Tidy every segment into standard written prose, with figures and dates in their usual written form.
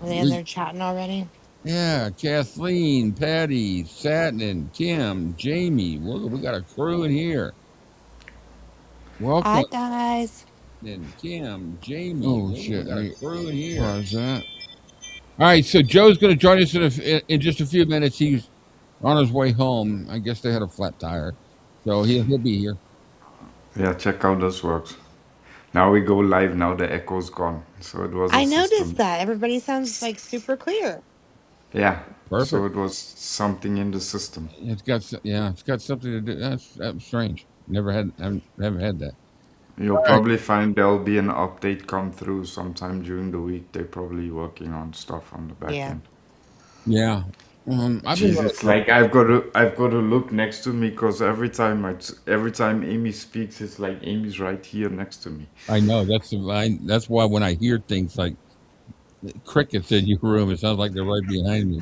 Are they in there chatting already? Yeah, Kathleen, Patty, Satin, Kim, Jamie. Look, we got a crew in here. Hi, Welcome. guys. And Kim, Jamie. Oh Look, we shit! got a crew in here. Pause that. All right, so Joe's going to join us in just a few minutes. He's on his way home. I guess they had a flat tire, so he'll be here. Yeah, check how this works. Now we go live. Now the echo's gone. So it was a I noticed system. that. Everybody sounds like super clear. Yeah. So Perfect. it was something in the system. It's got something to do. That's strange. Never had that. You'll All right. probably find there'll be an update come through sometime during the week. They're probably working on stuff on the back Yeah. end. Yeah. I've been Jeez, running. it's like I've got to look next to me because every time Amy speaks, it's like Amy's right here next to me. I know that's why when I hear things like crickets in your room, it sounds like they're right behind me.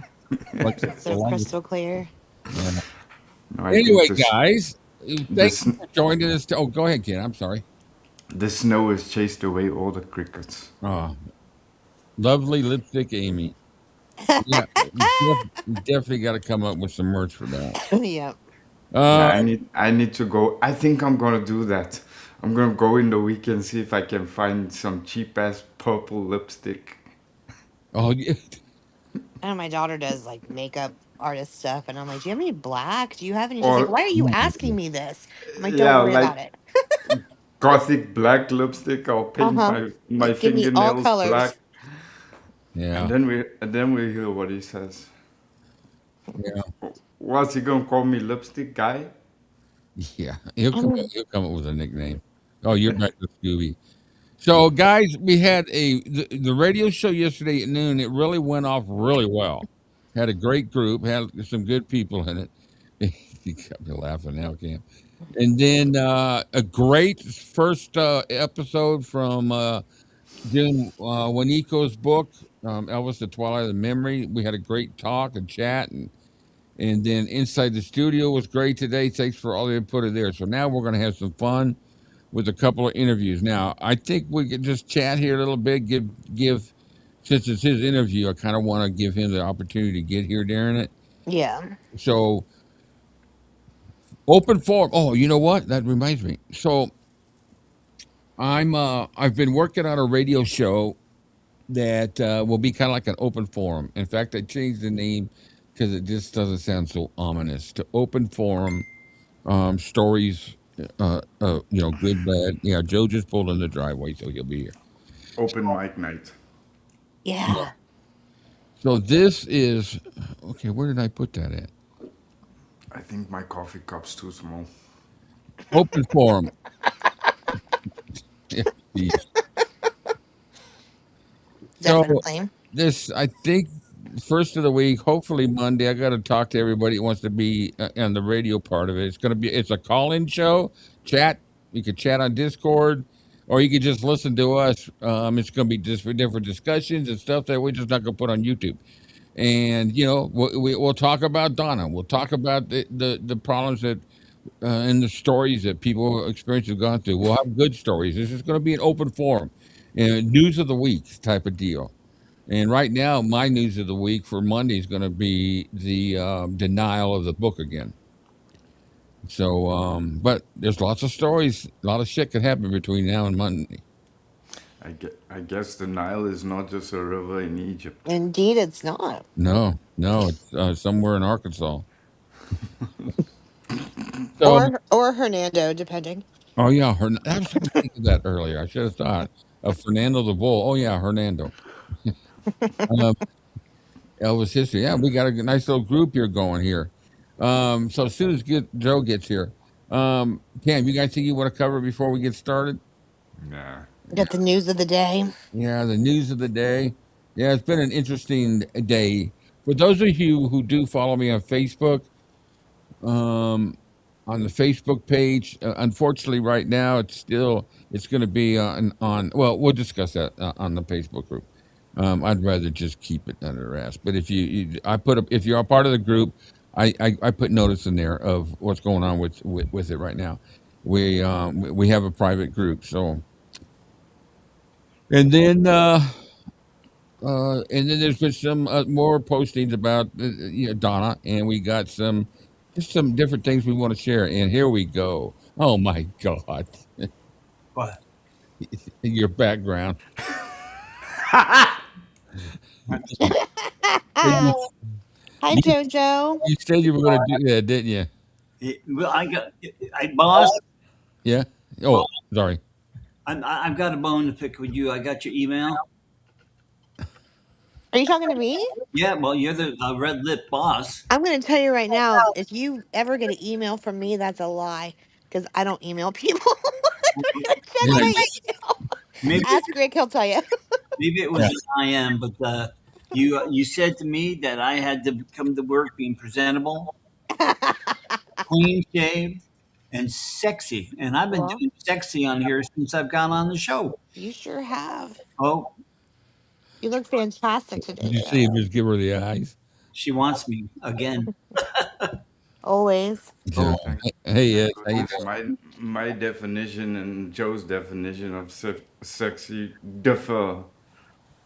Like It's the so longest. crystal clear. Yeah. No, I think Anyway, this guys, thank this you for joining us. Oh, go ahead, kid. I'm sorry. the snow has chased away all the crickets. Oh, lovely lipstick, Amy. Yeah, you definitely got to come up with some merch for that. Yep. Yeah, Uh, I need to go. I think I'm gonna do that. I'm gonna go in the weekend see if I can find some cheap ass purple lipstick. oh, yeah. I know my daughter does like makeup artist stuff, and I'm like, "Do you have any black? Do you have any?" She's like, Or "Why are you asking me this?" I'm like, "Don't yeah, worry about like it." gothic black lipstick. I'll Uh paint huh. my Like, give me all fingernails colors. black. And Yeah, then we hear what he says. yeah, What's he gonna call me, lipstick guy? yeah. He'll come up. Mm. He'll come up with a nickname. Oh, you're back to Scooby. So, guys, we had the radio show yesterday at noon. It really went off really well. Had a great group. Had some good people in it. You got me laughing now, Cam. And then a great first episode from doing Waniko's book, Elvis: The Twilight of the Memory. We had a great talk and chat, and then Inside the Studio was great today. Thanks for all the input in there. So now we're going to have some fun with a couple of interviews. Now I think we could just chat here a little bit. Give since it's his interview, I kind of want to give him the opportunity to get here during it. Yeah. So open forum. Oh, you know what? That reminds me. So I've been working on a radio show that will be kind of like an open forum. In fact, I changed the name because it just doesn't sound so ominous to open forum stories. Good, bad. Yeah, Joe just pulled in the driveway, so he'll be here. Open mic night. Yeah. Yeah. So this is okay. Where did I put that at? I think my coffee cup's too small. Open forum. Yeah, geez. So Definitely. this, I think, first of the week. Hopefully Monday. I got to talk to everybody who wants to be on the radio part of it. It's a call-in show. Chat. You can chat on Discord, or you can just listen to us. It's going to be just for different discussions and stuff that we're just not going to put on YouTube. And we'll talk about Donna. We'll talk about the problems that and the stories that people experience have gone through. We'll have good stories. This is going to be an open forum, and news of the week type of deal. And right now, my news of the week for Monday is going to be the denial of the book again. So, but there's lots of stories. A lot of shit could happen between now and Monday. I guess the Nile is not just a river in Egypt. Indeed, it's not. No, no, it's somewhere in Arkansas. So, Or Hernando, depending. oh yeah, I was trying to think of that earlier. I should have thought of Fernando the Bull. Oh yeah, Hernando. Um, Elvis history. Yeah, we got a nice little group here going here. So as soon as Joe gets here, Cam, you guys think you want to cover before we get started? Nah. Got the news of the day. Yeah, the news of the day. Yeah, it's been an interesting day. For those of you who do follow me on Facebook, um, on the Facebook page, unfortunately, right now it's going to be on. Well, we'll discuss that on the Facebook group. I'd rather just keep it under wraps. But if you're a part of the group, I put notice in there of what's going on with it right now. We have a private group, so and then And then there's been some more postings about Donna, and we got some different things we want to share. And here we go. Oh my God, What? your background. Hi, You, you, Jojo. you said you were going to do that, didn't you? Well, boss. Yeah. Oh, sorry. I've got a bone to pick with you. I got your email. Are you talking to me? Yeah, well, you're the red lip boss. I'm going to tell you right now, if you ever get an email from me, that's a lie because I don't email people. I'm going to check Yeah. my email. Maybe Ask Rick, he'll tell you. maybe it was Yeah. an IM, but you said to me that I had to come to work being presentable, clean shaved, and sexy. And I've been Well, doing sexy on here since I've gone on the show. you sure have. Oh, You look fantastic Did today, you see him Joe. just give her the eyes? she wants me again. Always. So, Oh, thank hey, thank how you goodness. doing? My definition and Joe's definition of sexy differ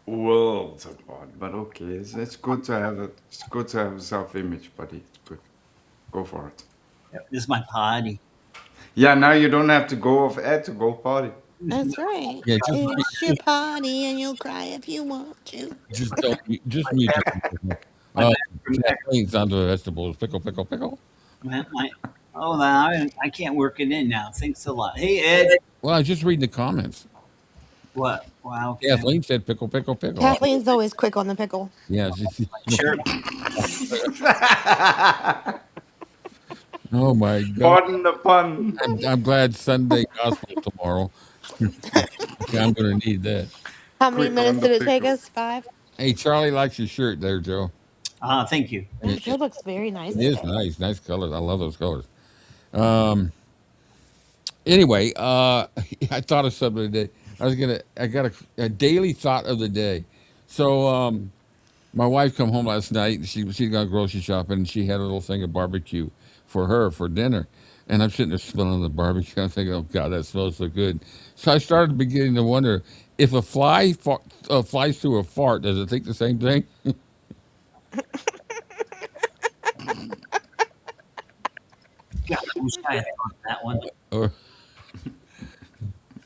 worlds apart. But okay, it's good to have it's good to have a self-image, buddy. It's good. Go for it. This is my party. Yeah, now you don't have to go off air to go party. That's right. Yeah, It's your party and you'll cry if you want to. just don't just mute your microphone. My Uh, bathroom. Kathleen's on the vegetables. Pickle, pickle, pickle. Oh, now I can't work it in now. Thanks a lot. Hey, Ed. Well, I was just reading the comments. What? Wow. Okay. Kathleen said pickle, pickle, pickle. Kathleen's always quick on the pickle. Yeah. Sure. Oh my God. Pardon the pun. I'm glad Sunday gospel tomorrow. Yeah, I'm going to need that. How many Quick minutes on the did it take pickle. us? 5? Hey, Charlie likes your shirt there, Joe. Thank you. Oh, It, Joe it, looks very nice it is today. nice. Nice colors. I love those colors. Um, anyway, I thought of something today. I got a daily thought of the day. So, my wife come home last night. And she gone grocery shopping, and she had a little thing of barbecue for her for dinner. And I'm sitting there smelling the barbecue. I'm thinking, oh God, that smells so good. So I started beginning to wonder if a fly flies through a fart, does it think the same thing? God, I wish I had thought of that one. Or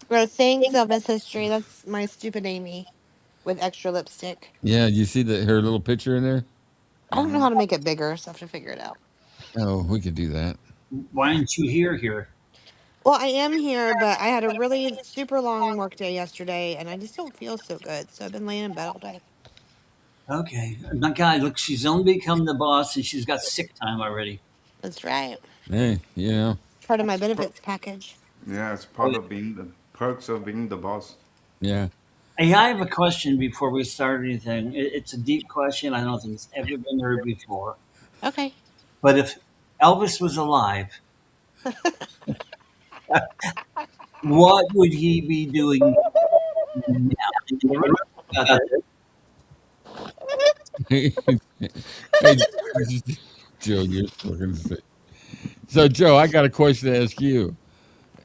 Bro, thanks, Elvis History. That's my stupid Amy with extra lipstick. yeah, you see her little picture in there? I don't know how to make it bigger, so I have to figure it out. Oh, we could do that. Why aren't you here? Well, I am here, but I had a really super long work day yesterday, and I just don't feel so good. So I've been laying in bed all day. Okay. My God, look, she's only become the boss and she's got sick time already. That's right. Hey, Part of my It's benefits package. yeah, it's Oh, part of being the perks of being the boss. yeah. hey, I have a question before we start anything. It's a deep question. I don't think it's ever been heard before. Okay. But if Elvis was alive, what would he be doing now? Hey, Joe, you're fucking sick. So, Joe, I got a question to ask you.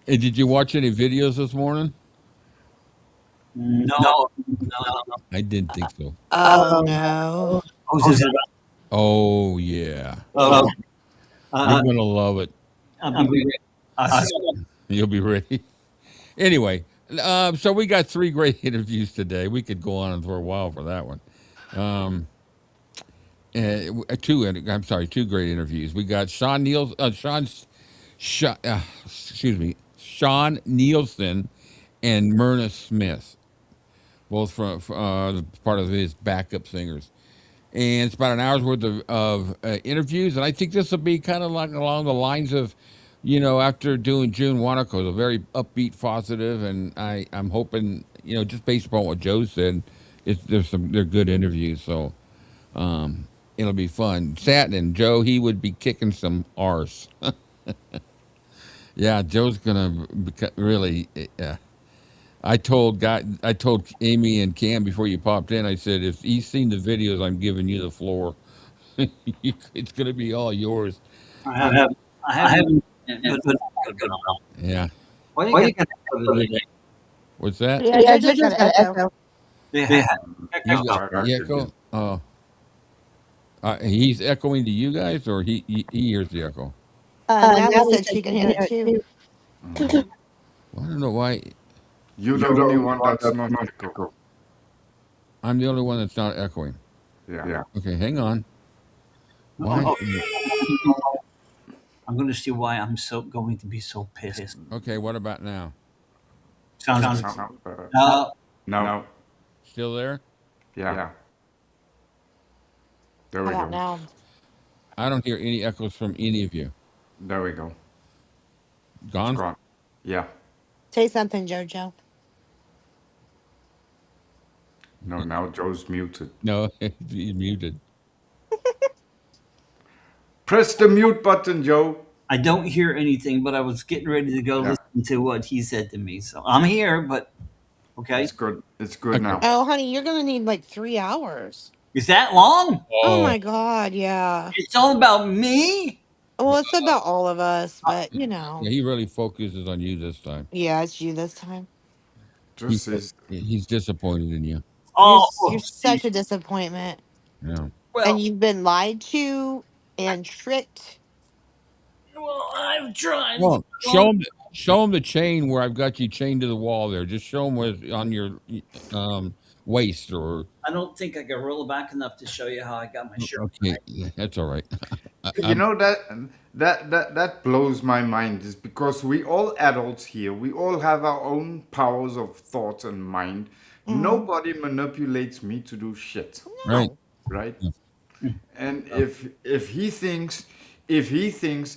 Hey, did you watch any videos this morning? No. I didn't think so. Oh no. Oh, is it? Oh yeah, Oh, you're gonna love it. I'll be You'll be ready. Anyway, so we got 3 great interviews today. We could go on for a while for that one. Um, I'm sorry, 2 great interviews. We got excuse me, Shaun Neilson and Myrna Smith, both from part of his backup singers. And it's about an hour's worth of interviews. And I think this will be kind of like along the lines of, after doing June Wanako, a very upbeat, positive, and I'm hoping, just based upon what Joe said, they're good interviews. So it'll be fun. Satin and Joe, he would be kicking some arse. Yeah, Joe's gonna really. I told Amy and Cam before you popped in. I said, if he's seen the videos, I'm giving you the floor. It's gonna be all yours. I haven't. Yeah. Why you got What's that? Yeah, Jojo's got an echo. Yeah. You got I the could do. echo? Oh, he's echoing to you guys, or he hears the echo? Natalie Natalie said said she she can can hear hear it it too. too. Well, I don't know why. You're the You're the only only one one that's that's not not echo. echo. I'm the only one that's not echoing. Yeah. Okay, hang on. Why? Oh, I'm going to see why I'm going to be so pissed. Okay, what about now? Sounds Sounds good. Sounds better. No, Still there? Yeah. There How we about go. now? I don't hear any echoes from any of you. There we go. It's Gone? gone. Yeah. Say something, JoJo. No, now Joe's muted. No, he's muted. Press the mute button, Joe. I don't hear anything, but I was getting ready to go Yeah. listen to what he said to me. So I'm here, but okay. It's good. It's good Okay. now. Oh, honey, you're gonna need like 3 hours. Is that long? Oh my God, yeah. It's all about me? Well, it's about all of us, but Yeah, he really focuses on you this time. yeah, it's you this time. Just says, He's disappointed in you. Oh, You're such a disappointment, Yeah. well, and you've been lied to and tricked. I've tried. Well, show him the chain where I've got you chained to the wall there. Just show him where on your waist or. I don't think I can roll it back enough to show you how I got my shirt. Okay, yeah, that's all right. you know that blows my mind is because we all adults here, we all have our own powers of thought and mind. Mhm. Nobody manipulates me to do shit, Right. No. right? Yeah. And if he thinks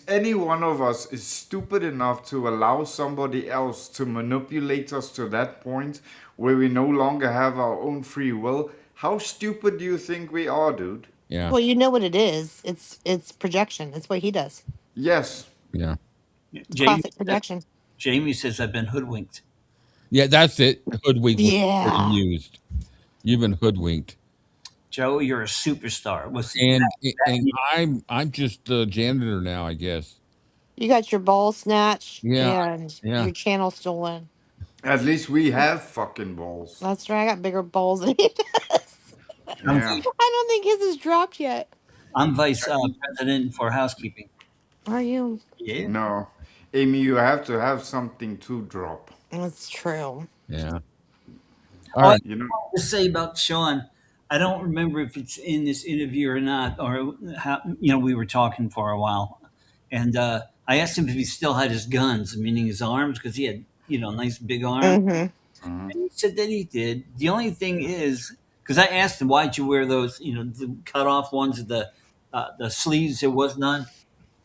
any one of us is stupid enough to allow somebody else to manipulate us to that point where we no longer have our own free will, how stupid do you think we are, dude? Yeah. Well, you know what it is. It's projection. It's what he does. Yes. Yeah. Classic projection. Jamie says I've been hoodwinked. Yeah, that's it. Hoodwinked was the word Yeah. you used. You've been hoodwinked. Joe, you're a superstar. And I'm just the janitor now, I guess. You got your ball snatched Yeah. and Yeah. your channel stolen. At least we have fucking balls. That's right. I got bigger balls than he does. Yeah. I don't think his is dropped yet. I'm vice president for housekeeping. Are you? Yeah. No. Amy, you have to have something to drop. That's true. Yeah. Oh, All right. You know? to say about Shaun, I don't remember if it's in this interview or not, or how we were talking for a while, and I asked him if he still had his guns, meaning his arms, because he had nice big arms. Mm-hmm. And he said that he did. The only thing is, because I asked him why'd you wear those, the cut off ones, the sleeves. There was none.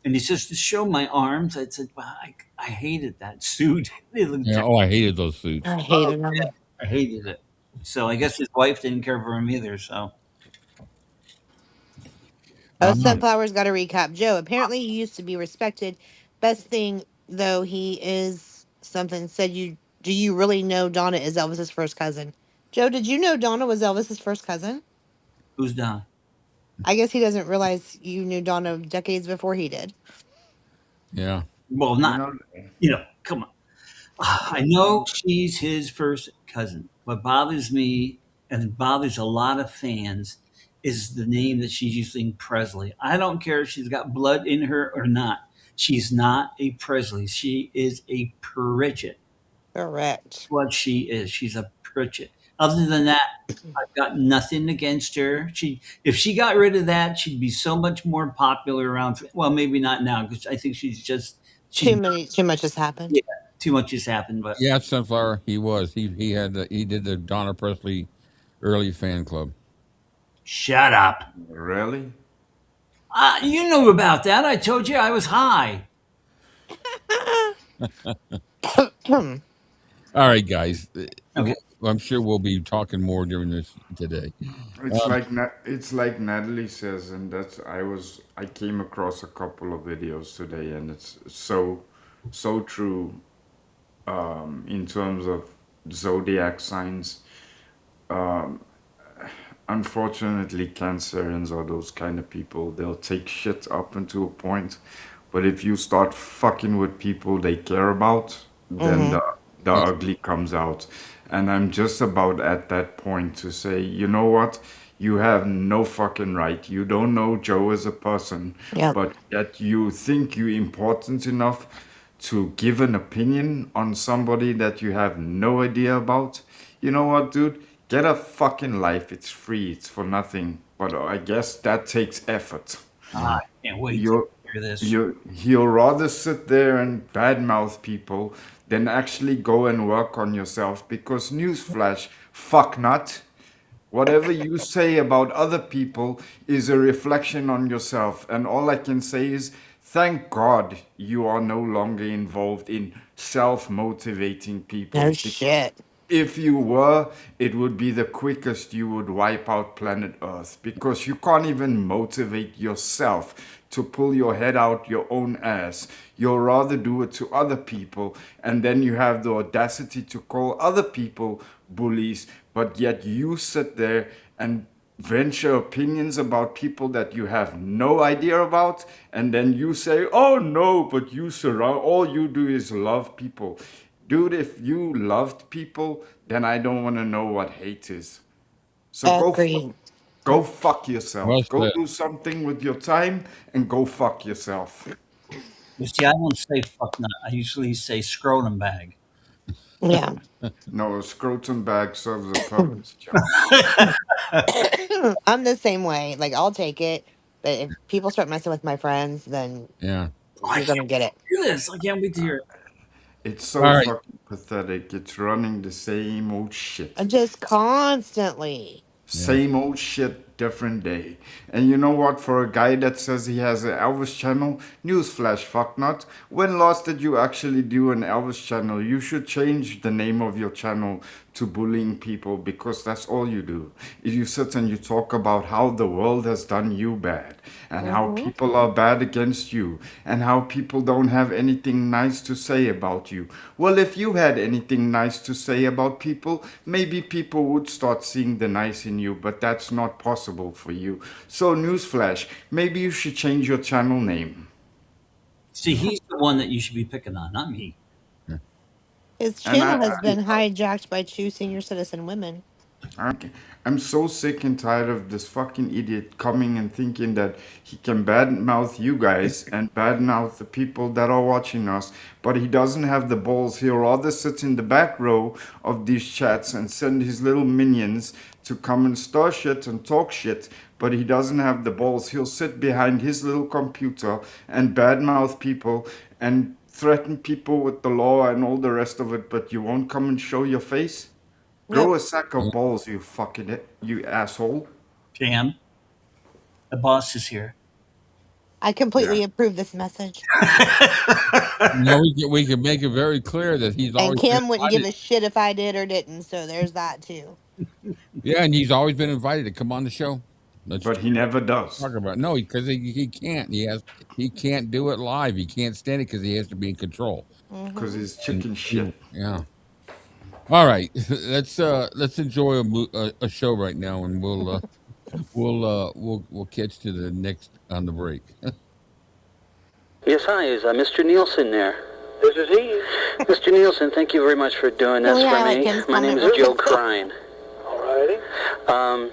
And he says, to show my arms. I said, well, I hated that suit. It looked Yeah. Oh, I hated those suits. I hated him. I hated it. So I guess his wife didn't care for him either. So Oh, Um, Sunflower's got a recap. Joe, apparently he used to be respected. Best thing, though, he is something said you. Do you really know Donna is Elvis's first cousin? Joe, did you know Donna was Elvis's first cousin? who's Don? I guess he doesn't realize you knew Donna decades before he did. yeah. Well, You not, know, come on. I know she's his first cousin. What bothers me and bothers a lot of fans is the name that she's using, Presley. I don't care if she's got blood in her or not. She's not a Presley. She is a Pritchett. Correct. What she is. She's a Pritchett. Other than that, I've got nothing against her. If she got rid of that, she'd be so much more popular around. Well, maybe not now because I think she's Too much has happened. yeah, too much has happened. But Yeah, Sunflower. He was. He did the Donna Presley early fan club. shut up. really? You knew about that. I told you I was high. All right, guys. Okay. I'm sure we'll be talking more during this today. It's like Natalie says, and I came across a couple of videos today, and it's so true. In terms of zodiac signs, unfortunately, Cancerians are those kind of people. They'll take shit up until a point, but if you start fucking with people they care about, then the ugly comes out. And I'm just about at that point to say, you know what? You have no fucking right. You don't know Joe as a person, Yep. but yet you think you're important enough to give an opinion on somebody that you have no idea about. You know what, dude? Get a fucking life. It's free. It's for nothing. But I guess that takes effort. I can't wait to You're, hear this. you'll rather sit there and badmouth people than actually go and work on yourself because newsflash, fuck not. Whatever you say about other people is a reflection on yourself. And all I can say is, thank God you are no longer involved in self motivating No people. shit. If you were, it would be the quickest you would wipe out planet Earth because you can't even motivate yourself to pull your head out your own ass. You'll rather do it to other people, and then you have the audacity to call other people bullies, but yet you sit there and venture opinions about people that you have no idea about, and then you say, oh no, but you surround, all you do is love people. Dude, if you loved people, then I don't want to know what hate is. So Agreed. go fuck Well yourself. Go said. do something with your time and go fuck yourself. You see, I don't say fuck nut. I usually say scrotum bag. Yeah. No, a scrotum bag serves a purpose, Joe. I'm the same way. Like, I'll take it. But if people start messing with my friends, then Yeah. Oh, I you're gonna can't get it. hear this. I can't wait to hear it. It's All so right. fucking pathetic. It's running the same old shit. Just constantly. Yeah. Same old shit, different day. And you know what? For a guy that says he has an Elvis channel, newsflash, fuck not. When last did you actually do an Elvis channel? You should change the name of your channel to bullying people because that's all you do. You sit and you talk about how the world has done you bad and how Hmm. people are bad against you and how people don't have anything nice to say about you. Well, if you had anything nice to say about people, maybe people would start seeing the nice in you, but that's not possible for you. So, newsflash, maybe you should change your channel name. See, he's the one that you should be picking on, not me. His And channel has been hijacked by two senior citizen women. Okay. I'm so sick and tired of this fucking idiot coming and thinking that he can badmouth you guys and badmouth the people that are watching us, but he doesn't have the balls. He'll rather sit in the back row of these chats and send his little minions to come and stir shit and talk shit, but he doesn't have the balls. He'll sit behind his little computer and badmouth people and threaten people with the law and all the rest of it, but you won't come and show your face? Grow Yep. a sack of balls, you fucking you asshole. Jan, the boss is here. I completely approve this message. No, we can make it very clear that he's And always been Kim wouldn't give invited. a shit if I did or didn't, so there's that too. Yeah, and he's always been invited to come on the show. Let's But he never does. talk about it. No, because he can't. He can't do it live. He can't stand it because he has to be in control. Because Hmm. he's chicken shit. Yeah. All right, let's enjoy a show right now, and we'll catch to the next on the break. Yes, hi, is Mr. Neilson there? This is he. Mr. Neilson, thank you very much for doing this Really, for I like me. Kim's My name is comment. Joe KREIN. Alrighty.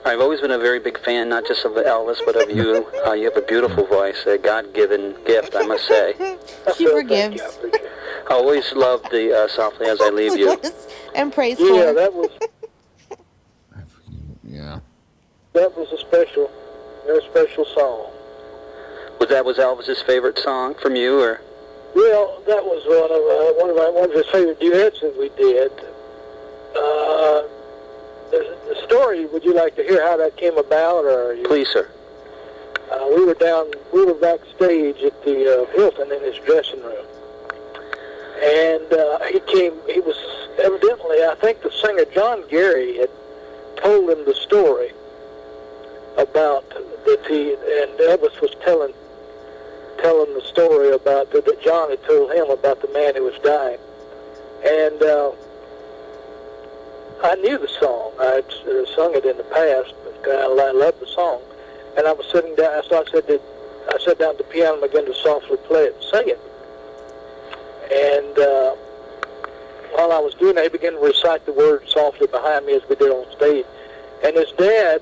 I've always been a very big fan, not just of Elvis, but of you. You have a beautiful voice, a God-given gift, I must say. She forgives. I always loved the Softly As I Leave You. And praise for Yeah, her. that was Yeah. a very special song. Was Elvis's favorite song from you, or? Well, that was one of his favorite duets that we did. The story. Would you like to hear how that came about, or? Please, sir. We were backstage at the Hilton in his dressing room, and he was evidently, I think the singer John Gary had told him the story about and Elvis was telling the story about that John had told him about the man who was dying, and I knew the song. I had sung it in the past, but I loved the song. And I was sitting down, so I sat down at the piano and began to softly play it and sing it. And while I was doing that, he began to recite the words softly behind me as we did on stage. And his dad,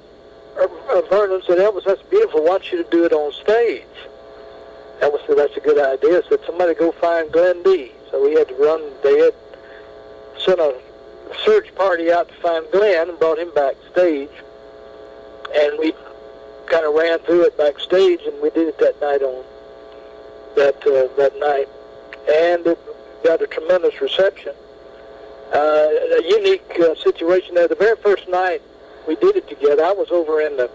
Vernon, said, Elvis, that's beautiful. I want you to do it on stage. Elvis said, that's a good idea. Said, somebody go find Glenn D. So we had to run. They had sent a search party out to find Glenn and brought him backstage. And we kind of ran through it backstage, and we did it that night on that night. And it got a tremendous reception. A unique situation there. The very first night we did it together, I was over in the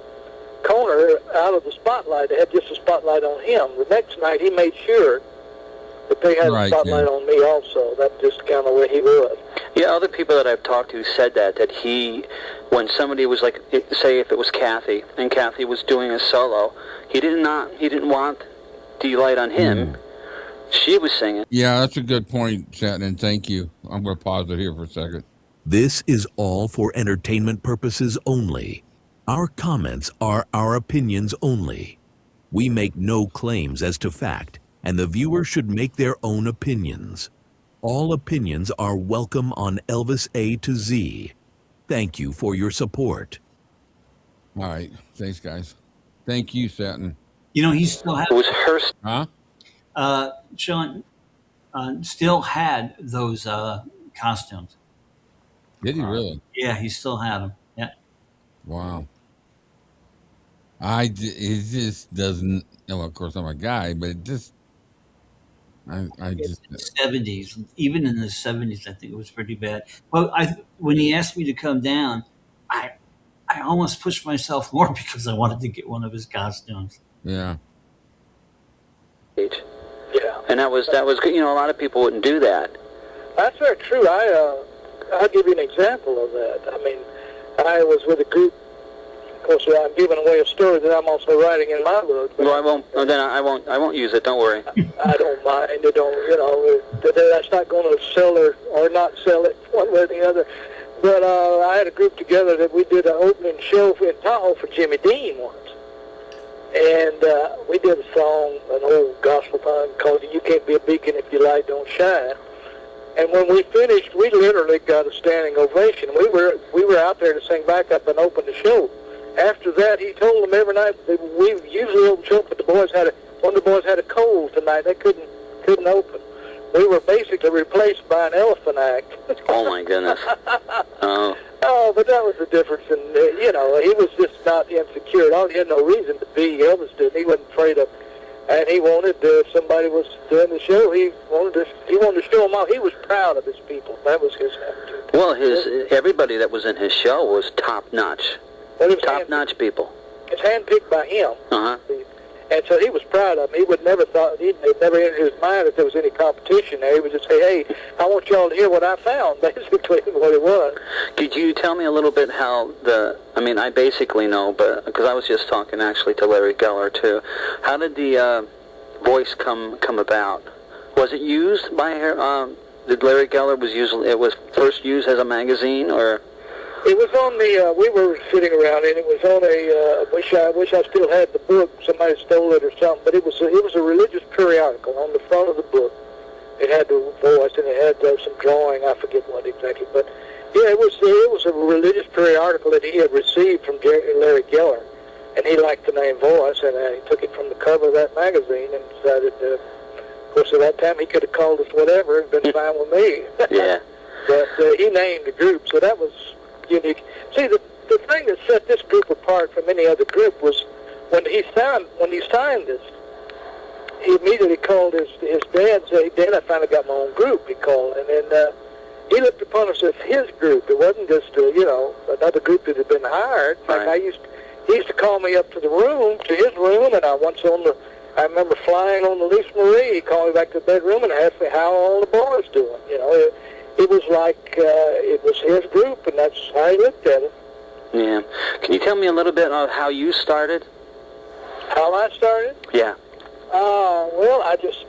corner out of the spotlight. They had just a spotlight on him. The next night he made sure that they had a spotlight on me also. That's just kind of the way he was. Yeah, other people that I've talked to said that he, when somebody was like, say if it was Kathy, and Kathy was doing a solo, he didn't want the light on him. She was singing. Yeah, that's a good point, Shannon. Thank you. I'm going to pause it here for a second. This is all for entertainment purposes only. Our comments are our opinions only. We make no claims as to fact, and the viewer should make their own opinions. All opinions are welcome on Elvis-A-Z. Thank you for your support. All right. Thanks, guys. Thank you, Shannon. You know, he still had... It was her... Huh? Shaun still had those costumes. Did he really? Yeah, he still had them. Yeah. Wow. It just doesn't... Well, of course, I'm a guy, but it just... I just... In the 70s, even in the 70s, I think it was pretty bad. But when he asked me to come down, I almost pushed myself more because I wanted to get one of his costumes. Yeah. Yeah. And that was good. You know, a lot of people wouldn't do that. That's very true. I'll give you an example of that. I mean, I was with a group. Of course, I'm giving away a story that I'm also writing in my book. Well, I won't. No, then I won't use it. Don't worry. I don't mind. It don't. You know, that's not going to sell or not sell it one way or the other. But I had a group together that we did an opening show in Tahoe for Jimmy Dean once. And we did a song, an old gospel song called "You Can't Be a Beacon If Your Light Don't Shine." And when we finished, we literally got a standing ovation. We were out there to sing backup and open the show. After that, he told them every night that we usually open the show, but one of the boys had a cold tonight. They couldn't open. We were basically replaced by an elephant act. Oh my goodness. Oh. Oh, but that was the difference. And you know, he was just not insecure at all. He had no reason to be. Elvis didn't. He wasn't afraid of. And he wanted, if somebody was doing the show, he wanted to show them out. He was proud of his people. That was his attitude. Well, everybody that was in his show was top notch. Well, top-notch people. It's handpicked by him. Uh-huh. And so he was proud of them. He would never thought, it never entered his mind that there was any competition there. He would just say, hey, I want y'all to hear what I found, basically what it was. Could you tell me a little bit how I basically know, but because I was just talking actually to Larry Geller too. How did the voice come about? Was it used by her? Did Larry Geller it was first used as a magazine, or? It was on the, we were sitting around and it was on I wish I still had the book. Somebody stole it or something, but it was a religious periodical on the front of the book. It had the voice and it had some drawing, I forget what exactly, but yeah, it was a religious periodical that he had received from Larry Geller, and he liked the name Voice, and he took it from the cover of that magazine and decided of course at that time he could have called us whatever, it'd been fine with me. Yeah. But he named the group, so that was unique. See, the thing that set this group apart from any other group was when he signed this, he immediately called his dad and said, "Dad, I finally got my own group," he called. And then he looked upon us as his group. It wasn't just, another group that had been hired. Right. He used to call me up to his room, and I remember flying on the Lisa Marie. He called me back to the bedroom and asked me how all the boys doing. You know, it was like it was his group, and that's how he looked at it. Yeah. Can you tell me a little bit of how you started? How I started? Yeah. Well, I just,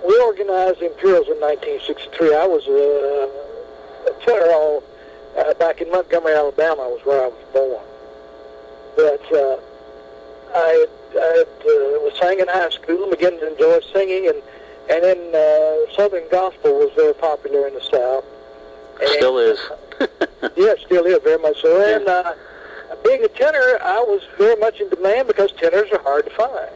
we organized the Imperials in 1963. I was a Sherrill back in Montgomery, Alabama was where I was born. But I was sang in high school and began to enjoy singing, and And then Southern gospel was very popular in the South. And, Still is. yeah, still is, very much so. And being a tenor, I was very much in demand because tenors are hard to find.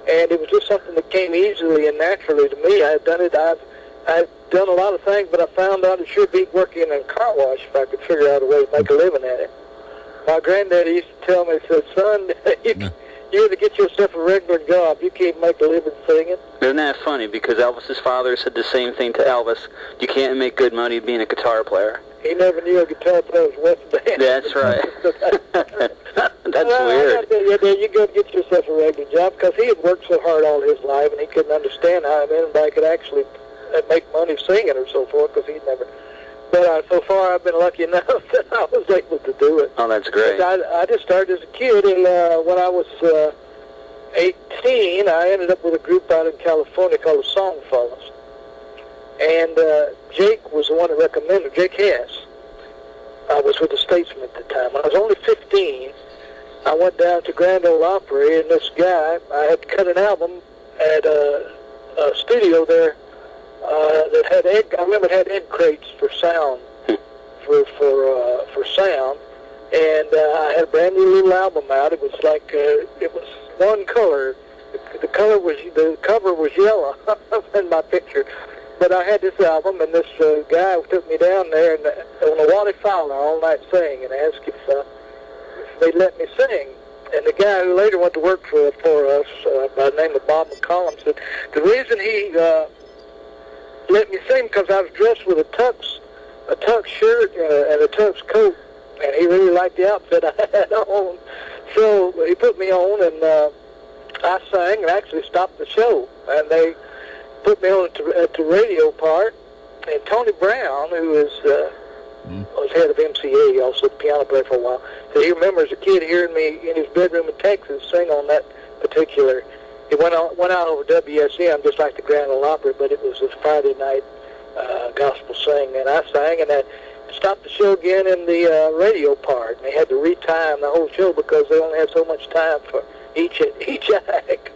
And it was just something that came easily and naturally to me. I had done it. I've done a lot of things, but I found out it sure beat working in a car wash if I could figure out a way to make a living at it. My granddaddy used to tell me, he said, son, you either get yourself a regular job. You can't make a living singing. Isn't that funny? Because Elvis's father said the same thing to Elvis. You can't make good money being a guitar player. He never knew a guitar player was worth a damn. That's right. That's weird. Yeah, you go get yourself a regular job, because he had worked so hard all his life, and he couldn't understand how anybody could actually make money singing or so forth, because he'd never. But so far, I've been lucky enough that I was able to do it. Oh, that's great. I just started as a kid, and when I was 18, I ended up with a group out in California called the Songfellas. And Jake was the one that recommended, Jake Hess. I was with the Statesman at the time. When I was only 15, I went down to Grand Ole Opry, and this guy, I had cut an album at a studio there that had egg. I remember it had egg crates for sound, for sound, and I had a brand new little album out. It was like it was one color. The cover was yellow in my picture. But I had this album, and this guy took me down there and on a Wally Fowler all night singing, and asked if they'd let me sing. And the guy who later went to work for us, by the name of Bob McCollum, said the reason he let me sing because I was dressed with a tux shirt and a tux coat, and he really liked the outfit I had on. So he put me on, and I sang and actually stopped the show, and they put me on at the radio part, and Tony Brown, who was head of MCA, also the piano player for a while, so he remembers a kid hearing me in his bedroom in Texas sing on that particular. It went out over WSM just like the Grand Ole Opry, but it was a Friday night gospel sing, and I sang, and I stopped the show again in the radio part, and they had to retime the whole show because they only had so much time for each act.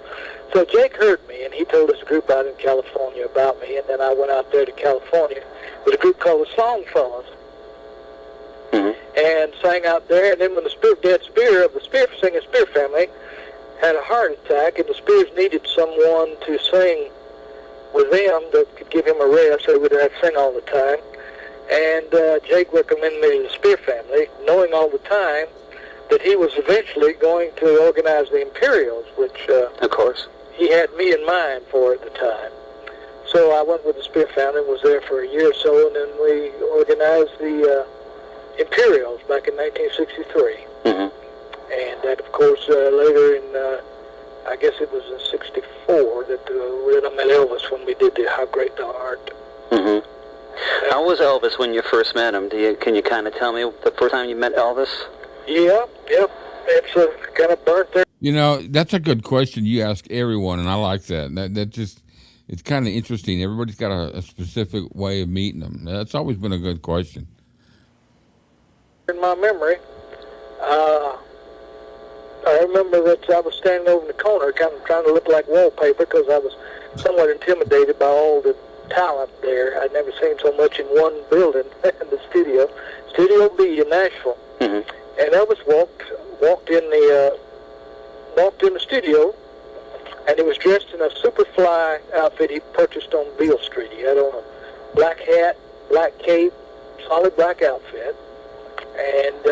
So Jake heard me, and he told us a group out in California about me, and then I went out there to California with a group called the Songfellas, and sang out there. And then when the dead Spear of the singing Spear family had a heart attack, and the Spears needed someone to sing with them that could give him a rest, so he would have to sing all the time. And Jake recommended me to the Spear family, knowing all the time that he was eventually going to organize the Imperials, which of course he had me in mind for at the time. So I went with the Spear family, was there for a year or so, and then we organized the Imperials back in 1963. And that, of course, later in, I guess it was in 64 that I met Elvis when we did the How Great Thou Art. How was Elvis when you first met him? Can you kind of tell me the first time you met Elvis? Yep. It's kind of burnt there. You know, that's a good question you ask everyone, and I like that. That just, it's kind of interesting. Everybody's got a specific way of meeting them. That's always been a good question. In my memory, I remember that I was standing over in the corner kind of trying to look like wallpaper because I was somewhat intimidated by all the talent there. I'd never seen so much in one building in the studio. Studio B in Nashville. And Elvis walked in the studio, and he was dressed in a Superfly outfit he purchased on Beale Street. He had on a black hat, black cape, solid black outfit. And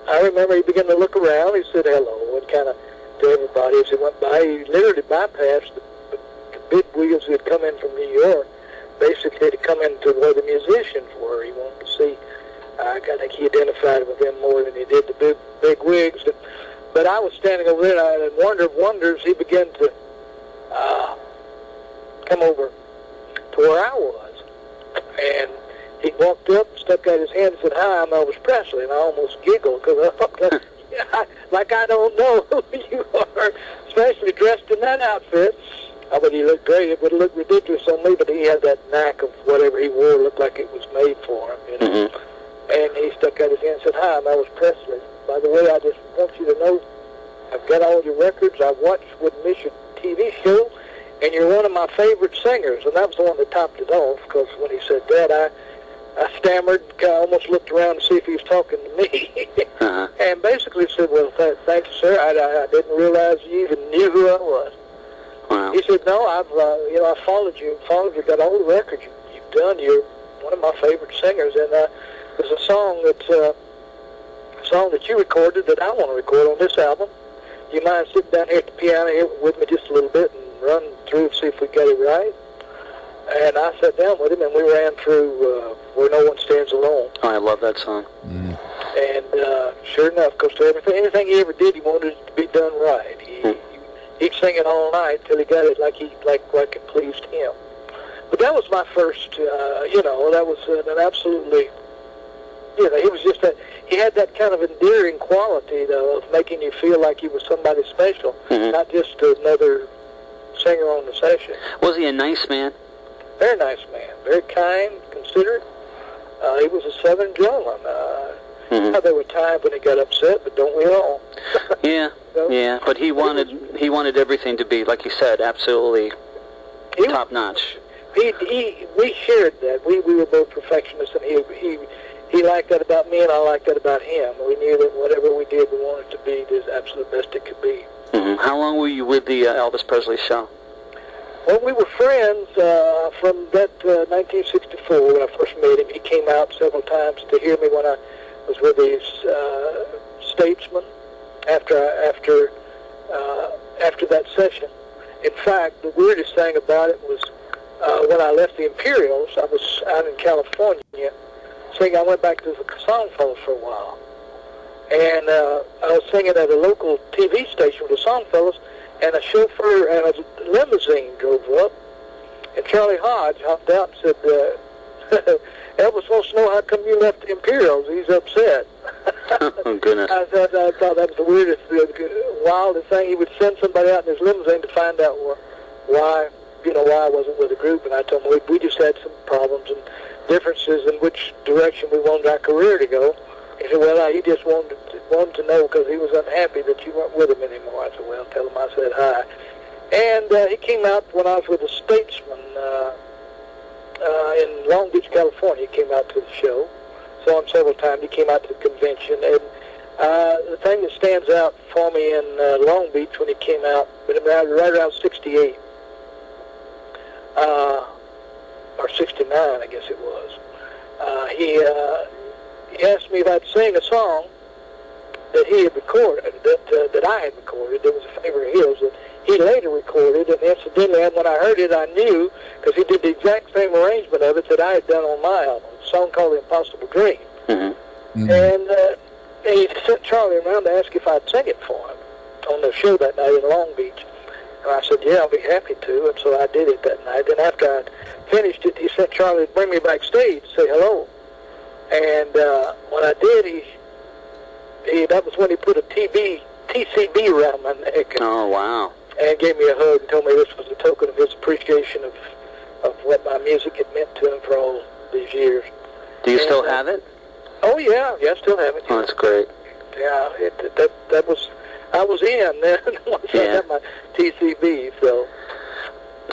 I remember he began to look around. He said hello and kind of to everybody as he went by. He literally bypassed the big wheels who had come in from New York, basically to come into where the musicians were. He wanted to see. I think he identified with them more than he did the big wigs. But I was standing over there, and in wonder of wonders, he began to come over to where I was. And he walked up, stuck out his hand, and said, "Hi, I'm Elvis Presley." And I almost giggled because I thought, like I don't know who you are, especially dressed in that outfit. I bet he looked great. It would look ridiculous on me, but he had that knack of whatever he wore looked like it was made for him. You know? And he stuck out his hand and said, "Hi, I'm Elvis Presley. By the way, I just want you to know I've got all your records. I wouldn't miss your TV show. and you're one of my favorite singers. And that was the one that topped it off, because when he said that, I stammered, almost looked around to see if he was talking to me, and basically said, well, thank you, sir. I didn't realize you even knew who I was. Wow. He said, no, I followed you, got all the records you've done. You're one of my favorite singers, and there's a song that you recorded that I want to record on this album. You mind sitting down here at the piano here with me just a little bit and run through and see if we got it right? And I sat down with him, and we ran through Where No One Stands Alone. Oh, I love that song. Mm. And sure enough, because anything he ever did, he wanted it to be done right. He'd sing it all night till he got it like it pleased him. But that was my first, that was an absolutely, he was just that, he had that kind of endearing quality, though, of making you feel like he was somebody special, not just another singer on the session. Was he a nice man? Very nice man, very kind, considerate. He was a Southern gentleman. There were times when he got upset, but don't we all? Yeah, yeah. But he wanted everything to be, like you said, absolutely top notch. We shared that. We were both perfectionists, and he liked that about me, and I liked that about him. We knew that whatever we did, we wanted to be the absolute best it could be. How long were you with the Elvis Presley show? Well, we were friends from that 1964 when I first met him. He came out several times to hear me when I was with his Statesman after that session. In fact, the weirdest thing about it was when I left the Imperials, I was out in California singing. I went back to the Songfellows for a while, and I was singing at a local TV station with the Songfellows, and a chauffeur and a limousine drove up, and Charlie Hodge hopped out and said, Elvis wants to know how come you left the Imperials. He's upset. Oh, goodness. I thought that was the weirdest, wildest thing. He would send somebody out in his limousine to find out why I wasn't with the group, and I told him we just had some problems and differences in which direction we wanted our career to go. He said, well, he just wanted to know because he was unhappy that you weren't with him anymore. I said, well, tell him I said hi. And he came out when I was with the Statesman in Long Beach, California. He came out to the show. Saw him several times. He came out to the convention. And the thing that stands out for me in Long Beach when he came out, right around 68, or 69, I guess it was, he asked me if I'd sing a song that he had recorded, that I had recorded. It was a favorite of his that he later recorded, and incidentally, when I heard it, I knew, because he did the exact same arrangement of it that I had done on my album, a song called The Impossible Dream. And he sent Charlie around to ask if I'd sing it for him on the show that night in Long Beach. And I said, yeah, I'll be happy to, and so I did it that night. And after I finished it, he sent Charlie to bring me backstage to say hello. And when I did, that was when he put a TCB around my neck. Oh, wow. And gave me a hug and told me this was a token of his appreciation of what my music had meant to him for all these years. Do you still have it? Oh, yeah. Yeah, I still have it. Oh, that's great. Yeah, that was... I was in then once I got my TCB,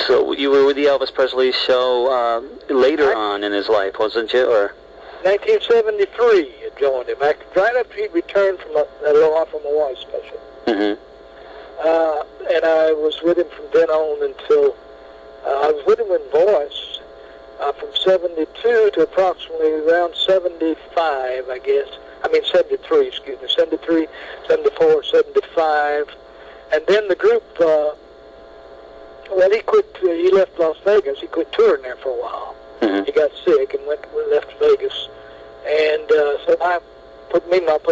So you were with the Elvis Presley show later on in his life, wasn't you? Or 1973, I joined him. Right after he returned from that Aloha from Hawaii special. And I was with him from then on until I was with him in Voice from 72 to approximately around 75, I guess. 73, excuse me, 73, 74, 75. And then the group, he quit, he left Las Vegas. He quit touring there for a while. He got sick and left Vegas. And so I put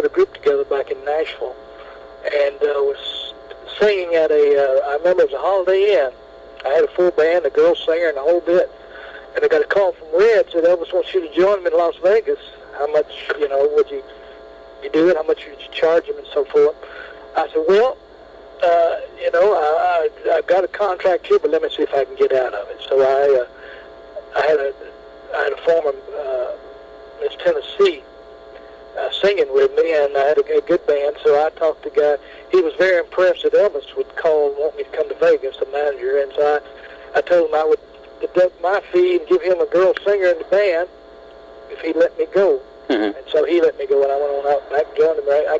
a group together back in Nashville and was singing at I remember it was a Holiday Inn. I had a full band, a girl singer, and the whole bit. And I got a call from Red, said, Elvis wants you to join him in Las Vegas. How much, would you do it? How much would you charge him and so forth? I said, well, I've got a contract here, but let me see if I can get out of it. So I had a former Miss Tennessee singing with me, and I had a good band, so I talked to the guy. He was very impressed that Elvis would call and want me to come to Vegas, the manager, and so told him I would deduct my fee and give him a girl singer in the band if he'd let me go. Mm-hmm. And so he let me go, and I went on out back and joined him. I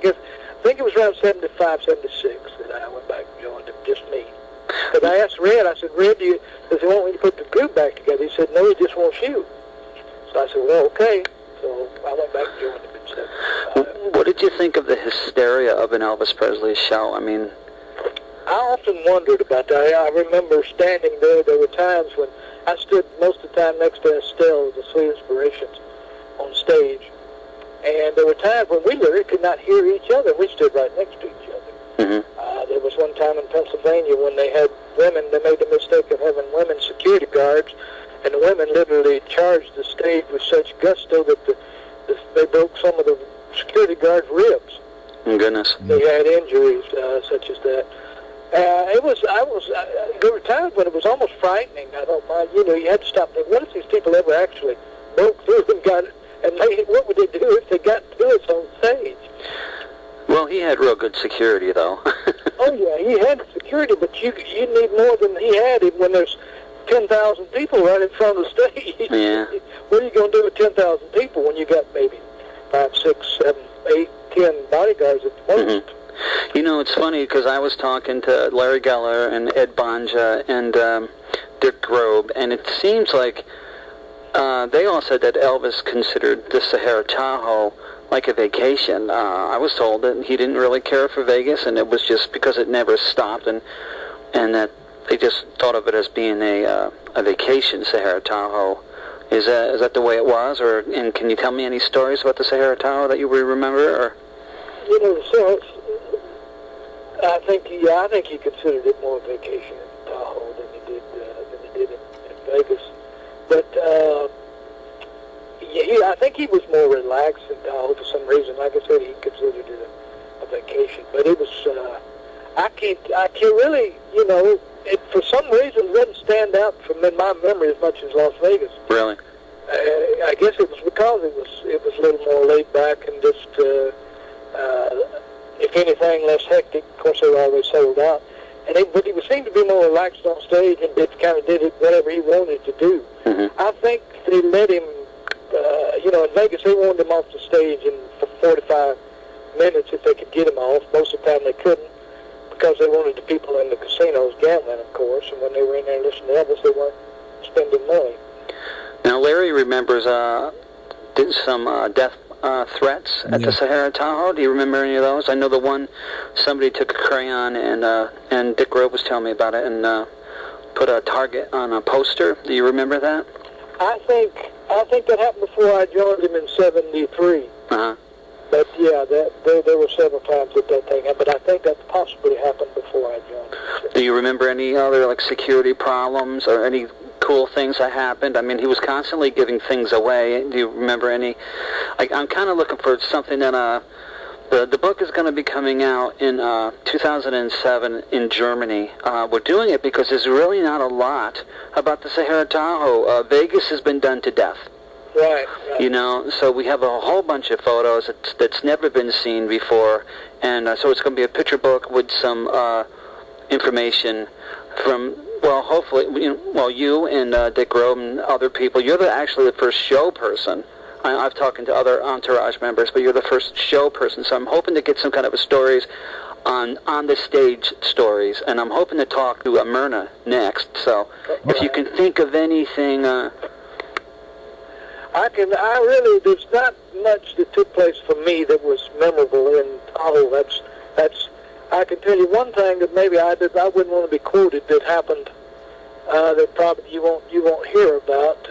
think it was around 75, 76 that I went back and joined him, just me. Because I asked Red, I said, Red, does he want me to put the group back together? He said, no, he just wants you. So I said, well, okay. So I went back and joined him in 75. What did you think of the hysteria of an Elvis Presley show? I mean, I often wondered about that. I remember standing there. There were times when I stood most of the time next to Estelle, the Sweet Inspirations, on stage. And there were times when we literally could not hear each other. We stood right next to each other. mm-hmm. There was one time in Pennsylvania when they had women, they made the mistake of having women security guards, and the women literally charged the stage with such gusto that they broke some of the security guards' ribs. Goodness. They had injuries such as that. There were times when it was almost frightening. I thought, you had to stop. What if these people ever actually broke through and got it? And what would they do if they got to us on stage? Well, he had real good security, though. Oh, yeah, he had security, but you need more than he had when there's 10,000 people right in front of the stage. Yeah. What are you going to do with 10,000 people when you got maybe 5, 6, 7, 8, 10 bodyguards at the most? Mm-hmm. You know, it's funny because I was talking to Larry Geller and Ed Banja and Dick Grobe, and it seems like they all said that Elvis considered the Sahara-Tahoe like a vacation. I was told that he didn't really care for Vegas, and it was just because it never stopped, and that they just thought of it as being a vacation, Sahara-Tahoe. Is that the way it was, and can you tell me any stories about the Sahara-Tahoe that you remember? Or? You know, I think he considered it more a vacation in Tahoe than he did in Vegas. But I think he was more relaxed in Tahoe for some reason. Like I said, he considered it a vacation. But it was, I can't really, it for some reason doesn't stand out in my memory as much as Las Vegas. Really? I guess it was because it was a little more laid back and just, if anything, less hectic. Of course, they were always sold out. But he seemed to be more relaxed on stage and did it whatever he wanted to do. Mm-hmm. I think they let him, in Vegas they wanted him off the stage for 45 minutes if they could get him off. Most of the time they couldn't because they wanted the people in the casinos gambling, of course, and when they were in there listening to Elvis, they weren't spending money. Now, Larry remembers did some death threats at the Sahara-Tahoe. Do you remember any of those? I know the one, somebody took a crayon and Dick Grobe was telling me about it and put a target on a poster. Do you remember that? I think that happened before I joined him in '73. Uh-huh. But yeah, there were several times that thing happened. But I think that possibly happened before I joined him. Do you remember any other security problems or any cool things that happened? I mean, he was constantly giving things away. Do you remember any? I'm kind of looking for something that the book is going to be coming out in 2007 in Germany. We're doing it because there's really not a lot about the Sahara-Tahoe. Vegas has been done to death. Right. So we have a whole bunch of photos that's never been seen before, and so it's going to be a picture book with some information from, well, hopefully, you and Dick Grobe and other people. You're actually the first show person. I've talked to other entourage members, but you're the first show person, so I'm hoping to get some kind of stories on the stage stories, and I'm hoping to talk to Myrna next. So if you can think of anything. There's not much that took place for me that was memorable in Tahoe. I can tell you one thing that maybe I wouldn't want to be quoted that happened that probably you won't hear about.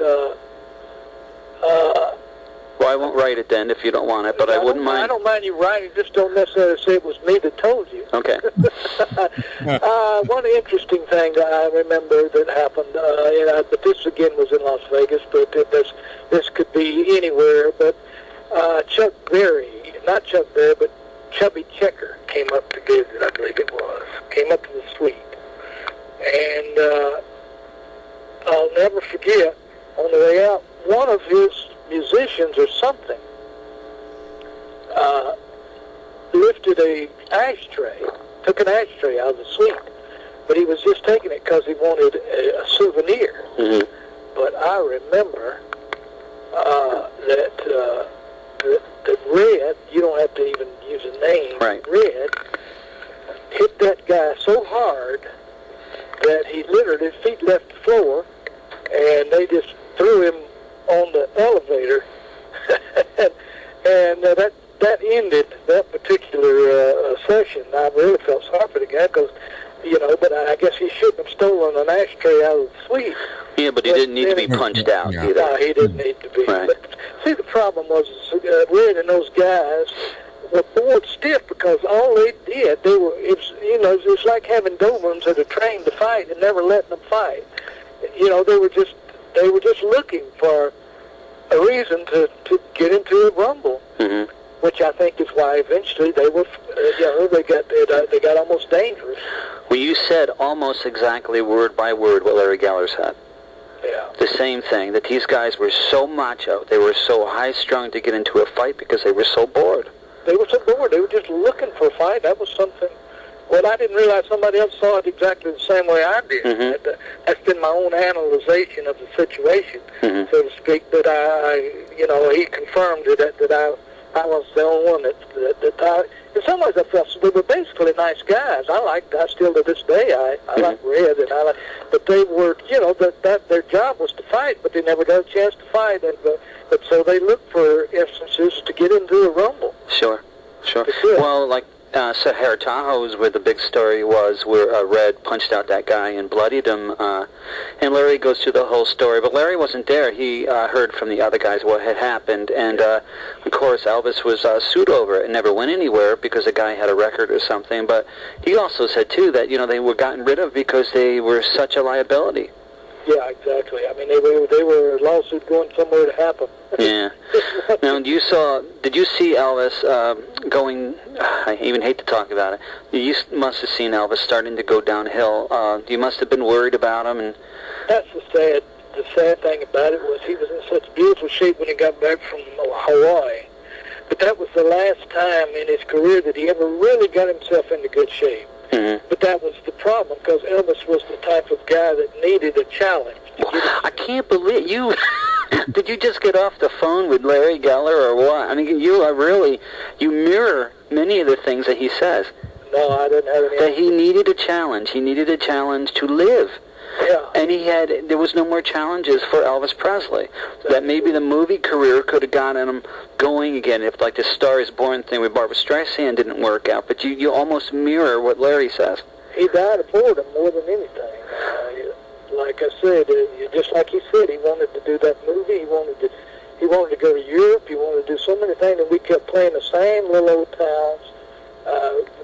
Well, I won't write it then if you don't want it, but I wouldn't mind. I don't mind you writing. Just don't necessarily say it was me that told you. Okay. One interesting thing that I remember that happened, but this again was in Las Vegas, but this could be anywhere. But Chuck Berry, not Chuck Berry, but Chubby Checker came up to visit, I believe it was. Came up to the suite. And I'll never forget, on the way out, one of his musicians or something lifted a ashtray, took an ashtray out of the suite, but he was just taking it because he wanted a souvenir. Mm-hmm. But I remember that Red, you don't have to even use a name, right. Red hit that guy so hard that he literally, his feet left the floor, and they just threw him on the elevator. and that ended that particular session. I really felt sorry for the guy because, but I guess he shouldn't have stolen an ashtray out of the suite. Yeah, but he didn't need to be punched out either. No, he didn't need to be. Right. But see, the problem was Red and those guys were bored stiff because all they did, it's like having Dobermans that are trained to fight and never letting them fight. They were just looking for a reason to get into a rumble. Mm-hmm. Which I think is why eventually they were, they got almost dangerous. Well, you said almost exactly word by word what Larry Geller said. Yeah. The same thing, that these guys were so macho, they were so high-strung to get into a fight because they were so bored. They were so bored. They were just looking for a fight. That was something. Well, I didn't realize somebody else saw it exactly the same way I did. Mm-hmm. That's been my own analyzation of the situation, mm-hmm. so to speak. That he confirmed that I was the only one that in some ways I felt they were basically nice guys. I still to this day I like Red, and but they were, that their job was to fight, but they never got a chance to fight, and but so they looked for instances to get into a rumble. Sure. Well, like Sahara Tahoe is where the big story was, where Red punched out that guy and bloodied him, and Larry goes through the whole story, but Larry wasn't there. He heard from the other guys what had happened, and of course Elvis was sued over it. It never went anywhere because the guy had a record or something, but he also said too that they were gotten rid of because they were such a liability. Yeah, exactly. I mean, they were a lawsuit going somewhere to happen. Yeah. Now, did you see Elvis going? I even hate to talk about it. You must have seen Elvis starting to go downhill. You must have been worried about him, and that's the sad thing about it was he was in such beautiful shape when he got back from Hawaii. But that was the last time in his career that he ever really got himself into good shape. Mm-hmm. But that was the problem because Elvis was the type of guy that needed a challenge. I can't believe you. Did you just get off the phone with Larry Geller or what? I mean, you mirror many of the things that he says. No, I didn't have any. That he needed a challenge. He needed a challenge to live. Yeah. And there was no more challenges for Elvis Presley. That maybe the movie career could have gotten him going again if, like, the Star is Born thing with Barbra Streisand didn't work out. But you almost mirror what Larry says. He died of boredom more than anything. Like I said, just like he said, he wanted to do that movie. He wanted to go to Europe. He wanted to do so many things, and we kept playing the same little old towns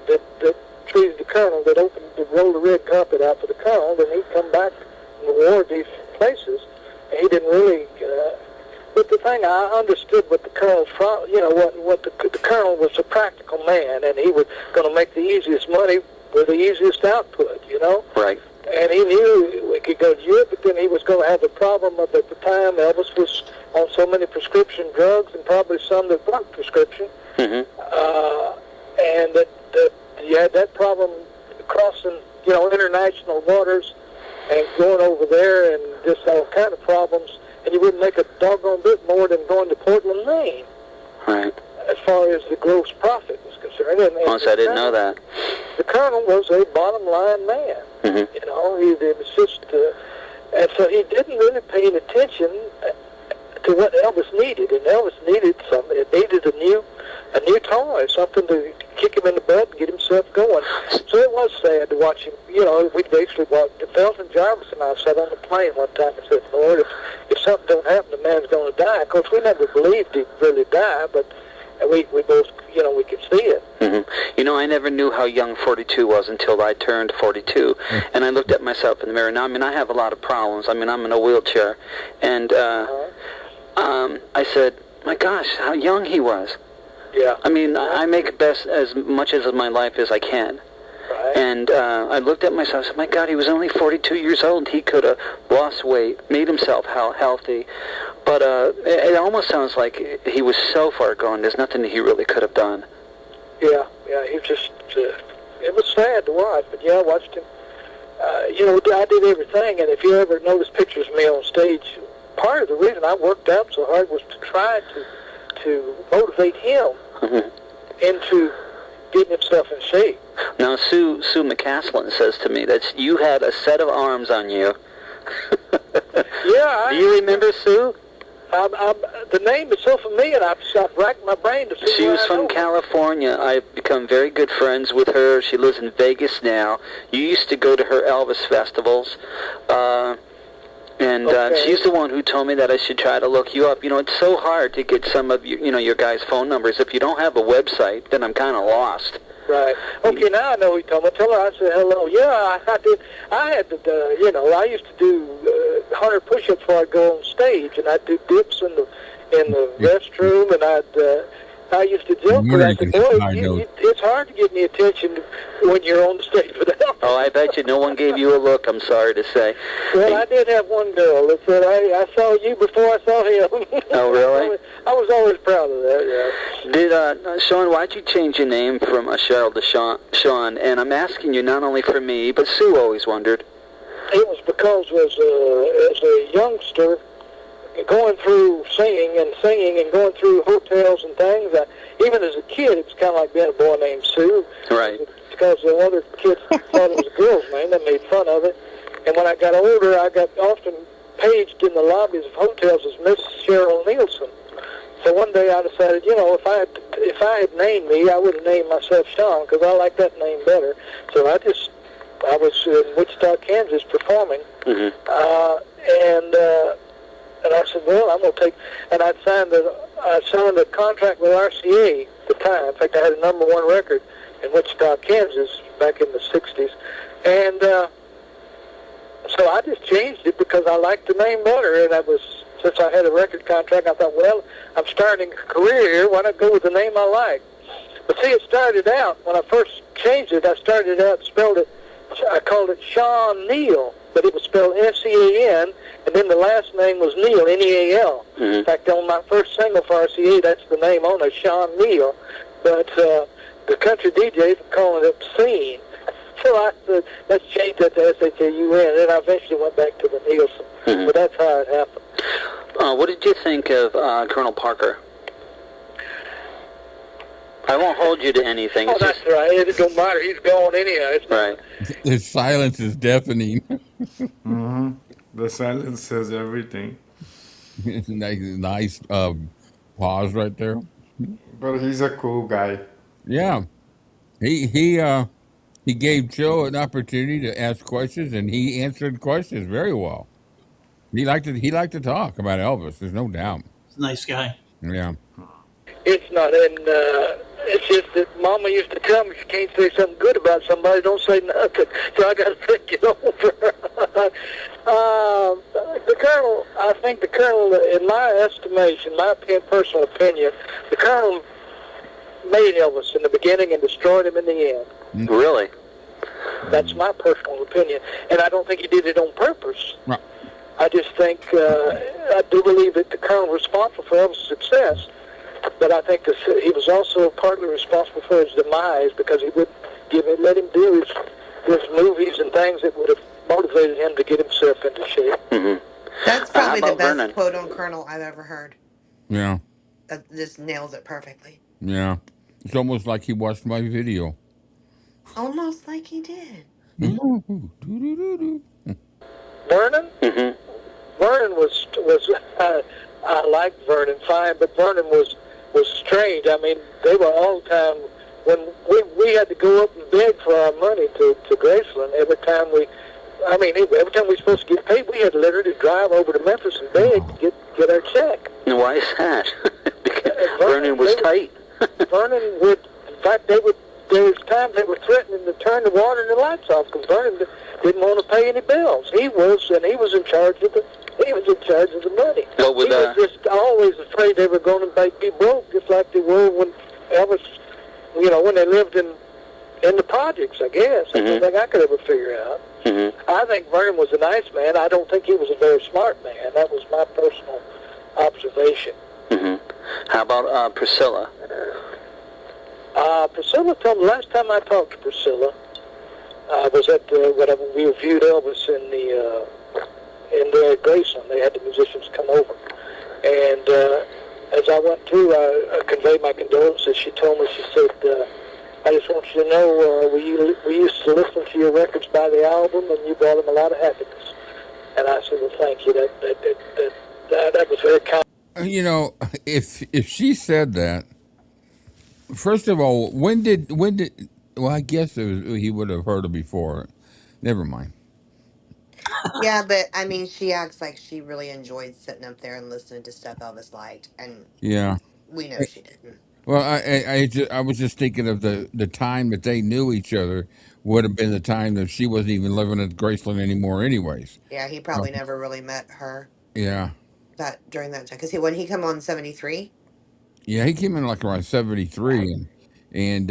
that treated the Colonel, that opened to roll the red carpet out for the Colonel, then he'd come back and reward these places, and he didn't really. But the thing, I understood what the Colonel's from. What the Colonel was a practical man, and he was going to make the easiest money with the easiest output. Right. And he knew we could go to Europe, but then he was going to have the problem of, at the time, Elvis was on so many prescription drugs, and probably some that weren't prescription. Mm-hmm. And that you had that problem crossing, international waters and going over there, and just all kind of problems. And you wouldn't make a doggone bit more than going to Portland, Maine. Right. As far as the gross profit was concerned. Once I didn't know that. The Colonel was a bottom line man. Mm-hmm. It was just, and so he didn't really pay any attention to what Elvis needed. And Elvis needed something. It needed a new toy, something to kick him in the butt and get himself going. So it was sad to watch him. We basically watched. Felton Jarvis and I sat on the plane one time and said, "Lord, if something don't happen, the man's going to die." Of course, we never believed he'd really die, but we both, we could see it. Mm-hmm. I never knew how young 42 was until I turned 42, and I looked at myself in the mirror. Now, I have a lot of problems. I'm in a wheelchair, and I said, "My gosh, how young he was." Yeah. I make best as much of my life as I can. Right. And I looked at myself and said, my God, he was only 42 years old. He could have lost weight, made himself healthy. But it almost sounds like he was so far gone, there's nothing that he really could have done. Yeah, he just, it was sad to watch, but yeah, I watched him. I did everything, and if you ever notice pictures of me on stage, part of the reason I worked out so hard was to try to motivate him into getting himself in shape. Now, Sue McCaslin says to me that you had a set of arms on you. Yeah. Do you remember Sue? The name is so familiar, I've racked my brain to see. She was from California. I've become very good friends with her. She lives in Vegas now. You used to go to her Elvis festivals. She's the one who told me that I should try to look you up. It's so hard to get some of your guys' phone numbers. If you don't have a website, then I'm kind of lost. Right. Okay, now I know who you told me. Tell her I said hello. Yeah, I did. I had to, I used to do 100 push-ups before I go on stage, and I'd do dips in the restroom, and I used to joke with her. I said, boy, it's hard to get any attention when you're on the stage without. Oh, I bet you no one gave you a look, I'm sorry to say. Well, I did have one girl that said, I saw you before I saw him. Oh, really? I was always proud of that, yeah. Shaun, why'd you change your name from Sherrill to Shaun? And I'm asking you not only for me, but Sue always wondered. It was because as a youngster, going through singing and going through hotels and things, even as a kid, it's kind of like being a boy named Sue. Right. Because the other kids thought it was a girl's name. They made fun of it. And when I got older, I got often paged in the lobbies of hotels as Miss Sherrill Neilson. So one day I decided, if I had named me, I would have named myself Shaun, because I like that name better. So I was in Wichita, Kansas, performing, and I said, well, I'm going to take, and I signed a contract with RCA at the time. In fact, I had a #1 record in Wichita, Kansas, back in the 60s. And so I just changed it because I liked the name better, and since I had a record contract, I thought, well, I'm starting a career here, why not go with the name I like? But see, it started out, when I first changed it, I called it Shaun Neil, but it was spelled S-E-A-N, and then the last name was Neil, N-E-A-L. In fact, on my first single for RCA, that's the name on it, Shaun Neil. But the country DJs were calling it Obscene. So I said, let's change that to S-H-A-U-N, and then I eventually went back to the Neilson. But that's how it happened. What did you think of Colonel Parker? I won't hold you to anything. Oh, that's right. It don't matter. He's gone anyhow. Right. His silence is deafening. The silence says everything. nice pause right there. But he's a cool guy. Yeah. He gave Joe an opportunity to ask questions, and he answered questions very well. He liked to talk about Elvis. There's no doubt. He's a nice guy. Yeah. It's not, and it's just that Mama used to tell me if you can't say something good about somebody, don't say nothing. So I got to think it over. The Colonel, in my estimation, my personal opinion, the Colonel made Elvis in the beginning and destroyed him in the end. Really? That's my personal opinion, and I don't think he did it on purpose. Right. I just think, I do believe that the Colonel was responsible for Elvis' success, but I think he was also partly responsible for his demise because he wouldn't let him do his movies and things that would have motivated him to get himself into shape. That's probably the best Vernon? quote on Colonel I've ever heard. Yeah. That just nails it perfectly. Yeah. It's almost like he watched my video. Almost like he did. Vernon? Vernon was I liked Vernon fine, but Vernon was strange. I mean, they were all the time, when we had to go up and beg for our money to Graceland, every time we were supposed to get paid, we had to literally drive over to Memphis and beg to get our check. And why is that? Because Vernon was tight. Vernon would, in fact, there was times they were threatening to turn the water and the lights off because Vernon didn't want to pay any bills. He was in charge of the money. He was just always afraid they were going to be broke, just like they were when Elvis, when they lived in the projects, I guess. That's the thing I could ever figure out. I think Vernon was a nice man. I don't think he was a very smart man. That was my personal observation. How about Priscilla? Priscilla told me, last time I talked to Priscilla, I was at whatever we reviewed Elvis in Graceland. They had the musicians come over, and as I went through, I conveyed my condolences. She told me, she said, "I just want you to know, we used to listen to your records by the album, and you brought them a lot of happiness." And I said, "Well, thank you. That was very kind." You know, if she said that, first of all, when did? Well, I guess he would have heard her before. Never mind. Yeah, but I mean, she acts like she really enjoyed sitting up there and listening to stuff Elvis liked, and Yeah. we know she didn't. Well, I was just thinking of the time that they knew each other would have been the time that she wasn't even living at Graceland anymore, anyways. Yeah, he Uh, probably never really met her yeah. that during that time, because when he come on 73, Yeah, he came in like around 73, and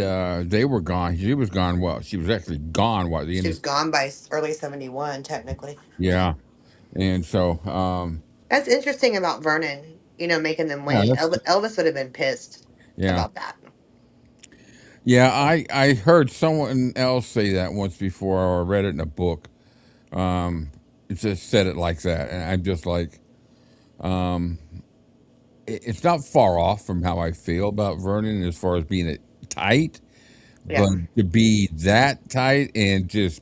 they were gone. She was gone. Well, she was actually gone. What the end she of? was gone by early 71, technically. Yeah, and so That's interesting about Vernon, making them yeah, wait. Elvis would have been pissed yeah, about that. yeah. I heard someone else say that once before, or read it in a book. It just said it like that, and I'm just like, it's not far off from how I feel about Vernon as far as being tight, Yeah, but to be that tight and just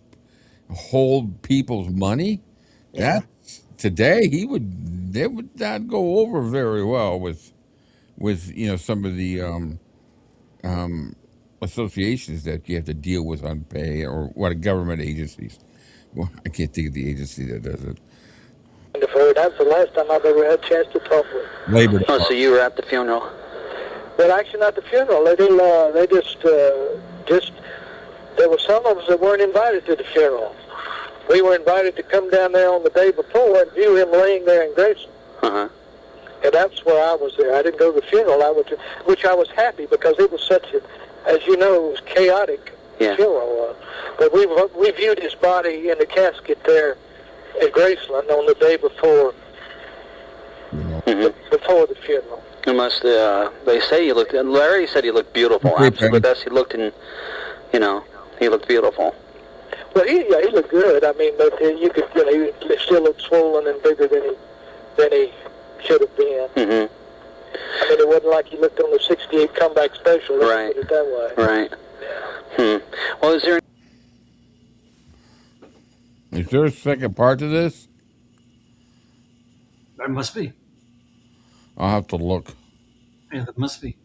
hold people's money, yeah, that today they would not go over very well with some of the associations that you have to deal with on pay or what government agencies. Well, I can't think of the agency that does it. That's the last time I've ever had a chance to talk with. Labor Oh, so Department. you were at the funeral? But actually, not the funeral. They just there were some of us that weren't invited to the funeral. We were invited to come down there on the day before and view him laying there in Grayson. Uh-huh. And that's where I was there. I didn't go to the funeral. Which I was happy because it was such a, as you know, it was chaotic funeral. But we viewed his body in the casket there at Graceland on the day before before the funeral. It must. They say he looked. Larry said he looked beautiful. Absolutely the best he looked in. He looked beautiful. Well, he looked good. I mean, but you could, he still looked swollen and bigger than he should have been. Mm-hmm. I mean, it wasn't like he looked on the '68 comeback special. Right. Put it that way. Right. Yeah. Well, is there a second part to this? There must be. I'll have to look. Yeah, there must be.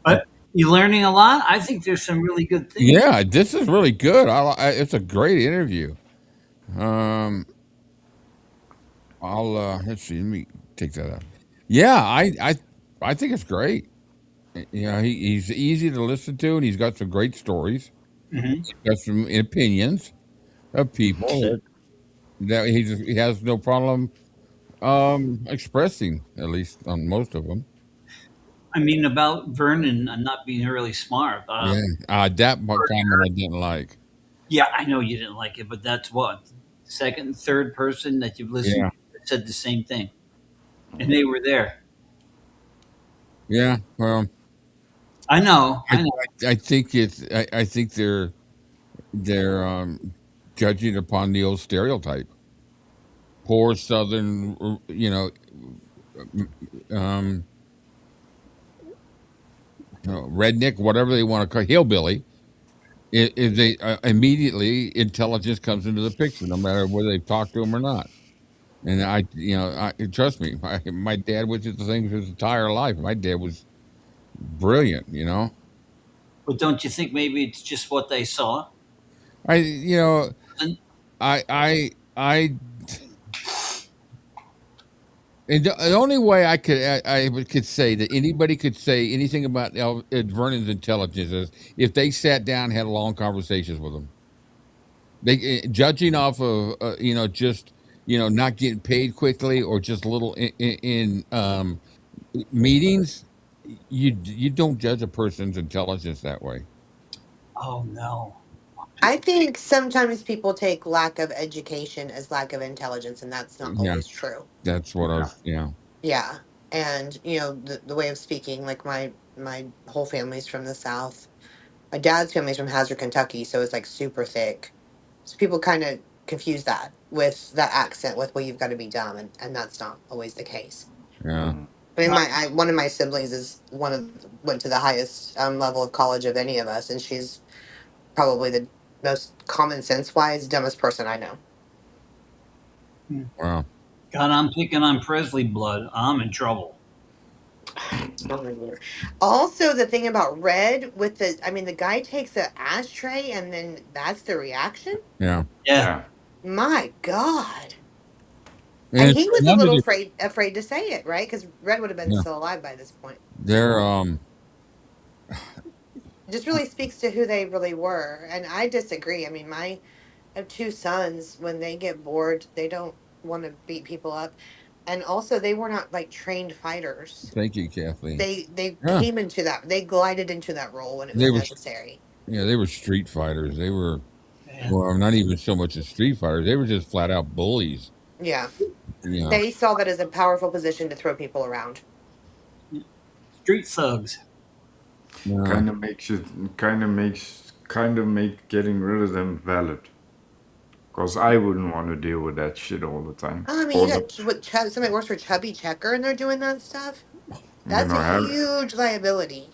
But you learning a lot? I think there's some really good things. Yeah, this is really good. It's a great interview. I'll let's see. Let me take that out. Yeah, I think it's great. He's easy to listen to, and he's got some great stories. Mm-hmm. He's got some opinions of people that he has no problem expressing, at least on most of them. I mean, about Vernon not being really smart. That part comment I didn't like. Yeah, I know you didn't like it, but that's what second and third person that you've listened to said the same thing, and they were there. Yeah, well, I know. I think I think they're judging upon the old stereotype. Poor Southern, redneck, whatever they want to call hillbilly. If they immediately intelligence comes into the picture, no matter whether they've talked to him or not. And I trust me, my dad was just the same his entire life. My dad was brilliant, But don't you think maybe it's just what they saw? I and the only way I could say that anybody could say anything about Vernon's intelligence is if they sat down and had long conversations with him. They judging off of just not getting paid quickly or just little in meetings. You don't judge a person's intelligence that way. Oh no. I think sometimes people take lack of education as lack of intelligence, and that's not Yeah, always true. that's what I was. Yeah. Yeah, and the way of speaking, like my whole family's from the South. My dad's family's from Hazard, Kentucky, so it's like super thick. So people kind of confuse that with that accent with, well, you've got to be dumb, and that's not always the case. Yeah. I mean, one of my siblings is went to the highest level of college of any of us, and she's probably the most common sense wise dumbest person I know. Wow. God, I'm picking on Presley blood. I'm in trouble. Also, the thing about Red with the guy takes an ashtray and then that's the reaction. Yeah. Yeah. My God. And And he was a none of little the, afraid to say it, right? Because Red would have been yeah, still alive by this point. they're It just really speaks to who they really were. And I disagree. I mean, I have two sons. When they get bored, they don't want to beat people up. And also, they were not like trained fighters. thank you, Kathleen. They Yeah. came into that. They glided into that role when it They was were- necessary. Yeah, they were street fighters. They were, Yeah. well, not even so much as street fighters. They were just flat out bullies. Yeah. Yeah. They saw that as a powerful position to throw people around. Street thugs. Yeah. Kind of make getting rid of them valid. Because I wouldn't want to deal with that shit all the time. Oh, I mean, All you the- got somebody works for Chubby Checker and they're doing that stuff. That's know, a have- huge liability.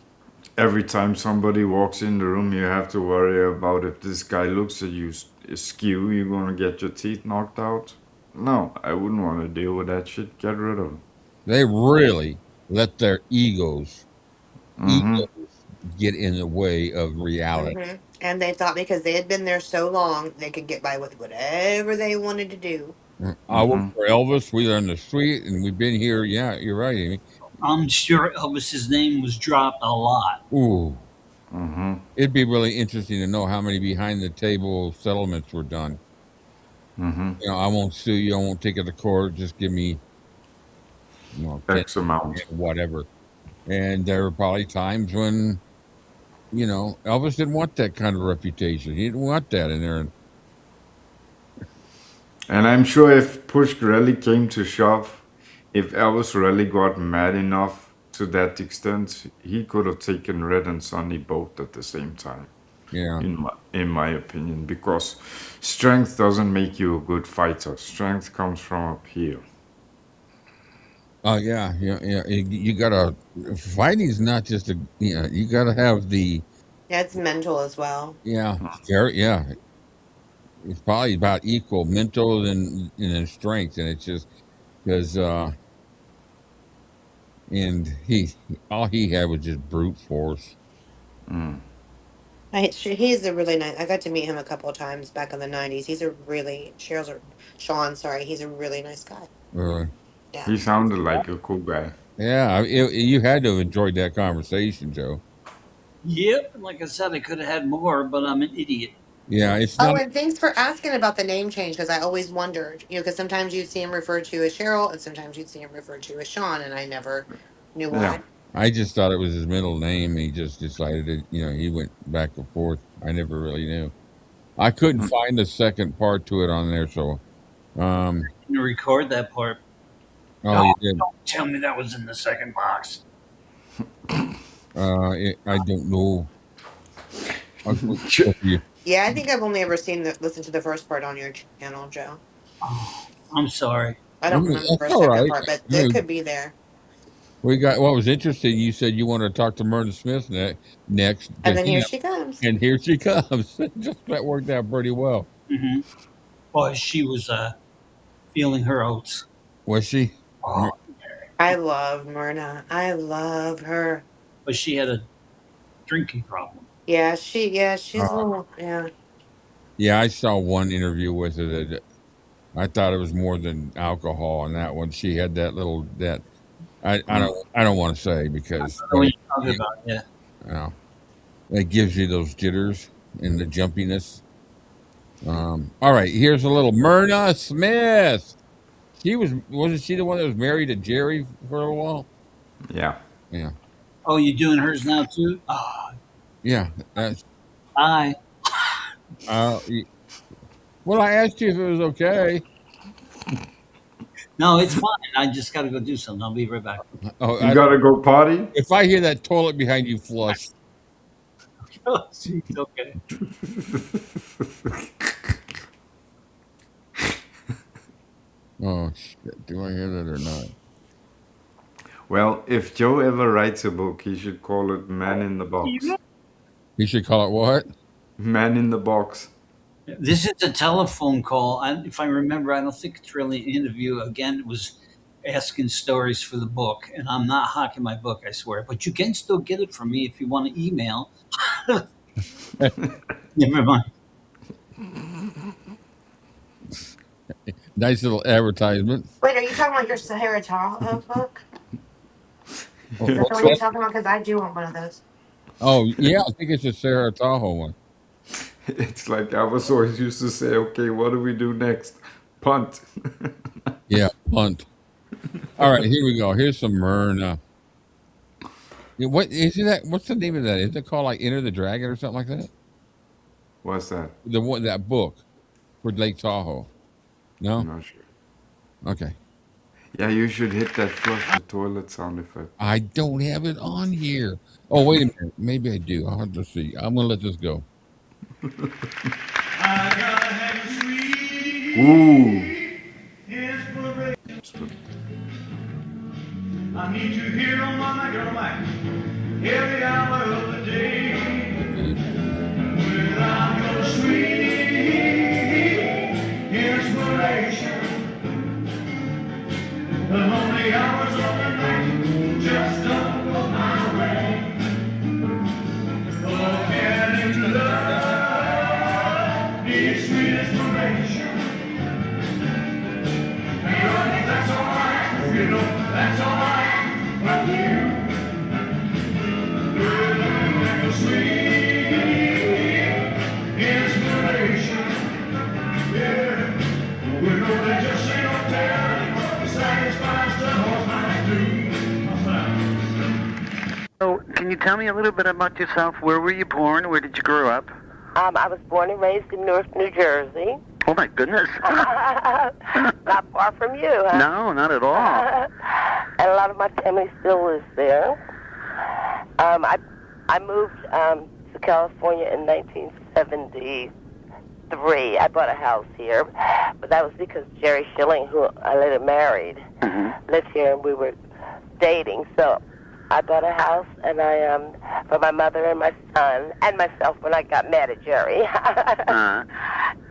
Every time somebody walks in the room, you have to worry about if this guy looks at you askew, you're gonna get your teeth knocked out. No, I wouldn't want to deal with that shit. Get rid of them. They really let their egos get in the way of reality. Hmm. And they thought because they had been there so long, they could get by with whatever they wanted to do. I work for Elvis. We are on the street, and we've been here. Yeah, you're right, Amy. I'm sure Elvis's name was dropped a lot. Ooh. It'd be really interesting to know how many behind-the-table settlements were done. You know, I won't sue you. I won't take it to court. Just give me, you know, X amount. whatever. And there were probably times when, you know, Elvis didn't want that kind of reputation. He didn't want that in there. And I'm sure if push really came to shove, if Elvis really got mad enough to that extent, he could have taken Red and Sonny both at the same time. Yeah. In my opinion, because strength doesn't make you a good fighter. Strength comes from up here. Oh yeah. You gotta, fighting's not just a, you know, you gotta have the, Yeah, it's mental as well. yeah, it's probably about equal mental and strength, and it's just because and all he had was just brute force. He's a really nice. I got to meet him a couple of times back in the '90s. He's a really Shaun. Sorry, he's a really nice guy. Really? Yeah. He sounded like a cool guy. Yeah, you had to have enjoyed that conversation, Joe. Yep. Like I said, I could have had more, but I'm an idiot. Yeah, it's Oh, not. and thanks for asking about the name change because I always wondered, because sometimes you'd see him referred to as Sherrill and sometimes you'd see him referred to as Shaun, and I never knew why. Yeah. I just thought it was his middle name. He just decided it. You know, he went back and forth. I never really knew. I couldn't find the second part to it on there, so. Didn't record that part. Oh, you did. Don't tell me that was in the second box. I don't know. Yeah, I think I've only ever listened to the first part on your channel, Joe. Oh, I'm sorry. I don't remember the That's second all right. part, but No. it could be there. We got what was interesting. You said you wanted to talk to Myrna Smith next, And then here she comes. and here she comes. Just that worked out pretty well. Boy, she was feeling her oats. Was she? Oh, I love Myrna. I love her. but she had a drinking problem. Yeah, she's a little, yeah. Yeah, I saw one interview with her that I thought it was more than alcohol on that one. She had that little I don't want to say because What are you talking about? Yeah. you know, it gives you those jitters and the jumpiness. All right, here's a little Myrna Smith. Wasn't she the one that was married to Jerry for a little while? Yeah. Yeah. Oh, you doing hers now too? Oh, Yeah. That's, bye. well, I asked you if it was okay. No, it's fine. I just got to go do something. I'll be right back. Oh, You gotta go party? if I hear that toilet behind you flush, Oh, jeez, okay. Oh shit! Do I hear that or not? Well, if Joe ever writes a book, he should call it Man in the Box. You should call it what? Man in the Box. This is a telephone call. If I remember, I don't think it's really an interview. Again, it was asking stories for the book, and I'm not hawking my book, I swear. But you can still get it from me if you want to email. Never mind. Nice little advertisement. Wait, are you talking about your Sahara Tahoe book? Oh, Is that the what's one you're that? talking about? Because I do want one of those. Oh, yeah, I think it's a Sarah Tahoe one. It's like I was always used to say, okay, what do we do next? Punt. Yeah, punt. All right, here we go. Here's some Myrna. Yeah, what is it? That what's the name of that? Is it called like Enter the Dragon or something like that? What's that? The one that book for Lake Tahoe. No. I'm not sure. Okay. Yeah, you should hit that flush the toilet sound effect. I don't have it on here. Oh, wait a minute. Maybe I do. I'll have to see. I'm gonna let this go. Ooh. I need you here on my microphone every hour of the day. Without your sweet inspiration, the lonely hours of the night just don't go my way. Oh, getting to love needs sweet inspiration. And that's alright, you know, that's alright. But you, like a sweet inspiration, yeah. We know that just ain't no telling what the satisfies the whole mind do. So, can you tell me a little bit about yourself? Where were you born? Where did you grow up? I was born and raised in Newark, New Jersey. Oh, my goodness. Not far from you, huh? No, not at all. And a lot of my family still lives there. I moved to California in 1973. I bought a house here, but that was because Jerry Schilling, who I later married, lived here, and we were dating. So I bought a house, and for my mother and my son and myself when I got mad at Jerry.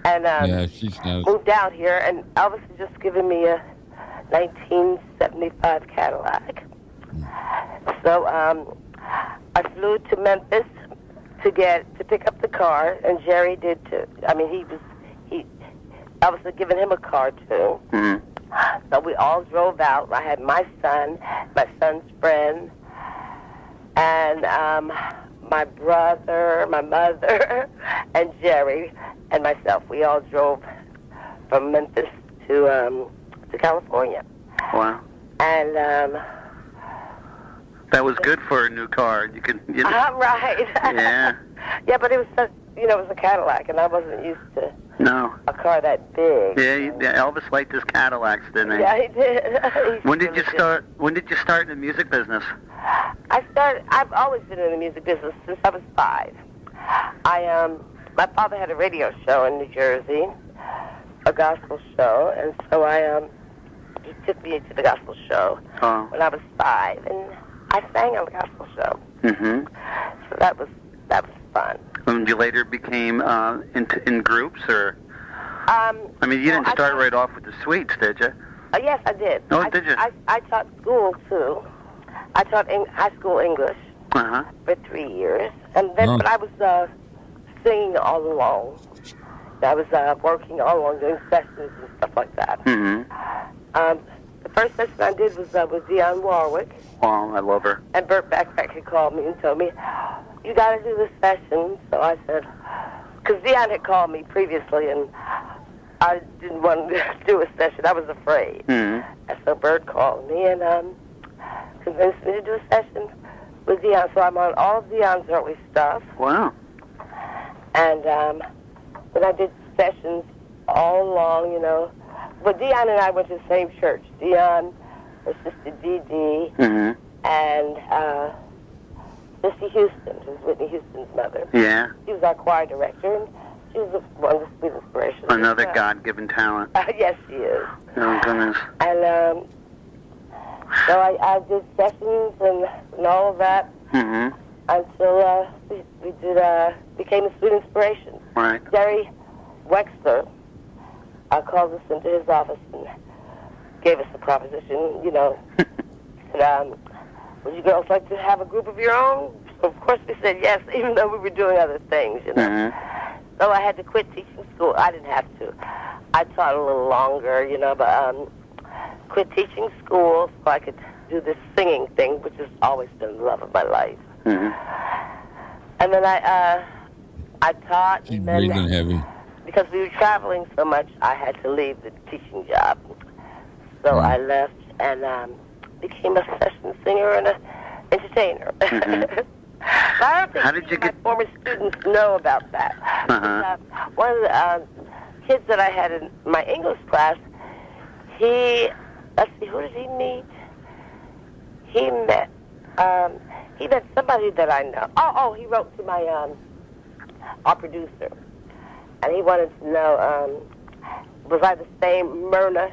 And Yeah, she's nice. moved out here, and Elvis had just given me a 1975 Cadillac. So I flew to Memphis to pick up the car, and Jerry did too. I mean, Elvis had given him a car too. So we all drove out. I had my son's friend, and my brother, my mother, and Jerry, and myself. We all drove from Memphis to California. Wow. And that was good for a new car. You could, right. Yeah. Yeah, but it was such, it was a Cadillac, and I wasn't used to No. a car that big. Yeah, Elvis liked his Cadillacs, didn't he? Yeah, he did. When did you start? When did you start in the music business? I've always been in the music business since I was 5. My father had a radio show in New Jersey, a gospel show, and so he took me to the gospel show when I was 5, and I sang on the gospel show. So that was fun. And you later became in groups, or? I mean, you didn't start right off with the Sweets, did you? Yes, I did. Oh, did you? I taught school too. I taught high school English for 3 years, and then but I was singing all along. I was working all along, doing sessions and stuff like that. The first session I did was with Dionne Warwick. Oh, I love her. And Burt Bacharach had called me and told me, you got to do this session. So I said, because Dionne had called me previously, and I didn't want to do a session. I was afraid. And so Burt called me and convinced me to do a session with Dionne. So I'm on all of Dionne's early stuff. Wow. And then I did sessions all along, But Dionne and I went to the same church. Dionne, her sister Dee Dee, and Missy Houston, who's Whitney Houston's mother. Yeah. She was our choir director, and she was one of the sweet inspirations. Another God-given talent. Yes, she is. Oh, goodness. And so I did sessions and all of that until we became a sweet inspiration. Right. Jerry Wexler called us into his office and gave us the proposition, you know, said, would you girls like to have a group of your own? So of course we said yes, even though we were doing other things, you know. So I had to quit teaching school. I didn't have to. I taught a little longer, you know, but quit teaching school so I could do this singing thing, which has always been the love of my life. And then I taught. Keep and then, breathing heavy. because we were traveling so much, I had to leave the teaching job. So I left and became a session singer and an entertainer. I don't think How did you my former students know about that. One of the kids that I had in my English class, let's see, who did he meet? He met somebody that I know. Oh, he wrote to my our producer, and he wanted to know, was I the same Myrna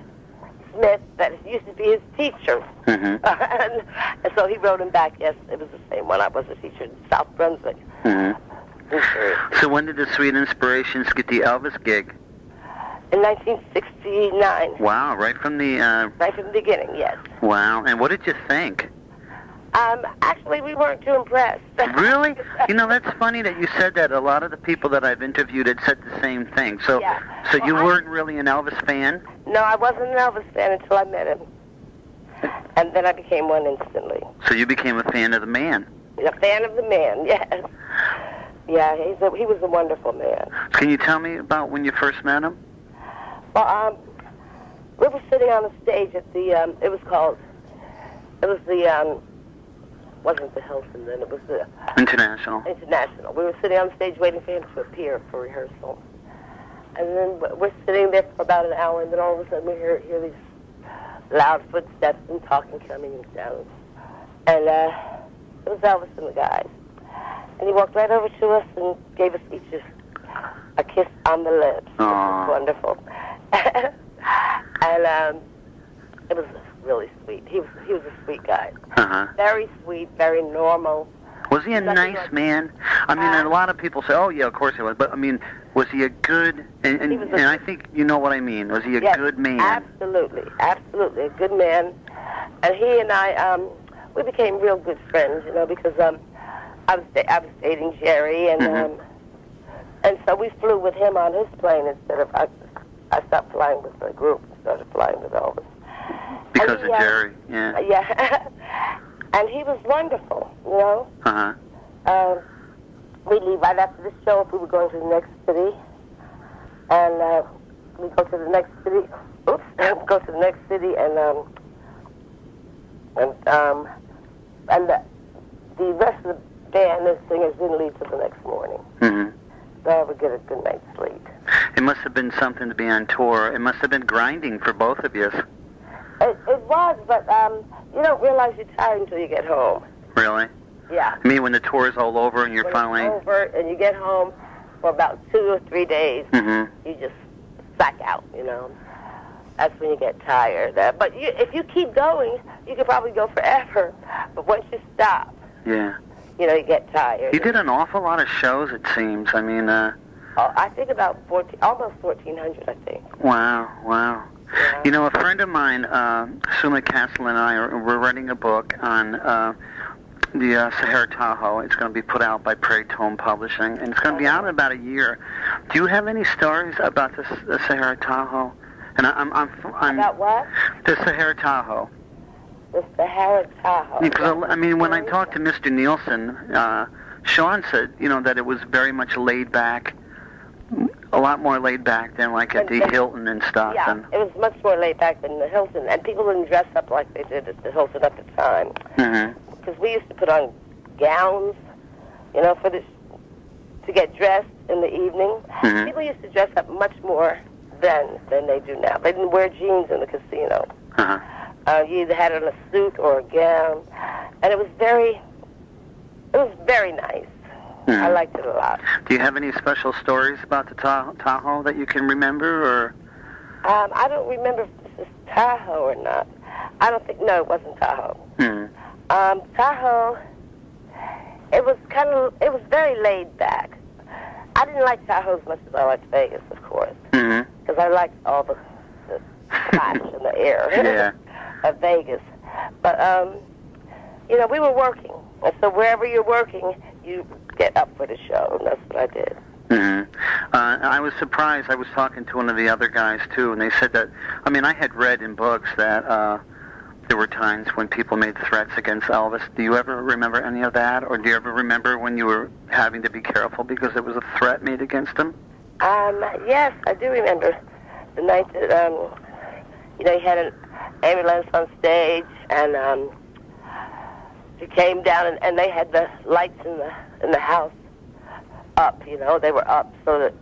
Smith that used to be his teacher? And so he wrote him back, yes, it was the same one. I was a teacher in South Brunswick. So when did the Sweet Inspirations get the Elvis gig? In 1969. Wow, right from the beginning, yes. Wow, and what did you think? Actually, we weren't too impressed. Really? You know, that's funny that you said that. A lot of the people that I've interviewed had said the same thing. So, so you weren't really an Elvis fan? No, I wasn't an Elvis fan until I met him. And then I became one instantly. So you became a fan of the man? A fan of the man, yes. Yeah, he was a wonderful man. Can you tell me about when you first met him? Well, we were sitting on the stage at the, wasn't the Hilton then, it was the International. We were sitting on stage waiting for him to appear for rehearsal. And then we're sitting there for about an hour, and then all of a sudden we hear these loud footsteps and talking coming down. And it was Elvis and the guys. And he walked right over to us and gave us each a kiss on the lips. It was wonderful. And it was really sweet. He was a sweet guy. Very sweet, very normal. Was he a nice man? I mean, a lot of people say, oh, yeah, of course he was. But, I mean, was he a good... And I think you know what I mean. Was he a good man? Absolutely. Absolutely. A good man. And he and I, we became real good friends, you know, because I was dating Jerry, and so we flew with him on his plane instead of... I stopped flying with the group and started flying with Elvis. Because of Jerry, yeah. Yeah. And he was wonderful, you know. We'd leave right after the show if we were going to the next city. And we'd go to the next city. Go to the next city, and the rest of the band and singers didn't leave till the next morning. So I would get a good night's sleep. It must have been something to be on tour. It must have been grinding for both of you. It was, but you don't realize you're tired until you get home. Really? Yeah. I mean, when the tour's all over and you're finally... It's over and you get home for about 2 or 3 days, you just sack out, you know. That's when you get tired. But if you keep going, you could probably go forever. But once you stop, you know, you get tired. You did an awful lot of shows, it seems. I mean... I think about almost 1,400, I think. Wow. Yeah. You know, a friend of mine, Suma Castle, and I, we're writing a book on the Sahara Tahoe. It's going to be put out by Prairie-Tome Publishing, and it's going to be out in about a year. Do you have any stories about the Sahara Tahoe? And I'm about what? The Sahara Tahoe. The Sahara Tahoe. Because, I mean, when I talked to Mr. Neilson, Shaun said, you know, that it was very much laid back. A lot more laid back than like at the Hilton and stuff. Yeah, it was much more laid back than the Hilton, and people didn't dress up like they did at the Hilton at the time. Because we used to put on gowns, you know, to get dressed in the evening. People used to dress up much more then than they do now. They didn't wear jeans in the casino. You either had on a suit or a gown, and it was was very nice. I liked it a lot. Do you have any special stories about the Tahoe that you can remember, or? I don't remember if this is Tahoe or not. I don't think. No, it wasn't Tahoe. Tahoe. It was very laid back. I didn't like Tahoe as much as I liked Vegas, of course, because I liked all the splash and the air of Vegas. But we were working, and so wherever you're working, you get up for the show, and that's what I did. I was surprised. I was talking to one of the other guys too, and they said that. I mean, I had read in books that there were times when people made threats against Elvis. Do you ever remember any of that, or do you ever remember when you were having to be careful because there was a threat made against him? Yes, I do remember the night that he had an ambulance on stage, and he came down, and they had the lights in the house up. They were up so that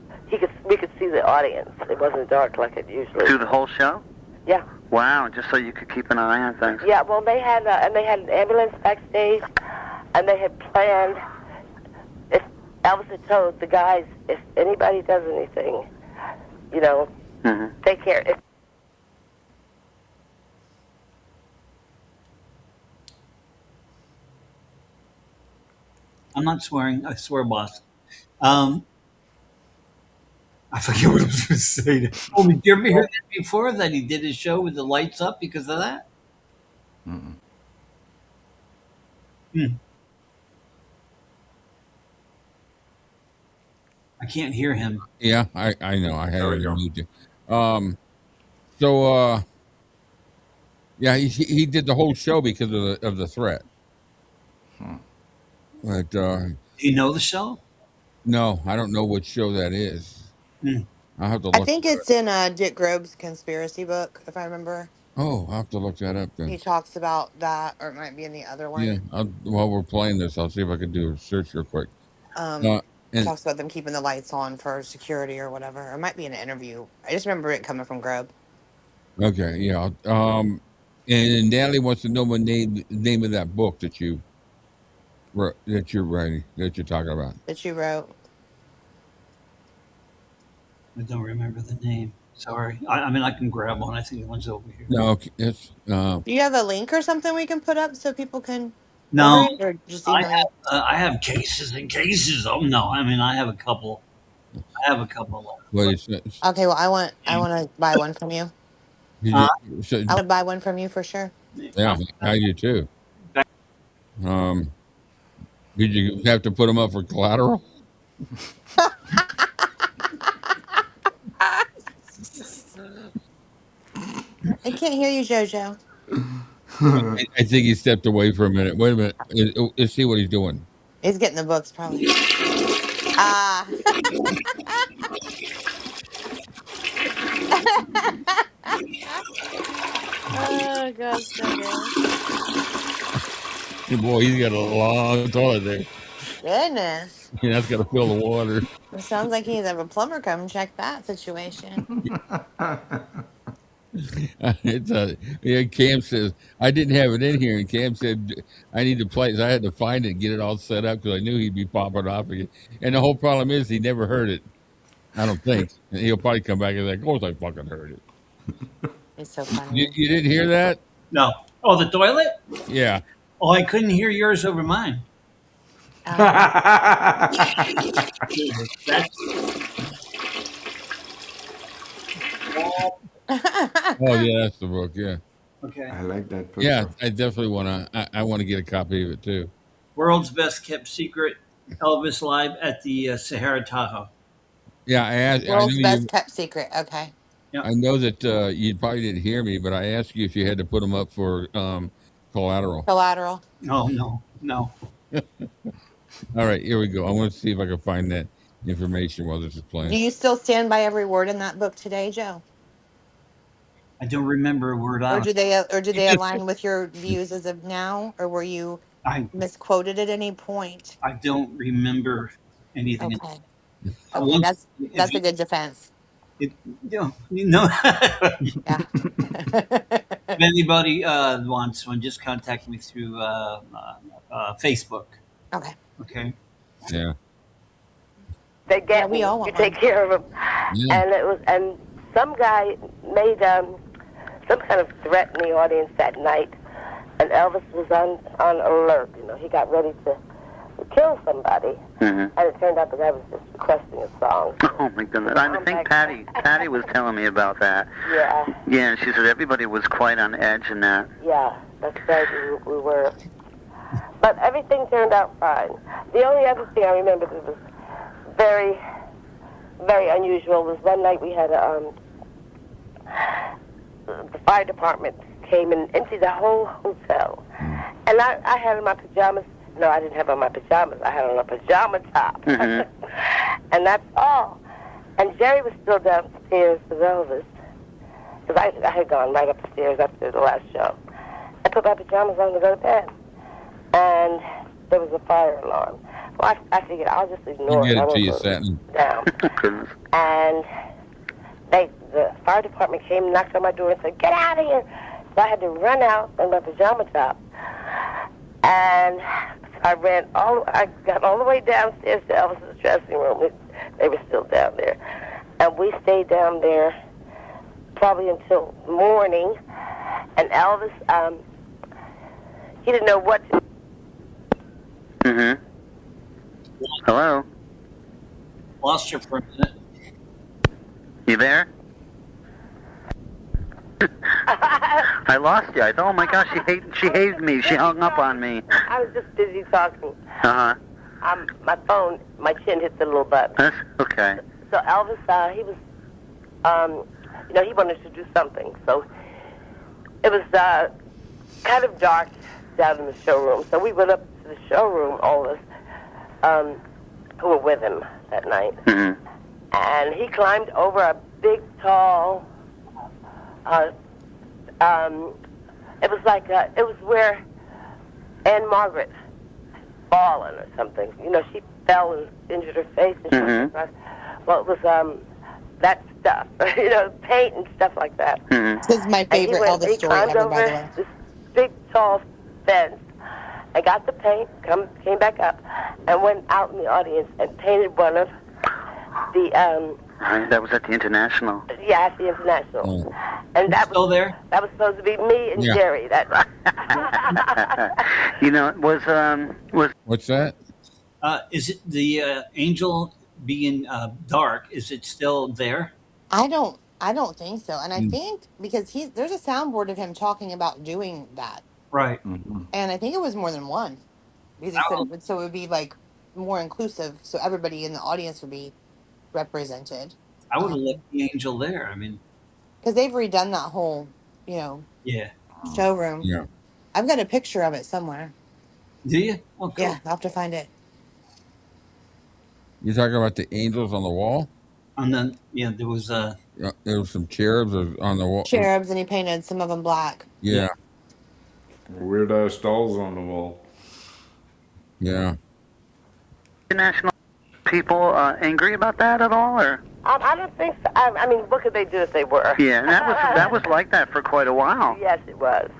we could see the audience. It wasn't dark like it usually. Through the whole show? Yeah. Wow, just so you could keep an eye on things. Yeah, well, they had an ambulance backstage, and they had planned. If Elvis had told the guys, if anybody does anything, take care. I'm not swearing. I swear, boss. I forget what I was going to say. Oh, did you ever hear that before, that he did his show with the lights up because of that? I can't hear him. Yeah, I know. I had it on mute. Yeah, he did the whole show because of the threat. But do you know the show? No, I don't know what show that is. I'll have to look. I think it's in Dick Grobe's conspiracy book, if I remember. Oh, I'll have to look that up then. He talks about that, or it might be in the other one. Yeah, while we're playing this, I'll see if I can do a search real quick. He talks about them keeping the lights on for security or whatever. It might be an interview. I just remember it coming from Grobe. Okay, yeah. And Natalie wants to know the name of that book that you're writing, that you're talking about. That you wrote. I don't remember the name. Sorry. I mean, I can grab one. I think the one's over here. No, okay, it's. Do you have a link or something we can put up so people can? No, or just I have cases and cases. Oh no, I mean, I have a couple. Left. Okay, well, I want to buy one from you. I would buy one from you for sure. Yeah, I do too. Did you have to put them up for collateral? I can't hear you, JoJo. I think he stepped away for a minute. Wait a minute. Let's see what he's doing. He's getting the books, probably. Oh, God, so good. Boy, he's got a long toilet there. Goodness. Yeah, that's got to fill the water. It sounds like he needs to have a plumber come and check that situation. Cam says, I didn't have it in here, and Cam said, I need to play it. So I had to find it and get it all set up because I knew he'd be popping off again. And the whole problem is he never heard it. I don't think. And he'll probably come back and say, of course I fucking heard it. It's so funny. You didn't hear that? No. Oh, the toilet? Yeah. Oh, I couldn't hear yours over mine. Oh, yeah, that's the book, yeah. Okay. I like that book. Yeah, I definitely want to. I want to get a copy of it too. World's Best Kept Secret, Elvis live at the Sahara Tahoe. Yeah, I asked. World's Best Kept Secret. Okay. Yep. I know that you probably didn't hear me, but I asked you if you had to put them up for collateral. Collateral. Oh, no. All right, here we go. I want to see if I can find that information while this is playing. Do you still stand by every word in that book today, Joe? I don't remember a word out Or do they align with your views as of now, or were you misquoted at any point? I don't remember anything. Okay. Okay, that's a good defense. Yeah. If anybody wants one, just contact me through Facebook. Okay. Okay. Yeah. They get Yeah, we all want you take care of them. Yeah. And some guy made some kind of threat in the audience that night, and Elvis was on alert. You know, he got ready to kill somebody, and it turned out the guy was just requesting a song. Oh my goodness! I think Patty was telling me about that. Yeah. Yeah, and she said everybody was quite on edge in that. Yeah, that's right. We were, but everything turned out fine. The only other thing I remember that was very, very unusual was one night we had the fire department came and emptied the whole hotel, and I had on my pajamas. No, I didn't have on my pajamas. I had on a pajama top, and that's all. And Jerry was still downstairs with Elvis, because I had gone right upstairs after the last show. I put my pajamas on to go to bed, and there was a fire alarm. Well, I figured I'll just ignore it. You get I it till won't you go sat in. down. Goodness. And the fire department came and knocked on my door and said, "Get out of here!" So I had to run out in my pajama top, and I got all the way downstairs to Elvis's dressing room. They were still down there, and we stayed down there probably until morning. And Elvis, he didn't know what to. Hello. Lost you for a minute. You there? I lost you. I thought, oh my gosh, she hated me. She hung up on me. I was just busy talking. My phone, my chin hit the little button. That's okay. So Elvis, he was, he wanted to do something. So it was kind of dark down in the showroom. So we went up to the showroom, all of us who were with him that night. And he climbed over a big, tall, it was like, it was where Anne Margaret fallen or something. You know, she fell and injured her face. And well, it was that stuff, paint and stuff like that. This is my favorite Elvis story ever, by the way. This big, tall fence and got the paint, came back up, and went out in the audience and painted one of the... that was at the International. Yeah, at the International. And that still was there? That was supposed to be me and Jerry. That was What's that? Is it the angel being dark? Is it still there? I don't think so. And I think because there's a soundboard of him talking about doing that. Right. And I think it was more than one. Because he said it would be like more inclusive, so everybody in the audience would be represented. I would have left the angel there. I mean, because they've redone that whole, showroom. Yeah. I've got a picture of it somewhere. Do you? Oh, cool. Yeah, I'll have to find it. You're talking about the angels on the wall? And then, there was there was some cherubs on the wall. Cherubs, and he painted some of them black. Yeah. Weird ass dolls on the wall. Yeah. International people angry about that at all, or? I don't think so. I mean, what could they do if they were? Yeah, and that was like that for quite a while. Yes, it was.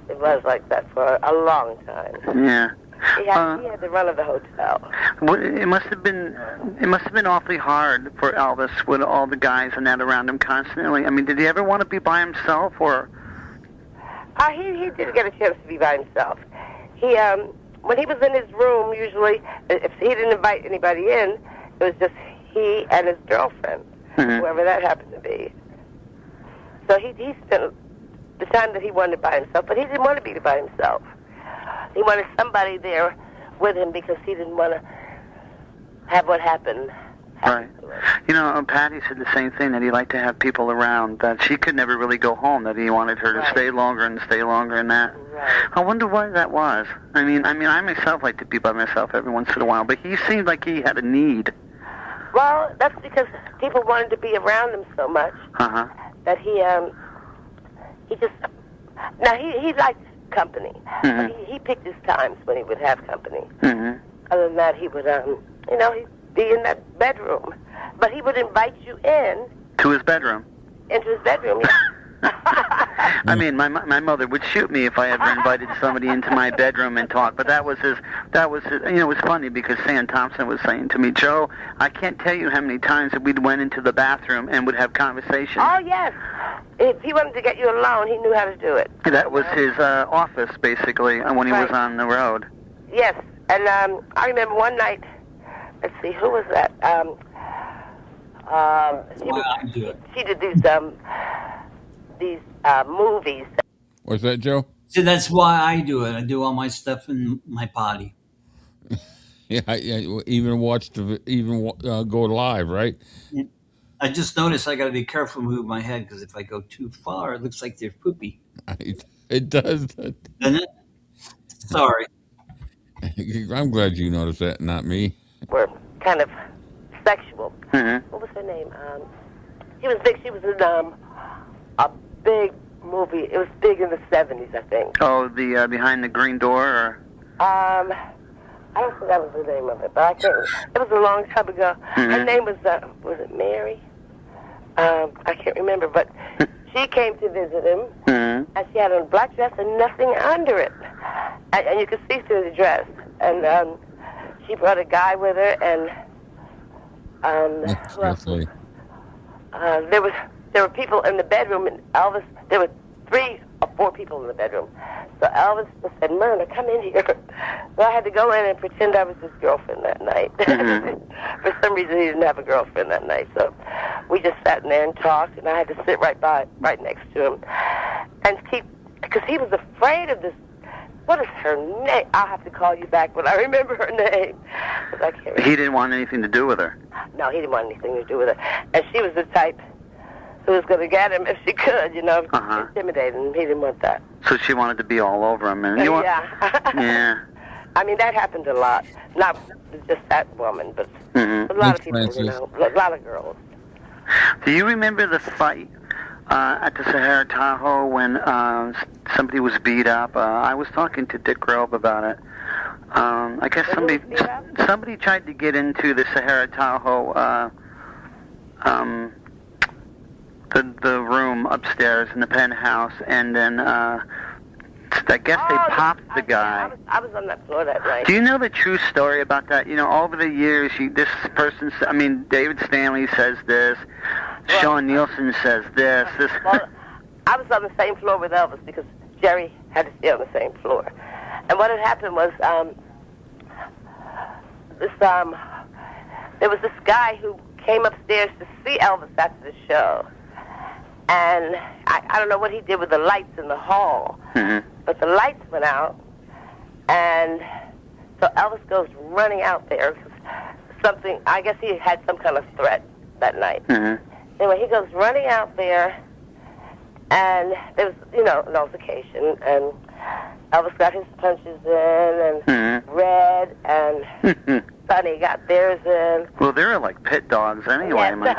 It was like that for a long time. Yeah. He had the run of the hotel. It must have been awfully hard for Elvis with all the guys and that around him constantly. I mean, did he ever want to be by himself, or? He did get a chance to be by himself. He when he was in his room, usually if he didn't invite anybody in, it was just he and his girlfriend, whoever that happened to be. So he spent the time that he wanted by himself, but he didn't want to be by himself. He wanted somebody there with him because he didn't want to have what happened. Right. Patty said the same thing, that he liked to have people around, that she could never really go home, that he wanted her to stay longer and that. Right. I wonder why that was. I mean, I myself like to be by myself every once in a while, but he seemed like he had a need. Well, that's because people wanted to be around him so much that he just... Now, he liked company. But he picked his times when he would have company. Other than that, he would, he'd be in that bedroom. But he would invite you in. To his bedroom? Into his bedroom, yeah. I mean, my mother would shoot me if I ever invited somebody into my bedroom and talk. But that was his. It was funny because Sam Thompson was saying to me, Joe, I can't tell you how many times that we'd went into the bathroom and would have conversations. Oh, yes. If he wanted to get you alone, he knew how to do it. That was his office, basically, when he was on the road. Yes, and I remember one night, let's see, who was that? She did these movies. What's that, Joe? See, that's why I do it. I do all my stuff in my body. Yeah, even go live, right? I just noticed I got to be careful to move my head because if I go too far, it looks like they're poopy. It does. Doesn't it? Sorry. I'm glad you noticed that, not me. Were kind of sexual. Mm-hmm. What was her name? She was big. She was in a big movie. It was big in the 70s, I think. Oh, the Behind the Green Door? Or? I don't think that was the name of it, but I can't. It was a long time ago. Mm-hmm. Her name was it Mary? I can't remember, but she came to visit him, Mm-hmm. and she had on a black dress and nothing under it. And you could see through the dress. And she brought a guy with her, and there were people in the bedroom, and Elvis, there were 3 or 4 people in the bedroom. So Elvis said, Myrna, come in here. So I had to go in and pretend I was his girlfriend that night. Mm-hmm. For some reason, he didn't have a girlfriend that night. So we just sat in there and talked, and I had to sit right next to him. And because he was afraid of this. What is her name? I'll have to call you back when I remember her name. 'Cause I can't remember. He didn't want anything to do with her. No, he didn't want anything to do with her. And she was the type who was going to get him if she could, intimidate him. He didn't want that. So she wanted to be all over him. And Yeah. I mean, that happened a lot. Not just that woman, but Mm-hmm. a lot of Thanks, people, Francis. a lot of girls. Do you remember the fight at the 𝗂𝗃𝗃𝗃 when somebody was beat up? I was talking to 𝗘𝗃𝗃𝗃 about it. I guess somebody tried to get into the 𝗂𝗃𝗃𝗃, the room upstairs in the penthouse, and then I guess they popped the guy. I was on that floor that night. Do you know the true story about that? Over the years, David Stanley says this, Shaun Neilson says this. Well, I was on the same floor with Elvis because Jerry had to stay on the same floor. And what had happened was there was this guy who came upstairs to see Elvis after the show. And I don't know what he did with the lights in the hall, Mm-hmm. but the lights went out, and so Elvis goes running out there. I guess he had some kind of threat that night. Mm-hmm. Anyway, he goes running out there, and there was, an altercation, and Elvis got his punches in, and Red and Sonny got theirs in. Well, they were like pit dogs anyway. Yes.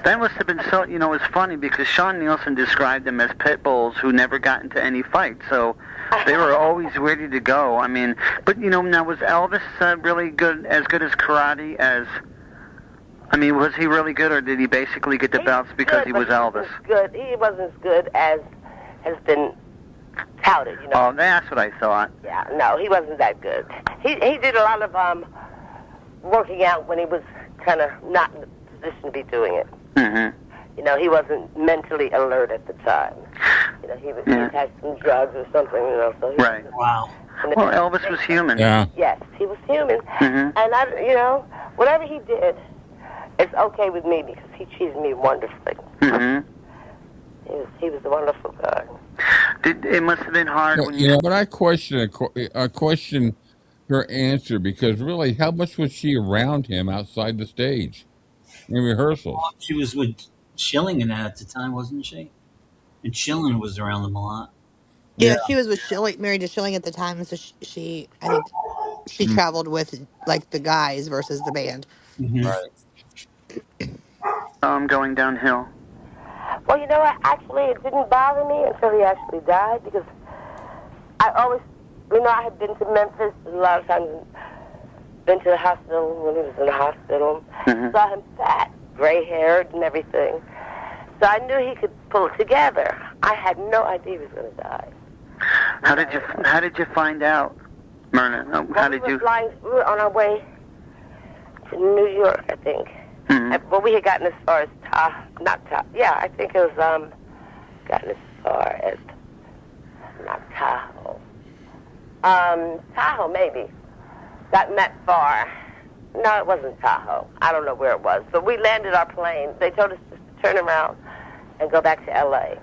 That must have been so, it was funny because Shaun Neilson described them as pit bulls who never got into any fight. So they were always ready to go. I mean, but, now was Elvis really good as karate as, was he really good, or did he basically get the belts because he was Elvis? He wasn't as good as has been touted, Oh, that's what I thought. Yeah, no, he wasn't that good. He did a lot of working out when he was kind of not in the position to be doing it. Mm-hmm. He wasn't mentally alert at the time. He had some drugs or something, so he Right. Wow. Well, Elvis was human. Yeah. Yes, he was human. Mm-hmm. And, whatever he did, it's okay with me because he treated me wonderfully. Mm-hmm. He was a wonderful guy. It must have been hard when But I question her answer because really, how much was she around him outside the stage in rehearsals? Well, she was with Schilling at the time, wasn't she? And Schilling was around them a lot. Yeah, she was with married to Schilling at the time, so I think she traveled with like the guys versus the band. Mm-hmm. Right. Going downhill. Well, actually, it didn't bother me until he actually died because I always, I had been to Memphis a lot of times, been to the hospital when he was in the hospital, Mm-hmm. saw him fat, gray-haired and everything. So I knew he could pull it together. I had no idea he was going to die. How did you find out, Myrna? How did you? We were on our way to New York, I think. Mm-hmm. But we had gotten as far as I think it was gotten as far as not Tahoe. Tahoe maybe. Gotten that far. No, it wasn't Tahoe. I don't know where it was. But we landed our plane. They told us just to turn around and go back to L.A.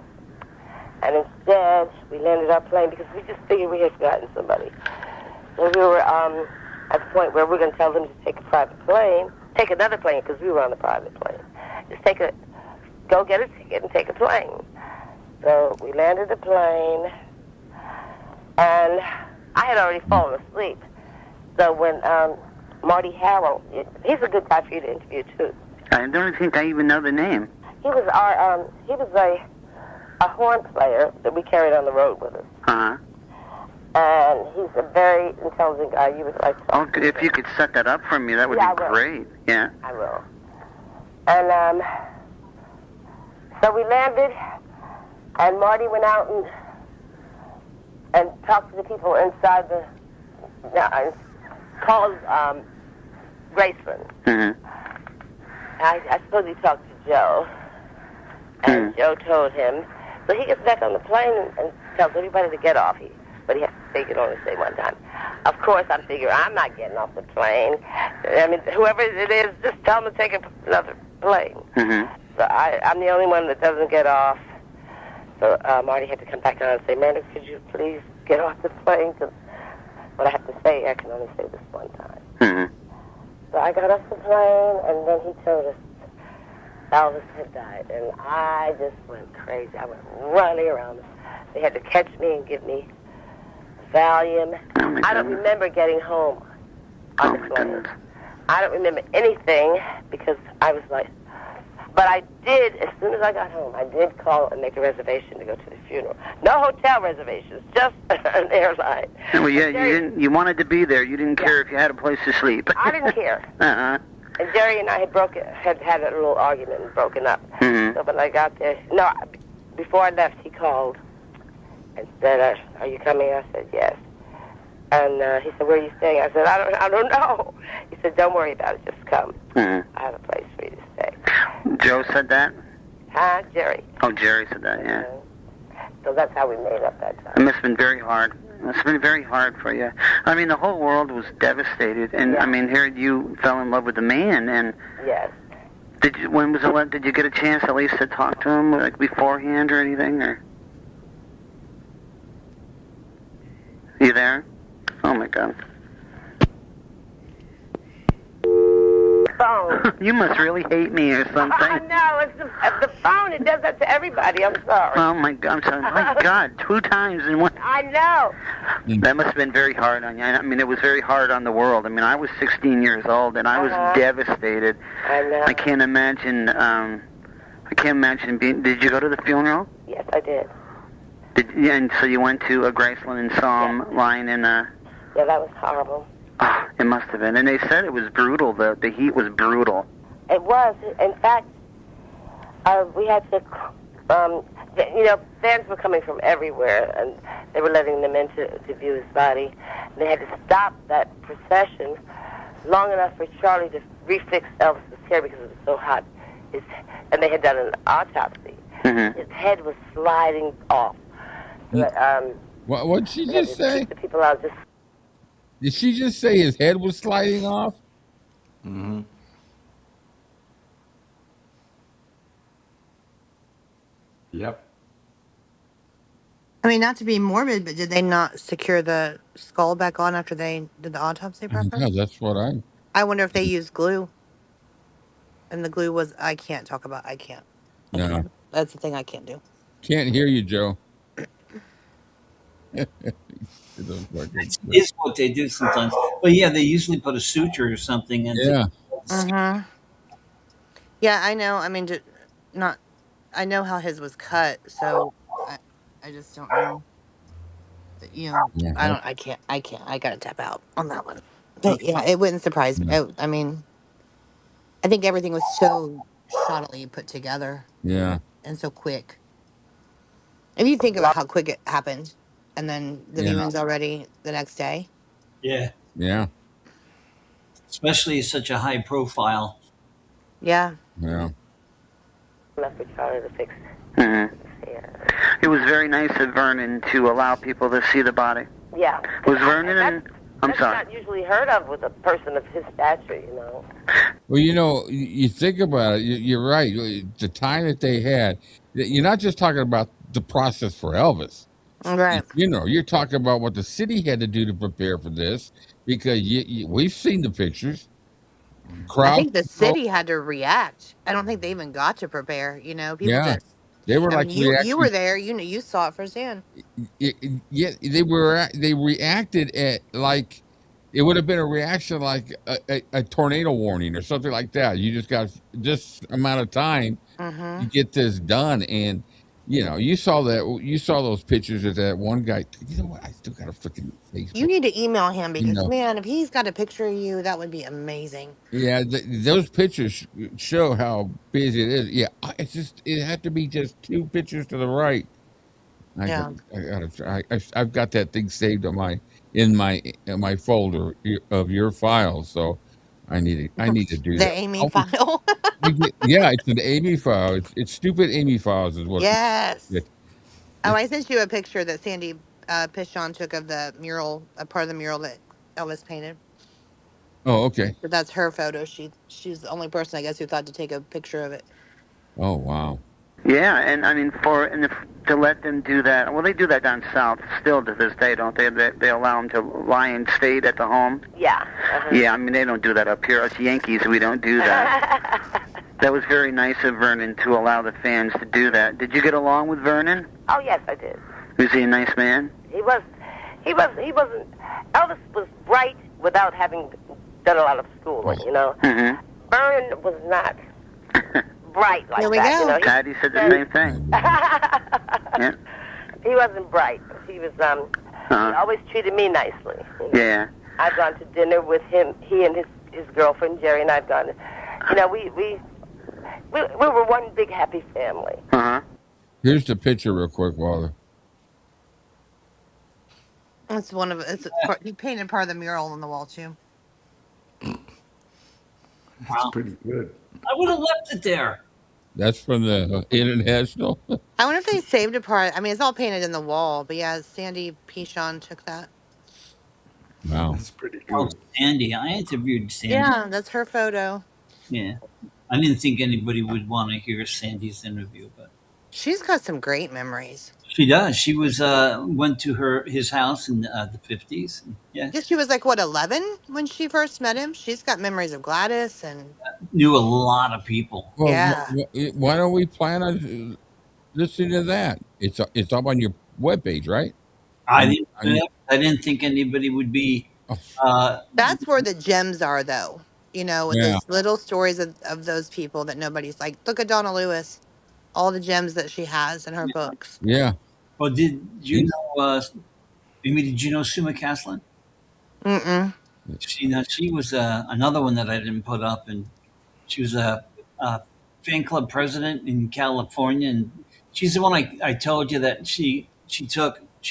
And instead, we landed our plane because we just figured we had forgotten somebody. So we were at the point where we're going to tell them to take a private plane, take another plane because we were on the private plane. Just go get a ticket and take a plane. So we landed the plane, and I had already fallen asleep. So when Marty Harrell, he's a good guy for you to interview too. I don't think I even know the name. He was a horn player that we carried on the road with us. Uh-huh. And he's a very intelligent guy. You would like to talk to if you could set that up for me, that would be great. Yeah. I will. And so we landed, and Marty went out and talked to the people inside called Graceland. Mm-hmm. I suppose he talked to Joe, and Joe told him. So he gets back on the plane and tells everybody to get off. But they could only say one time. Of course, I figure I'm not getting off the plane. I mean, whoever it is, just tell them to take another plane. Mm-hmm. So I'm the only one that doesn't get off. So Marty had to come back down and say, Myrna, could you please get off the plane? Because what I have to say, I can only say this one time. Mm-hmm. So I got off the plane, and then he told us Elvis had died. And I just went crazy. I went running around. They had to catch me and give me Valium. Oh, I don't remember getting home on the plane. I don't remember anything because I was like, but I did, as soon as I got home, I did call and make a reservation to go to the funeral. No hotel reservations, just an airline. Well, yeah, you wanted to be there. You didn't care if you had a place to sleep. I didn't care. Uh-huh. And Jerry and I had had a little argument and broken up. Mm-hmm. So when I got there, before I left, he called and said, are you coming? I said, yes. And he said, where are you staying? I said, I don't know. He said, don't worry about it, just come. Mm-hmm. I have a place for you to stay. Joe said that? Huh? Jerry. Oh, Jerry said that, yeah. So that's how we made up that time. It must have been very hard. It must have been very hard for you. I mean, the whole world was devastated. And, I mean, here you fell in love with a man. And yes. Did you get a chance at least to talk to him, like, beforehand or anything? Or? You there? Oh, my God. Phone. You must really hate me or something. No, it's the phone. It does that to everybody. I'm sorry. Oh, my God. I'm sorry. My God, 2 times in one. I know. That must have been very hard on you. I mean, it was very hard on the world. I mean, I was 16 years old, and I was devastated. I know. I can't imagine being... Did you go to the funeral? Yes, I did. And so you went to Graceland and saw him lying in a... Yeah, that was horrible. Oh, it must have been. And they said it was brutal. The heat was brutal. It was. In fact, we had to, fans were coming from everywhere, and they were letting them in to view his body. And they had to stop that procession long enough for Charlie to refix Elvis's hair because it was so hot. And they had done an autopsy. Mm-hmm. His head was sliding off. So, what did she just say? The people out just... Did she just say his head was sliding off? Mm-hmm. Yep. I mean, not to be morbid, but did they not secure the skull back on after they did the autopsy proper? Yeah, that's what I wonder if they used glue. And the glue was, I can't. No. That's the thing I can't do. Can't hear you, Joe. That is what they do sometimes. But yeah, they usually put a suture or something in. Yeah. Yeah, I know. I mean, I know how his was cut, so I just don't know. I can't. I gotta tap out on that one. But yeah, it wouldn't surprise me. I mean, I think everything was so shoddily put together. Yeah. and so quick. If you think about how quick it happened, and then the Yeah. viewing's already the next day. Yeah, Yeah. especially such a high profile. Yeah. Yeah. Message for to fix. Mhm. Yeah. It was very nice of Vernon to allow people to see the body. Yeah. Was Vernon and I'm That's sorry. not usually heard of with a person of his stature, you know. Well, you think about it. You're right. The time that they had, you're not just talking about the process for Elvis. Right. You're talking about what the city had to do to prepare for this, because we've seen the pictures. I Crowd think the control. city had to react. I don't think they even got to prepare. People Yeah, just. they were I like mean, you were reacting. there. You saw it firsthand. Yeah, they reacted at like it would have been a reaction like a tornado warning or something like that. You just got this amount of time Mm-hmm. to get this done, and you saw those pictures of that one guy. You know what? I still got a freaking Facebook. You need to email him because, know. man, if he's got a picture of you, that would be amazing. Yeah, those pictures show how busy it is. Yeah, it had to be just 2 pictures to the right. Yeah. I've got that thing saved on in my folder of your files, so I need to do The that. Amy file. Yeah, it's an Amy file. It's stupid Amy files is what. Yes. It, Oh, I sent you a picture that Sandy Pichon took of the mural, a part of the mural that Elvis painted. oh, okay. But that's her photo. She's the only person, I guess, who thought to take a picture of it. Oh, wow. Yeah, and I mean to let them do that. Well, they do that down south still to this day, don't they? They allow them to lie in state at the home. Yeah. Uh-huh. Yeah, I mean they don't do that up here. Us Yankees, we don't do that. That was very nice of Vernon to allow the fans to do that. Did you get along with Vernon? Oh yes, I did. Was he a nice man? He wasn't. Elvis was bright without having done a lot of schooling, you know. Mm-hmm. Vernon was not bright like Here we that. go. You know? Patty said the same thing. Yeah. He wasn't bright. He was. He always treated me nicely. You know? Yeah. I've gone to dinner with him. He and his girlfriend Jerry and I've gone. You know, we were one big happy family. Uh-huh. Here's the picture real quick, Walter. He painted part of the mural on the wall too. That's pretty good. I would have left it there. That's from the International. I wonder if they saved a part. I mean, it's all painted in the wall, but yeah, Sandy Pichon took that. Wow. That's pretty Oh, good. Sandy. I interviewed Sandy. Yeah, that's her photo. Yeah. I didn't think anybody would want to hear Sandy's interview, but She's got some great memories. she does. She was went to his house in the 50s. Yeah. I guess she was like, what, 11 when she first met him? She's got memories of Gladys and... Knew a lot of people. Well, Yeah. why don't we plan on listening to that? It's up on your webpage, right? I didn't think anybody would be. That's where the gems are, though. You know, with Yeah. those little stories of those people that nobody's like, look at Donna Lewis. All the gems that she has in her books. Yeah. Well, did you know? Amy, did you know Sue McCaslin? Mm-mm. She was another one that I didn't put up, and she was a fan club president in California, and she's the one I told you that she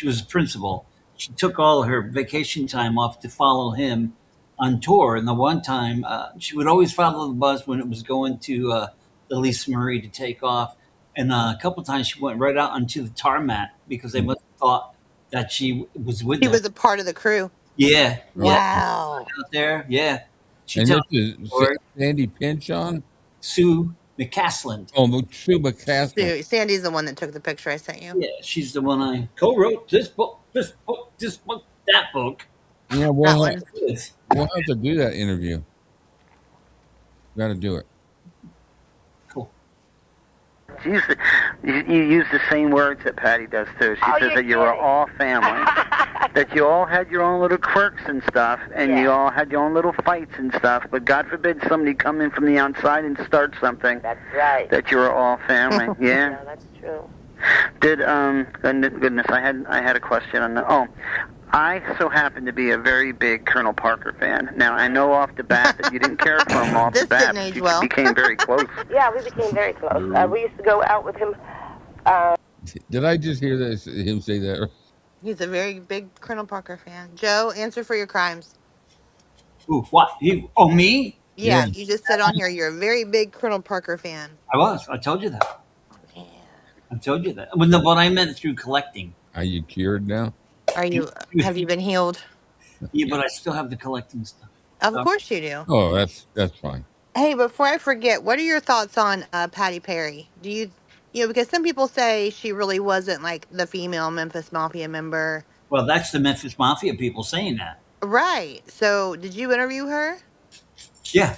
was a principal. She took all her vacation time off to follow him on tour, and the one time she would always follow the bus when it was going to the Lisa Marie to take off, and a couple times she went right out onto the tarmac because they must have thought that she was with He them. was a part of the crew. Yeah, Wow. out there, yeah. She And told this is Sandy Pichon. Sue McCaslin. Oh, Sue McCaslin. Sandy's the one that took the picture I sent you. Yeah, she's the one I co-wrote this book, that book. Yeah, That we'll one. have to do that interview. Got to do it. Cool. You use the same words that Patty does too. She says that you were all family, that you all had your own little quirks and stuff, and you all had your own little fights and stuff. But God forbid somebody come in from the outside and start something. That's right. That you were all family. Yeah. Yeah, that's true. Did goodness, I had a question on the. I so happen to be a very big Colonel Parker fan. Now, I know off the bat that you didn't care for him off the This bat, didn't but age you well. became very close. Yeah, we became very close. We used to go out with him. Did I just hear this, him say that? He's a very big Colonel Parker fan. Joe, answer for your crimes. Ooh, what? Me? Yeah, Yeah. you just said on here you're a very big Colonel Parker fan. I was. I told you that. Man. I told you that. Well, no, but I meant through collecting. Are you cured now? Have you been healed? Yeah, but I still have the collecting stuff. Of course you do. Oh, that's fine. Hey, before I forget, what are your thoughts on Patty Perry? Do you because some people say she really wasn't like the female Memphis Mafia member. Well, that's the Memphis Mafia people saying that. Right. So, did you interview her? Yeah.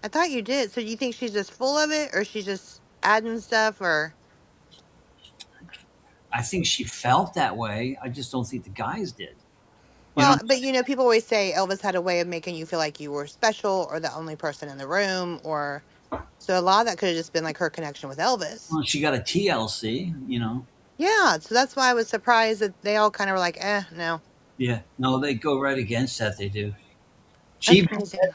I thought you did. So, do you think she's just full of it, or she's just adding stuff, or? I think she felt that way. I just don't think the guys did. Well, but people always say Elvis had a way of making you feel like you were special or the only person in the room, or so a lot of that could have just been like her connection with Elvis. Well, she got a TLC, Yeah, so that's why I was surprised that they all kind of were like, no. Yeah. No, they go right against that. They do. She That's even crazy. said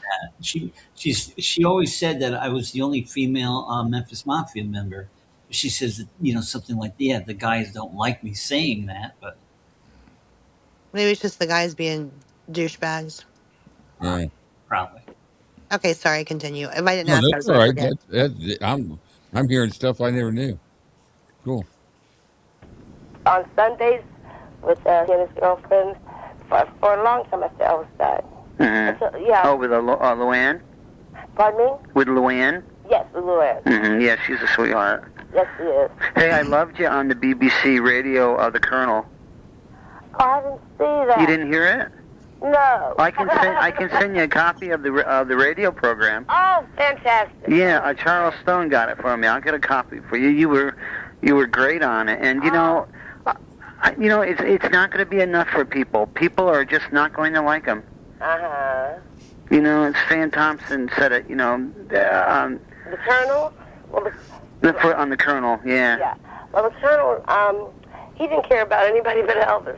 that. She always said that I was the only female Memphis Mafia member. She says that, something like, yeah, the guys don't like me saying that, but Maybe it's just the guys being douchebags. Yeah. probably. Okay, sorry, continue. If I didn't No, ask, I that's was all going to right. forget. I'm hearing stuff I never knew. Cool. On Sundays with he and his girlfriend for a long time after Elvis died. Mm-hmm. So, yeah. Oh, with Luann? Pardon me? With Luann? Yes, with Luann. Mm-hmm. Yeah, she's a sweetheart. Yes, she is. Hey, I loved you on the BBC radio, The Colonel. Oh, I didn't see that. You didn't hear it? No. I can send you a copy of the radio program. Oh, fantastic. Yeah, Charles Stone got it for me. I'll get a copy for you. You were great on it, and it's not going to be enough for people. People are just not going to like him. Uh-huh. It's Fan Thompson said it. The Colonel? Well, on the Colonel, yeah. Yeah. Well, the Colonel, he didn't care about anybody but Elvis,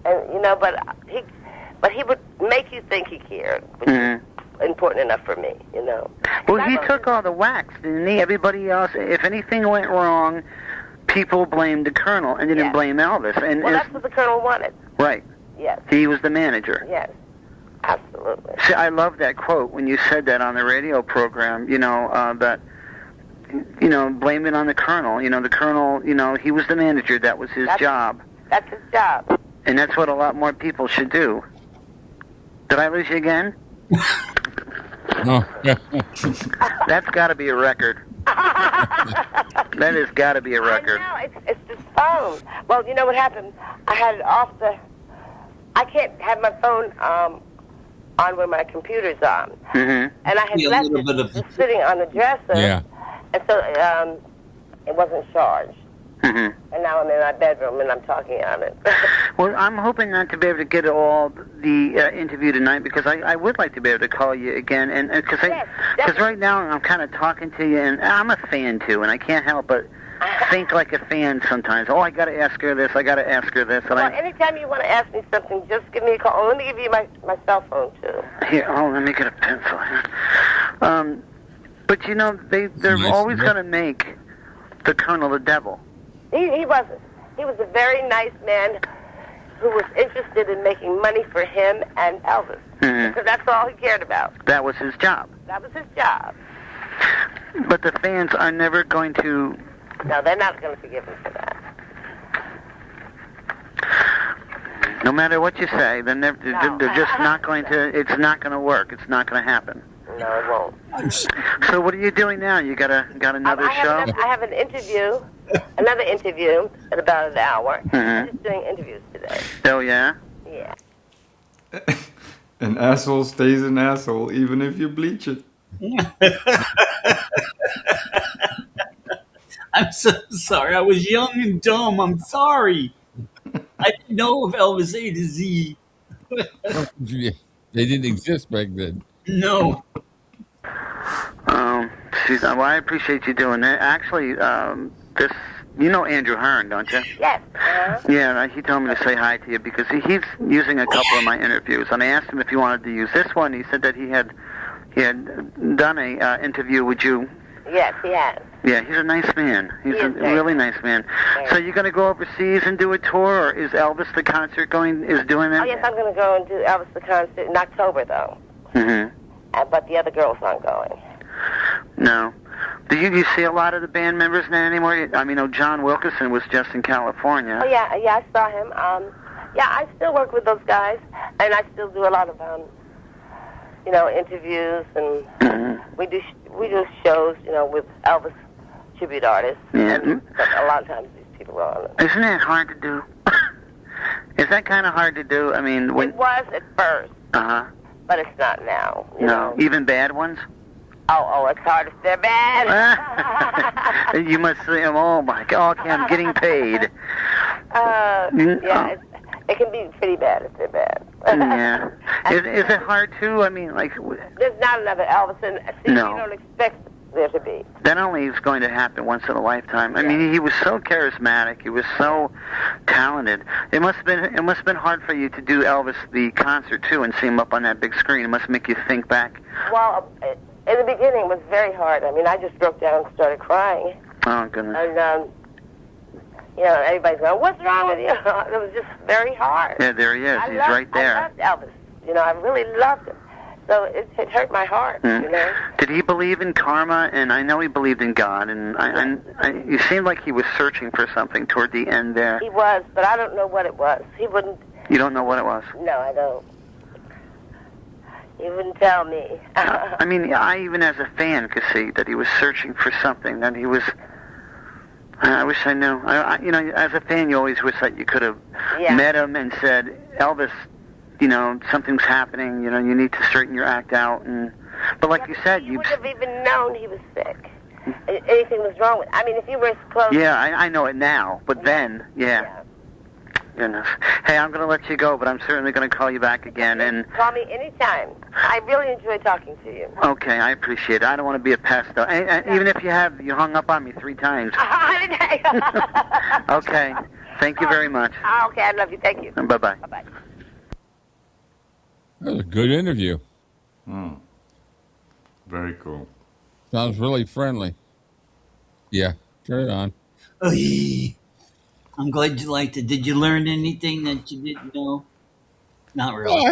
and but he would make you think he cared, which is important enough for me, Well, he took all the whacks, didn't he? Everybody else, if anything went wrong, people blamed the Colonel and didn't blame Elvis. And that's what the Colonel wanted. Right. Yes. He was the manager. Yes. Absolutely. See, I love that quote when you said that on the radio program. That. Blame it on the Colonel. The Colonel. He was the manager. That was his job. That's his job. And that's what a lot more people should do. Did I lose you again? No. That's got to be a record. That has got to be a record. I know, it's the phone. Well, you know what happened? I had it off I can't have my phone on when my computer's on. Mm-hmm. And I had left it just sitting on the dresser. Yeah. And so it wasn't charged. Mm-hmm. And now I'm in my bedroom and I'm talking on it. Well, I'm hoping not to be able to get all the interview tonight because I would like to be able to call you again, and because right now I'm kind of talking to you, and I'm a fan too, and I can't help but think like a fan sometimes. Oh, I got to ask her this. I got to ask her this. And anytime you want to ask me something, just give me a call. Oh, let me give you my cell phone too. Here, let me get a pencil. But they're always going to make the Colonel the devil. He wasn't. He was a very nice man who was interested in making money for him and Elvis. Mm-hmm. That's all he cared about. That was his job. That was his job. But the fans are never going to... No, they're not going to forgive him for that. No matter what you say, they're just not going to... It's not going to work. It's not going to happen. No, it won't. So what are you doing now? You got another show? I have another interview in about an hour. Mm-hmm. I'm just doing interviews today. Oh, yeah? Yeah. An asshole stays an asshole even if you bleach it. I'm so sorry. I was young and dumb. I'm sorry. I didn't know of Elvis-A-Z. They didn't exist back then. No. Well, I appreciate you doing that. Actually, You know Andrew Hearn, don't you? Yes. Yeah, he told me to say hi to you because he's using a couple of my interviews, and I asked him if he wanted to use this one. He said that he had done a interview with you. Yes, he has. Yeah, he's a nice man. He's a really nice man. So you're going to go overseas and do a tour, or is Elvis the concert doing it? Oh, yes, I'm going to go and do Elvis the concert in October, though. Mm-hmm. But the other girls aren't going. No. Do you see a lot of the band members now anymore? I mean, John Wilkerson was just in California. Oh, yeah, I saw him. Yeah, I still work with those guys, and I still do a lot of, interviews, and we do shows, with Elvis tribute artists. Yeah. And a lot of times these people are on it. Isn't that hard to do? Is that kind of hard to do? I mean, it was at first. But it's not now. You know? Even bad ones? Oh, it's hard if they're bad. You must say, oh my God, okay, I'm getting paid. Yeah, it can be pretty bad if they're bad. Yeah. Is it hard too? I mean, like... There's not another Elvis, and no. You don't expect there to be. That only is going to happen once in a lifetime. I mean, he was so charismatic. He was so talented. It must have been hard for you to do Elvis the concert too, and see him up on that big screen. It must make you think back. Well, in the beginning, it was very hard. I mean, I just broke down and started crying. Oh goodness. And everybody's going, "What's wrong with you?" It was just very hard. Yeah, there he is. He's right there. I loved Elvis. I really loved him. So it hurt my heart, Did he believe in karma? And I know he believed in God. And you seemed like he was searching for something toward the end there. He was, but I don't know what it was. He wouldn't. You don't know what it was? No, I don't. He wouldn't tell me. I mean, I even as a fan could see that he was searching for something. That he was. I wish I knew. As a fan, you always wish that you could have met him and said, Elvis, something's happening. You need to straighten your act out. But like you said, you wouldn't have even known he was sick. Anything was wrong with. I mean, if you were close. Yeah, I know it now, but then, Goodness. Hey, I'm going to let you go, but I'm certainly going to call you back again. And call me anytime. I really enjoy talking to you. Okay, I appreciate it. I don't want to be a pest, though. Even if you hung up on me 3 times. Okay. Thank you very much. Okay, I love you. Thank you. Bye-bye. Bye-bye. That was a good interview. Very cool. Sounds really friendly. Yeah, carry on. I'm glad you liked it. Did you learn anything that you didn't know? Not really. Well,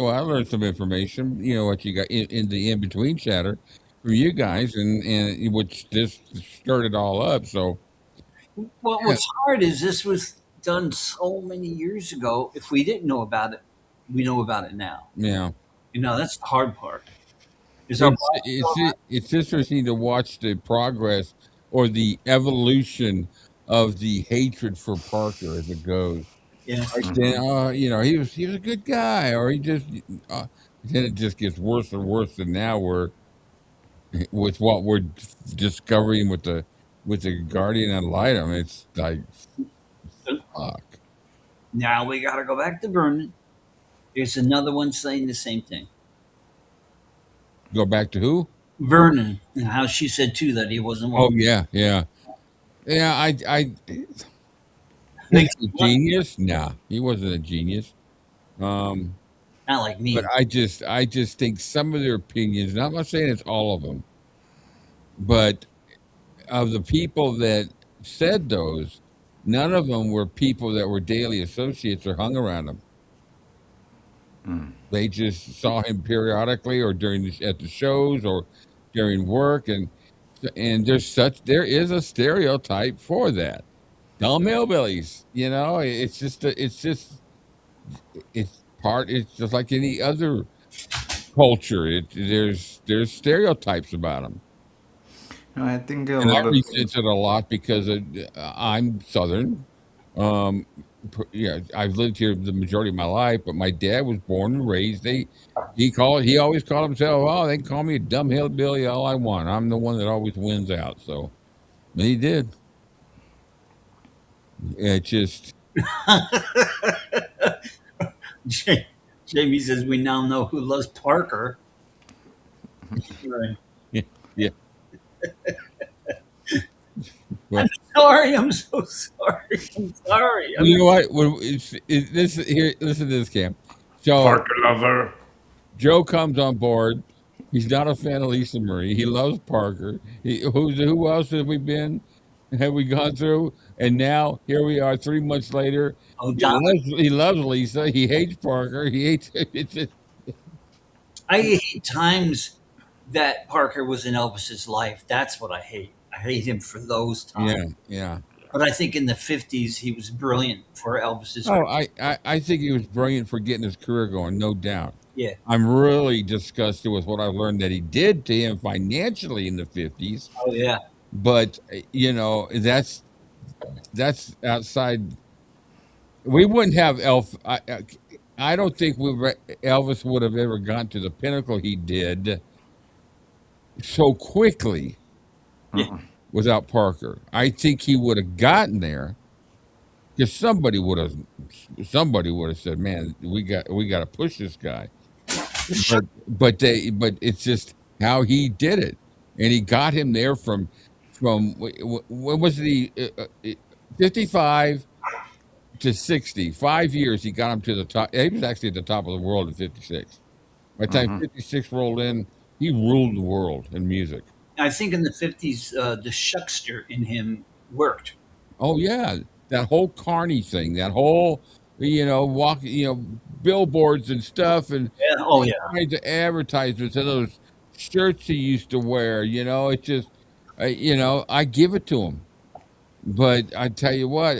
I learned some information. What you got in the in-between chatter from you guys, and which this stirred it all up. So, what's hard is this was done so many years ago. If we didn't know about it, we know about it now. Yeah. That's the hard part. It's interesting to watch the progress or the evolution of the hatred for Parker as it goes. Yeah. Then, he was a good guy, or he just then it just gets worse and worse. And now with what we're discovering with the guardian ad litem, it's like fuck. Now we got to go back to Vernon. There's another one saying the same thing. Go back to who? Vernon, and how she said too that he wasn't. Oh yeah. I was a genius? Nah, he wasn't a genius. Not like me. But I just think some of their opinions, and I'm not saying it's all of them, but of the people that said those, none of them were people that were daily associates or hung around him. They just saw him periodically or at the shows or during work, and there is a stereotype for that. Dumb hillbillies, it's just like any other culture. There's stereotypes about them. I think I resent it a lot because I'm Southern. I've lived here the majority of my life, but my dad was born and raised. He always called himself, oh, they can call me a dumb hillbilly all I want. I'm the one that always wins out. So, and he did. It just. Jamie says we now know who loves Parker. Right. Yeah. Well, I'm so sorry. I'm so sorry. I'm sorry. You know what? Here, listen to this, Cam. So Parker lover. Joe comes on board. He's not a fan of Lisa Marie. He loves Parker. Who else have we been? Have we gone through? And now here we are, 3 months later. Oh, He loves Lisa. He hates Parker. He hates. It's just, I hate times that Parker was in Elvis's life. That's what I hate. I hate him for those times. yeah. But I think in the 50s, he was brilliant for Elvis's. Oh, I think he was brilliant for getting his career going, no doubt. Yeah. I'm really disgusted with what I learned that he did to him financially in the 50s. Oh, yeah. But that's outside. We wouldn't have I don't think Elvis would have ever gotten to the pinnacle he did so quickly without Parker. I think he would have gotten there because somebody would have said, "Man, we got to push this guy." But it's just how he did it, and he got him there from what was the 55 to 60, 5 years. He got him to the top. He was actually at the top of the world in 56. By the time 56 rolled in, he ruled the world in music. I think in the 50s, the shuckster in him worked. Oh yeah, that whole Carney thing, that whole billboards and stuff, and Oh yeah, kinds of advertisements and those shirts he used to wear. It's just, I give it to him. But I tell you what,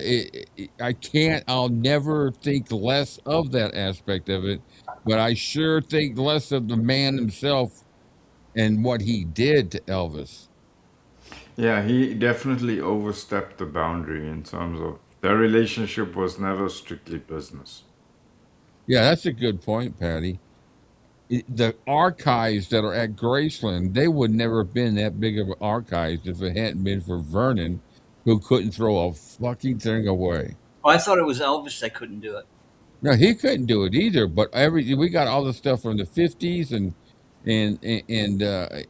I'll never think less of that aspect of it, but I sure think less of the man himself and what he did to Elvis. Yeah, he definitely overstepped the boundary in terms of their relationship was never strictly business. Yeah, that's a good point, Patty. The archives that are at Graceland, they would never have been that big of archives if it hadn't been for Vernon, who couldn't throw a fucking thing away. Oh, I thought it was Elvis that couldn't do it. No, he couldn't do it either. But we got all the stuff from the 50s and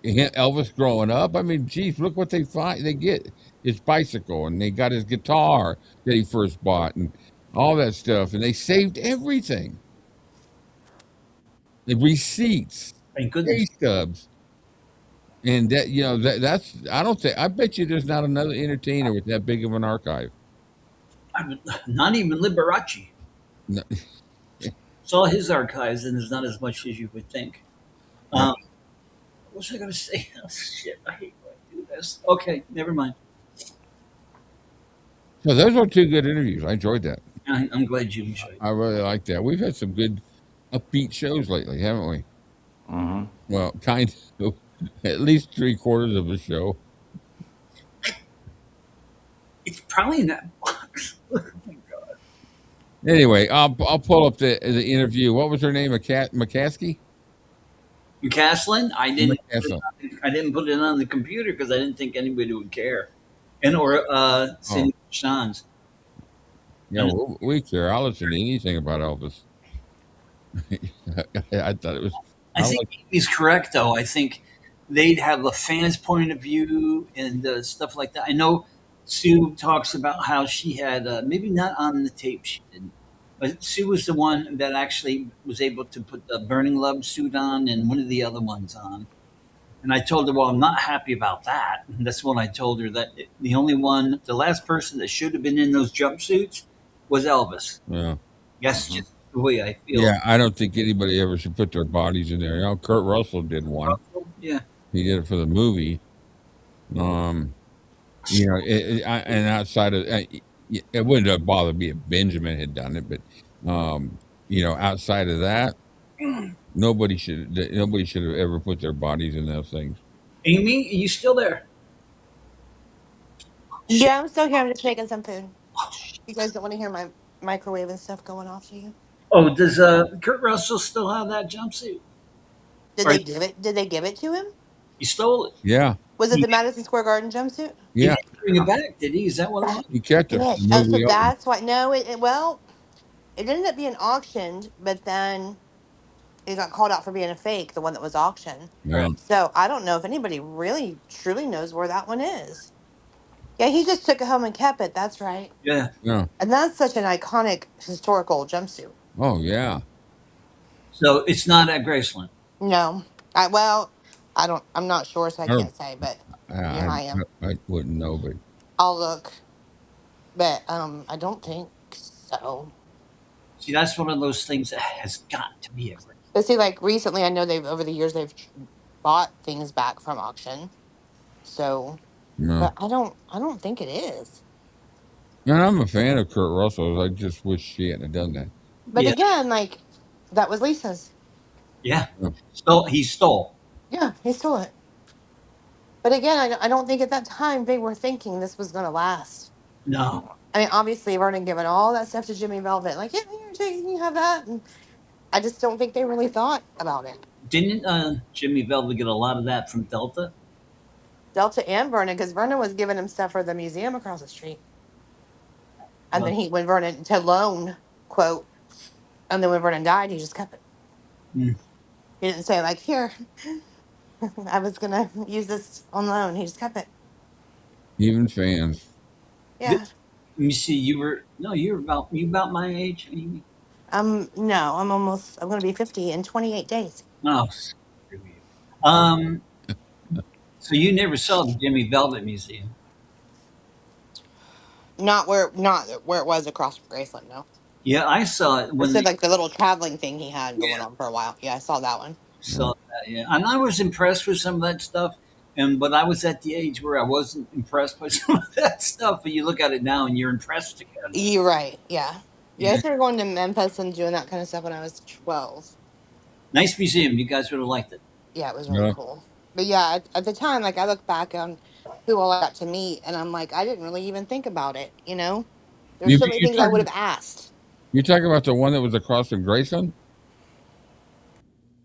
Elvis growing up. I mean, geez, look what they find. They get his bicycle, and they got his guitar that he first bought, and all that stuff. And they saved everything. The receipts, Thank goodness. pay stubs, and that's. I don't think. I bet you there's not another entertainer with that big of an archive. Not even Liberace. No. Saw his archives, and there's not as much as you would think. What was I going to say? Oh, shit, I hate when I do this. Okay, never mind. So those were two good interviews. I enjoyed that. I'm glad you enjoyed it. I really like that. We've had some good upbeat shows lately, haven't we? Well, kind of. At least 3/4 of a show. It's probably in that box. Oh my God. Anyway, I'll pull up the interview. What was her name? McCaskey? McCaslin? I didn't put it on the computer because I didn't think anybody would care. Or Shaun's. Yeah, we care. I'll listen to anything about Elvis. I thought it was. I think he's correct, though. I think they'd have a fan's point of view and stuff like that. I know Sue talks about how she had, maybe not on the tape she didn't, but Sue was the one that actually was able to put the Burning Love suit on and one of the other ones on. And I told her, well, I'm not happy about that. And that's when I told her that the last person that should have been in those jumpsuits was Elvis. Yeah. That's just the way I feel. Yeah, I don't think anybody ever should put their bodies in there. Kurt Russell did one. Yeah. He did it for the movie. And outside of it wouldn't have bothered me if Benjamin had done it, but outside of that, nobody should have ever put their bodies in those things. Amy, are you still there? Yeah, I'm still here. I'm just making some food. You guys don't want to hear my microwave and stuff going off to you? Oh, does Kurt Russell still have that jumpsuit? Did they give it? Did they give it to him? He stole it. Yeah. Was it the Madison Square Garden jumpsuit? Yeah. He didn't bring it back, did he? Is that what it was? He kept it. Oh, so that's why. No, it ended up being auctioned, but then it got called out for being a fake, the one that was auctioned. Yeah. So I don't know if anybody really truly knows where that one is. Yeah, he just took it home and kept it. That's right. Yeah. Yeah. And that's such an iconic historical jumpsuit. Oh yeah. So it's not at Graceland. No, I don't. I'm not sure, so I I don't. can't say. But yeah, I, I am. I wouldn't know, but I'll look, but I don't think so. See, that's one of those things that has got to be at Graceland. But see, like recently, I know they've over the years they've bought things back from auction. So, no. but I don't think it is. And I'm a fan of Kurt Russell's. I just wish she hadn't done that. But Yeah. again, like that was Lisa's. Yeah. Yeah. He stole. Yeah, he stole it. But again, I don't think at that time they were thinking this was going to last. No. I mean, obviously, Vernon giving all that stuff to Jimmy Velvet, like, yeah, here, take, you have that. And I just don't think they really thought about it. Didn't Jimmy Velvet get a lot of that from Delta? Delta and Vernon, because Vernon was giving him stuff for the museum across the street. And Well, then when Vernon to loan, quote, and then when Vernon died, he just kept it. Hmm. He didn't say, like, here, I was going to use this on loan. He just kept it. Even fans. Yeah. Let me see. You about my age, Amy? No, I'm going to be 50 in 28 days. Oh, screw you. So you never saw the Jimmy Velvet Museum? Not where it was across from Graceland, no. Yeah, I saw it I when said they like the little traveling thing he had going yeah, on for a while. Yeah, I saw that one. saw that. Yeah, and I was impressed with some of that stuff. But I was at the age where I wasn't impressed by some of that stuff. But you look at it now and you're impressed again. You're right. Yeah. Yeah, I Yeah, started going to Memphis and doing that kind of stuff when I was 12. nice museum. You guys would have liked it. Yeah, it was really Yeah. cool. But yeah, at the time, like I look back on who all I got to meet, and I'm like, I didn't really even think about it. You know, there's You so many you things I would talking have asked. you talking about the one that was across from Graceland?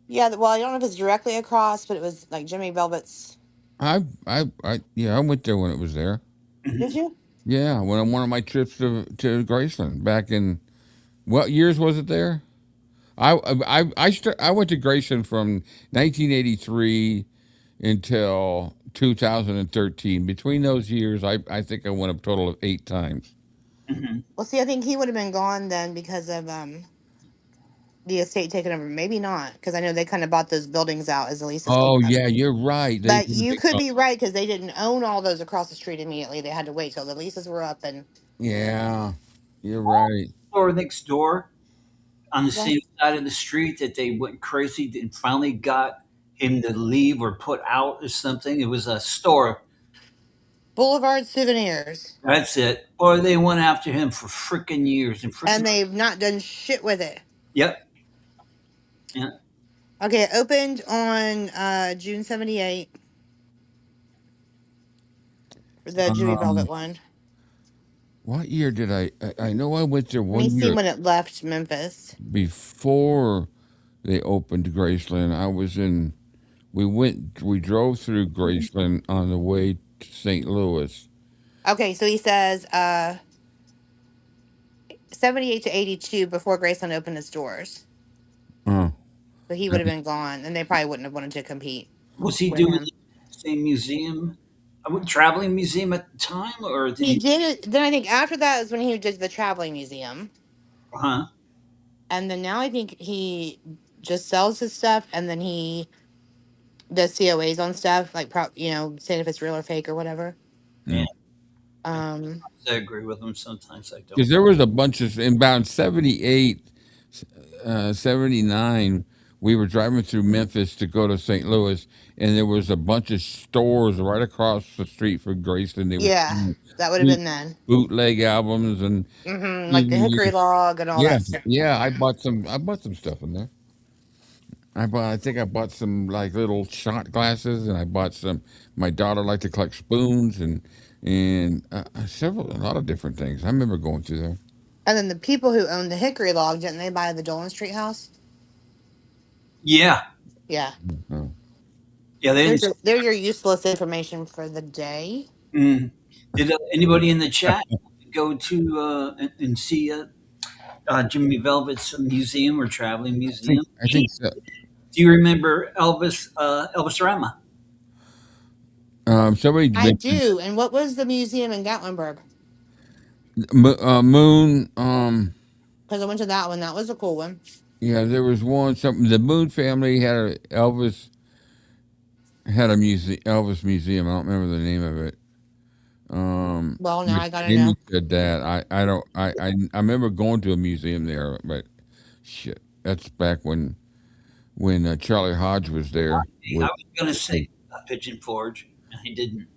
Yeah, well, I don't know if it's directly across, but it was like Jimmy Velvet's. Yeah, I went there when it was there. Did you? Yeah, when on one of my trips to Graceland back in what years was it there? I went to Graceland from 1983 until 2013. Between those years, I think I went a total of 8 times. Well, see, I think he would have been gone then because of the estate taken over. Maybe not, because I know they kind of bought those buildings out as Elisa's owned Oh them. yeah, you're right. They But you could be right because they didn't own all those across the street immediately. They had to wait till the leases were up and yeah, you're right. Or next door on the yes. same side of the street that they went crazy and finally got him to leave or put out or something. It was a store. Boulevard Souvenirs, That's it. Or they went after him for freaking years and and freaking. they've not done shit with it. Yep. Yeah. Okay, it opened on June 78 for the Jimmy Velvet Um, one. what year did I know I went there Let me one see year when it left Memphis. before they opened Graceland. I was in. We drove through Graceland on the way to St. Louis. Okay, so he says 78 to 82 before Graceland opened its doors. Oh, So he would have been gone, and they probably wouldn't have wanted to compete Was he with doing him. the same museum, a traveling museum at the time, or did He he? did it. Then I think after that is when he did the traveling museum. Huh? And then now I think he just sells his stuff, and then he does COAs on stuff, like saying if it's real or fake or whatever. Yeah. Um, I agree with him. Sometimes I don't. because there was a bunch of in about 78, 79. We were driving through Memphis to go to St. Louis, and there was a bunch of stores right across the street from Graceland. They were yeah, selling that would have been then. bootleg albums and Like the Hickory CDs. Log and all Yeah, that stuff. yeah. I bought some stuff in there. I think I bought some like little shot glasses, and I bought some. My daughter liked to collect spoons and a lot of different things. I remember going through there. And then the people who owned the Hickory Log, didn't they buy the Dolan Street house? Yeah. Yeah. Oh. Yeah. They didn't. There's your useless information for the day. Mm. Did anybody in the chat go to and see Jimmy Velvet's museum or traveling museum? I think so. Do you remember Elvis? Elvis-A-Z? Somebody I mentioned do. And what was the museum in Gatlinburg? Moon. Because I went to that one. That was a cool one. Yeah, there was one. Something. The Moon family had a Elvis Elvis museum. I don't remember the name of it. Well, now I gotta Amy know. said that. I don't. I remember going to a museum there, but shit, that's back when Charlie Hodge was there. I was going to say Pigeon Forge, and he didn't.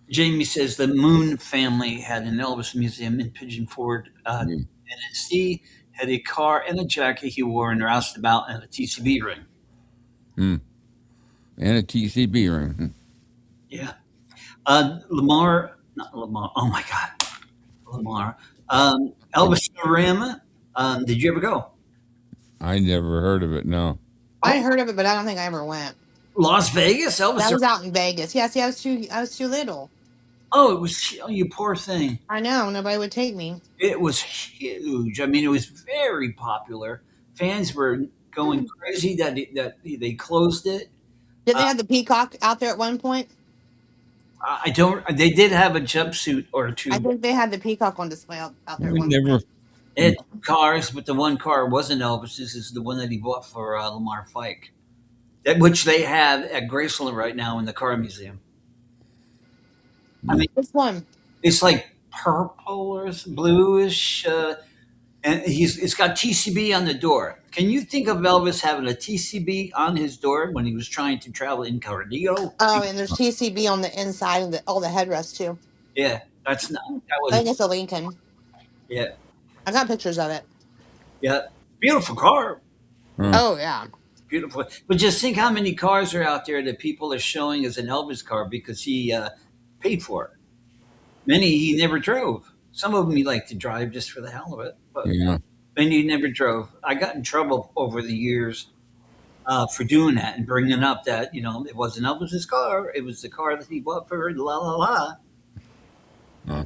Jamie says the Moon family had an Elvis museum in Pigeon Forge, Tennessee. Had a car and a jacket he wore and roustabout and a TCB ring. And a TCB ring. Yeah. Lamar, not Lamar. Oh my God, Lamar. Elvis-A-Z. Did you ever go? I never heard of it. No. I heard of it, but I don't think I ever went. Las Vegas, Elvis. That was out in Vegas. Yeah, see, I was too little. Oh, it was you poor thing. I know, nobody would take me. It was huge. I mean, it was very popular. Fans were going crazy that they closed it. Did they have the peacock out there at one point? I don't. They did have a jumpsuit or two. I think they had the peacock on display out there. We never. They had cars, but the one car wasn't Elvis. This is the one that he bought for Lamar Fike, which they have at Graceland right now in the car museum. I mean, which one? It's like purple or bluish, and it's got TCB on the door. Can you think of Elvis having a TCB on his door when he was trying to travel incognito? Oh, and there's TCB on the inside of all the headrests too. Yeah, that's not. That was. I think it's a Lincoln. Yeah, I got pictures of it. Yeah, beautiful car. Oh yeah, beautiful. But just think how many cars are out there that people are showing as an Elvis car because he paid for it. Many he never drove. Some of them he liked to drive just for the hell of it. But many he never drove. I got in trouble over the years for doing that and bringing up that it wasn't Elvis's car. It was the car that he bought for la la la.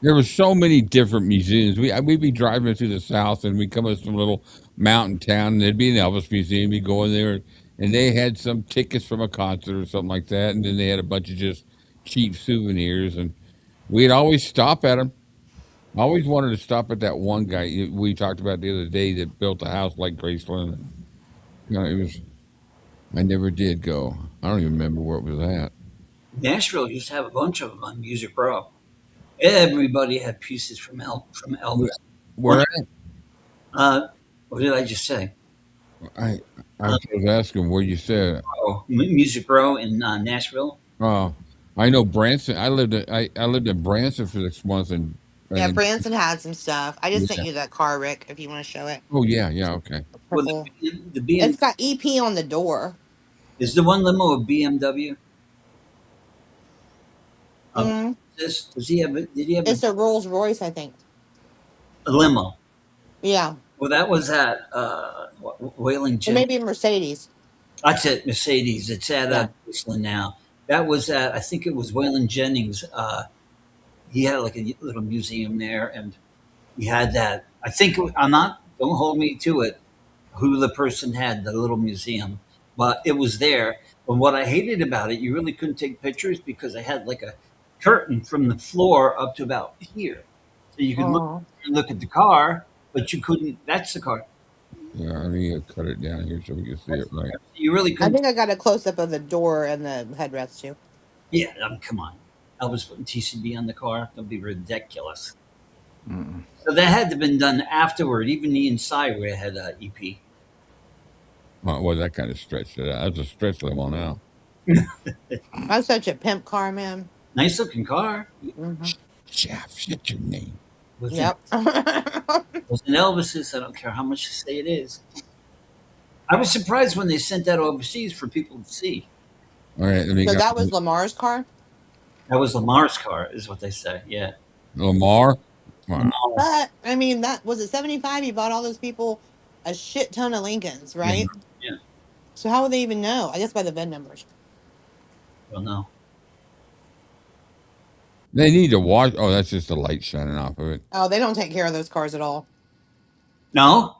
There were so many different museums. We'd be driving through the South, and we'd come to some little mountain town, and there'd be an Elvis museum. We'd go in there, and they had some tickets from a concert or something like that, and then they had a bunch of just cheap souvenirs, and we'd always stop at them. I always wanted to stop at that one guy we talked about the other day that built a house like Graceland. I never did go. I don't even remember where it was at. Nashville used to have a bunch of them on Music Row. Everybody had pieces from Elvis. Where? What did I just say? I was asking where you said. Oh, Music Row in Nashville. Oh, I know Branson. I lived in Branson for 6 months, and yeah, Branson had some stuff. I just sent you that car, Rick, if you want to show it. Oh yeah, okay. Well, it's got EP on the door. Is the one limo a BMW? Mm-hmm. Does he have? Did he have? It's a Rolls Royce, I think. A limo. Yeah. Well, that was at Whaling Jennings. Maybe a Mercedes. That's it, Mercedes. It's at Graceland now. That was at, I think it was Waylon Jennings. He had like a little museum there, and he had that. I think don't hold me to it, who the person had the little museum, but it was there. But what I hated about it, you really couldn't take pictures because they had like a curtain from the floor up to about here, so you could look at the car, but you couldn't. That's the car. Yeah, I need to cut it down here so we can see it right. You really couldn't. I think I got a close up of the door and the headrest too. Yeah, come on. Elvis putting TCB on the car. That'd be ridiculous. So that had to have been done afterward. Even the inside where it had EP. Well, that kind of stretched it out. That's a stretch limo now. That's such a pimp car, man. Nice looking car. Jeff, shut your name. Yep. Was an Elvis's. I don't care how much you say it is. I was surprised when they sent that overseas for people to see. All right. So that was Lamar's car? That was Lamar's car, is what they say. Yeah. Lamar? Wow. But, I mean, that was it 75? He bought all those people a shit ton of Lincolns, right? Yeah. So how would they even know? I guess by the VIN numbers. Well, no. They need to watch. Oh, that's just the light shining off of it. Oh, they don't take care of those cars at all. No?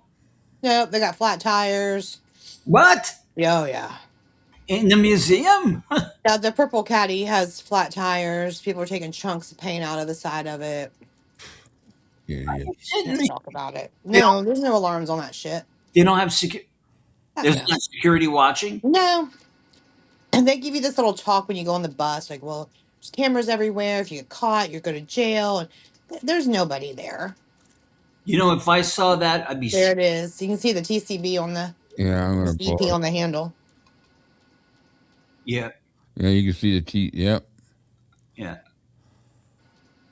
Nope, they got flat tires. What? Oh, yeah. In the museum? Now, the purple caddy has flat tires. People are taking chunks of paint out of the side of it. Idiots. Shitting Let's me. talk about it. They don't, No, there's no alarms on that shit. they don't have Heck there's no. not security watching. No. And they give you this little talk when you go on the bus, like, well, there's cameras everywhere. If you get caught, you go to jail. And there's nobody there. You know, if I saw that, I'd be There it is. You can see the TCB on the Yeah, I'm gonna pull EP it. on the handle. Yeah, Yeah, you can see the T. Yep. yeah.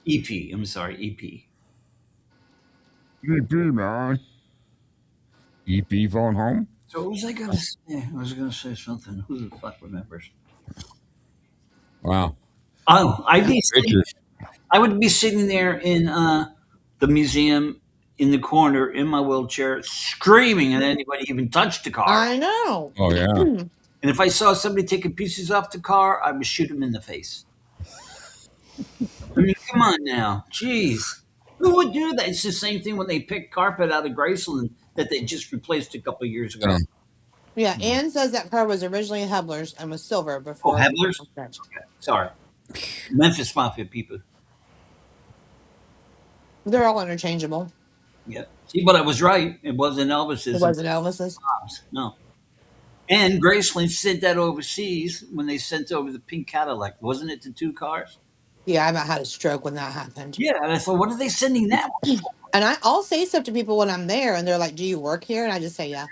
EP. I'm sorry, EP. EP, man. EP phone home. So what was I gonna say? I was gonna say something. Who the fuck remembers? Wow. Oh, Pictures. I would be sitting there in the museum in the corner in my wheelchair, screaming at anybody even touched the car. I know. Oh yeah. And if I saw somebody taking pieces off the car, I would shoot them in the face. I mean, come on now, jeez, who would do that? It's the same thing when they picked carpet out of Graceland that they just replaced a couple of years ago. Yeah, Ann says that car was originally Hebler's and was silver Oh, before. Hebler's? Okay, sorry, Memphis Mafia people. They're all interchangeable. Yeah, see, but I was right. It wasn't Elvis's. It wasn't Elvis's. No. And Graceland sent that overseas when they sent over the pink Cadillac. Wasn't it the two cars? Yeah, I about had a stroke when that happened. Yeah, and I thought, what are they sending that one for? And I'll say stuff to people when I'm there, and they're like, "Do you work here?" And I just say, "Yeah,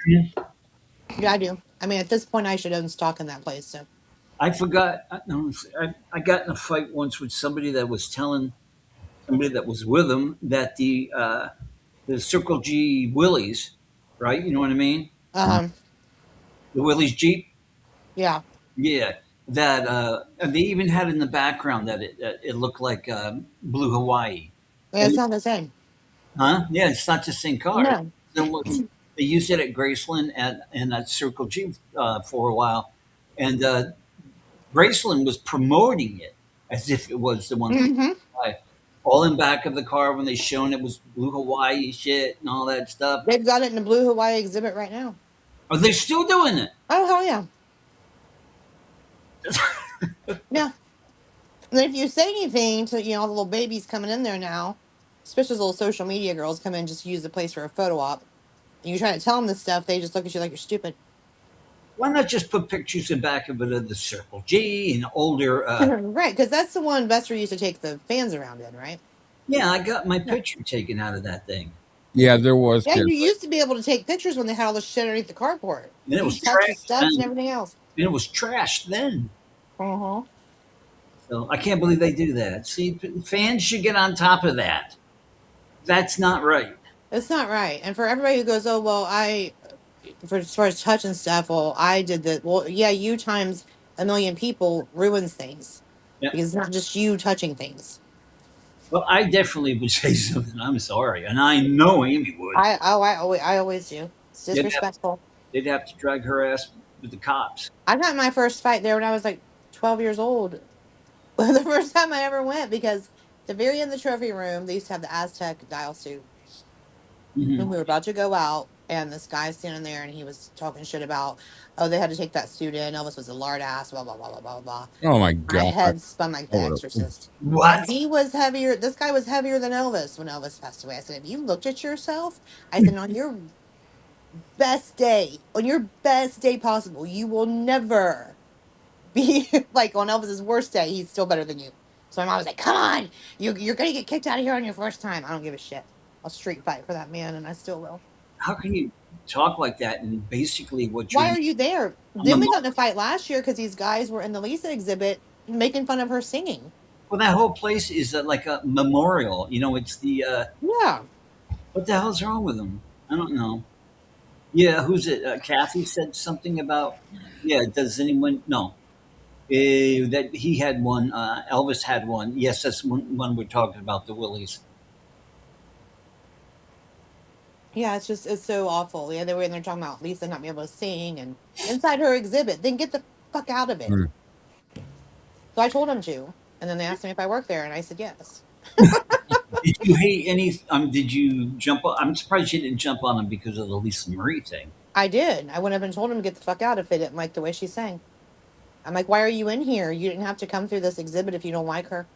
yeah, I do." I mean, at this point, I should own stock in that place. So I forgot. I got in a fight once with somebody that was telling somebody that was with him that the Circle G Willys, right? You know what I mean? The Willys Jeep. Yeah. Yeah. That and they even had in the background that it looked like Blue Hawaii. Yeah, it's not the same. Huh? Yeah, it's not the same car. No. They used it at Graceland and at Circle G for a while, and Graceland was promoting it as if it was the one. Mm-hmm. All in back of the car when they shown it was Blue Hawaii shit and all that stuff. They've got it in the Blue Hawaii exhibit right now. Are they still doing it? Oh hell yeah. Yeah. And if you say anything to all the little babies coming in there now, especially those little social media girls come in just use the place for a photo op, and you try to tell them this stuff, they just look at you like you're stupid. Why not just put pictures in back of it of the Circle G and older? Right, because that's the one Buster used to take the fans around in, right? Yeah, I got my picture taken out of that thing. Yeah, there was. Yeah, you used to be able to take pictures when they had all the shit underneath the carport. And it was touch the trash studs and then. everything else. And it was trash then. Uh-huh. So I can't believe they do that. See, fans should get on top of that. That's not right. It's not right. And for everybody who goes, oh, well, for as far as touching stuff, well, I did that. Well, yeah, you times a million people ruins things. Yeah. Because it's not just you touching things. Well, I definitely would say something. I'm sorry. And I know Amy would. I always do. It's disrespectful. They'd have to drag her ass with the cops. I got my first fight there when I was like 12 years old. The first time I ever went, because at the very end of the trophy room, they used to have the Aztec dial suit. Mm-hmm. And we were about to go out, and this guy standing there, and he was talking shit about, oh, they had to take that suit in. Elvis was a lard ass, blah, blah, blah, blah, blah, blah. Oh my My god. head spun like The Exorcist. What? He was heavier. This guy was heavier than Elvis when Elvis passed away. I said, if you looked at yourself, I said, on your best day possible, you will never be like on Elvis's worst day. He's still better than you. So my mom was like, come on, you're going to get kicked out of here on your first time. I don't give a shit. I'll street fight for that man, and I still will. How can you talk like that and basically what you're... Why are you there? Then we got in a fight last year because these guys were in the Lisa exhibit making fun of her singing. Well, that whole place is like a memorial. It's the... Yeah. What the hell's wrong with them? I don't know. Yeah, who's it? Kathy said something about... Yeah, does anyone... No. That he had one. Elvis had one. Yes, that's one we're talking about, the Willies. Yeah, it's so awful. Yeah, they were in there talking about Lisa not being able to sing and inside her exhibit. Then get the fuck out of it. So I told him to, and then they asked me if I worked there, and I said yes. Did you hate any? Did you jump on? I'm surprised you didn't jump on him because of the Lisa Marie thing. I did. I went up and told him to get the fuck out if they didn't like the way she sang. I'm like, why are you in here? You didn't have to come through this exhibit if you don't like her.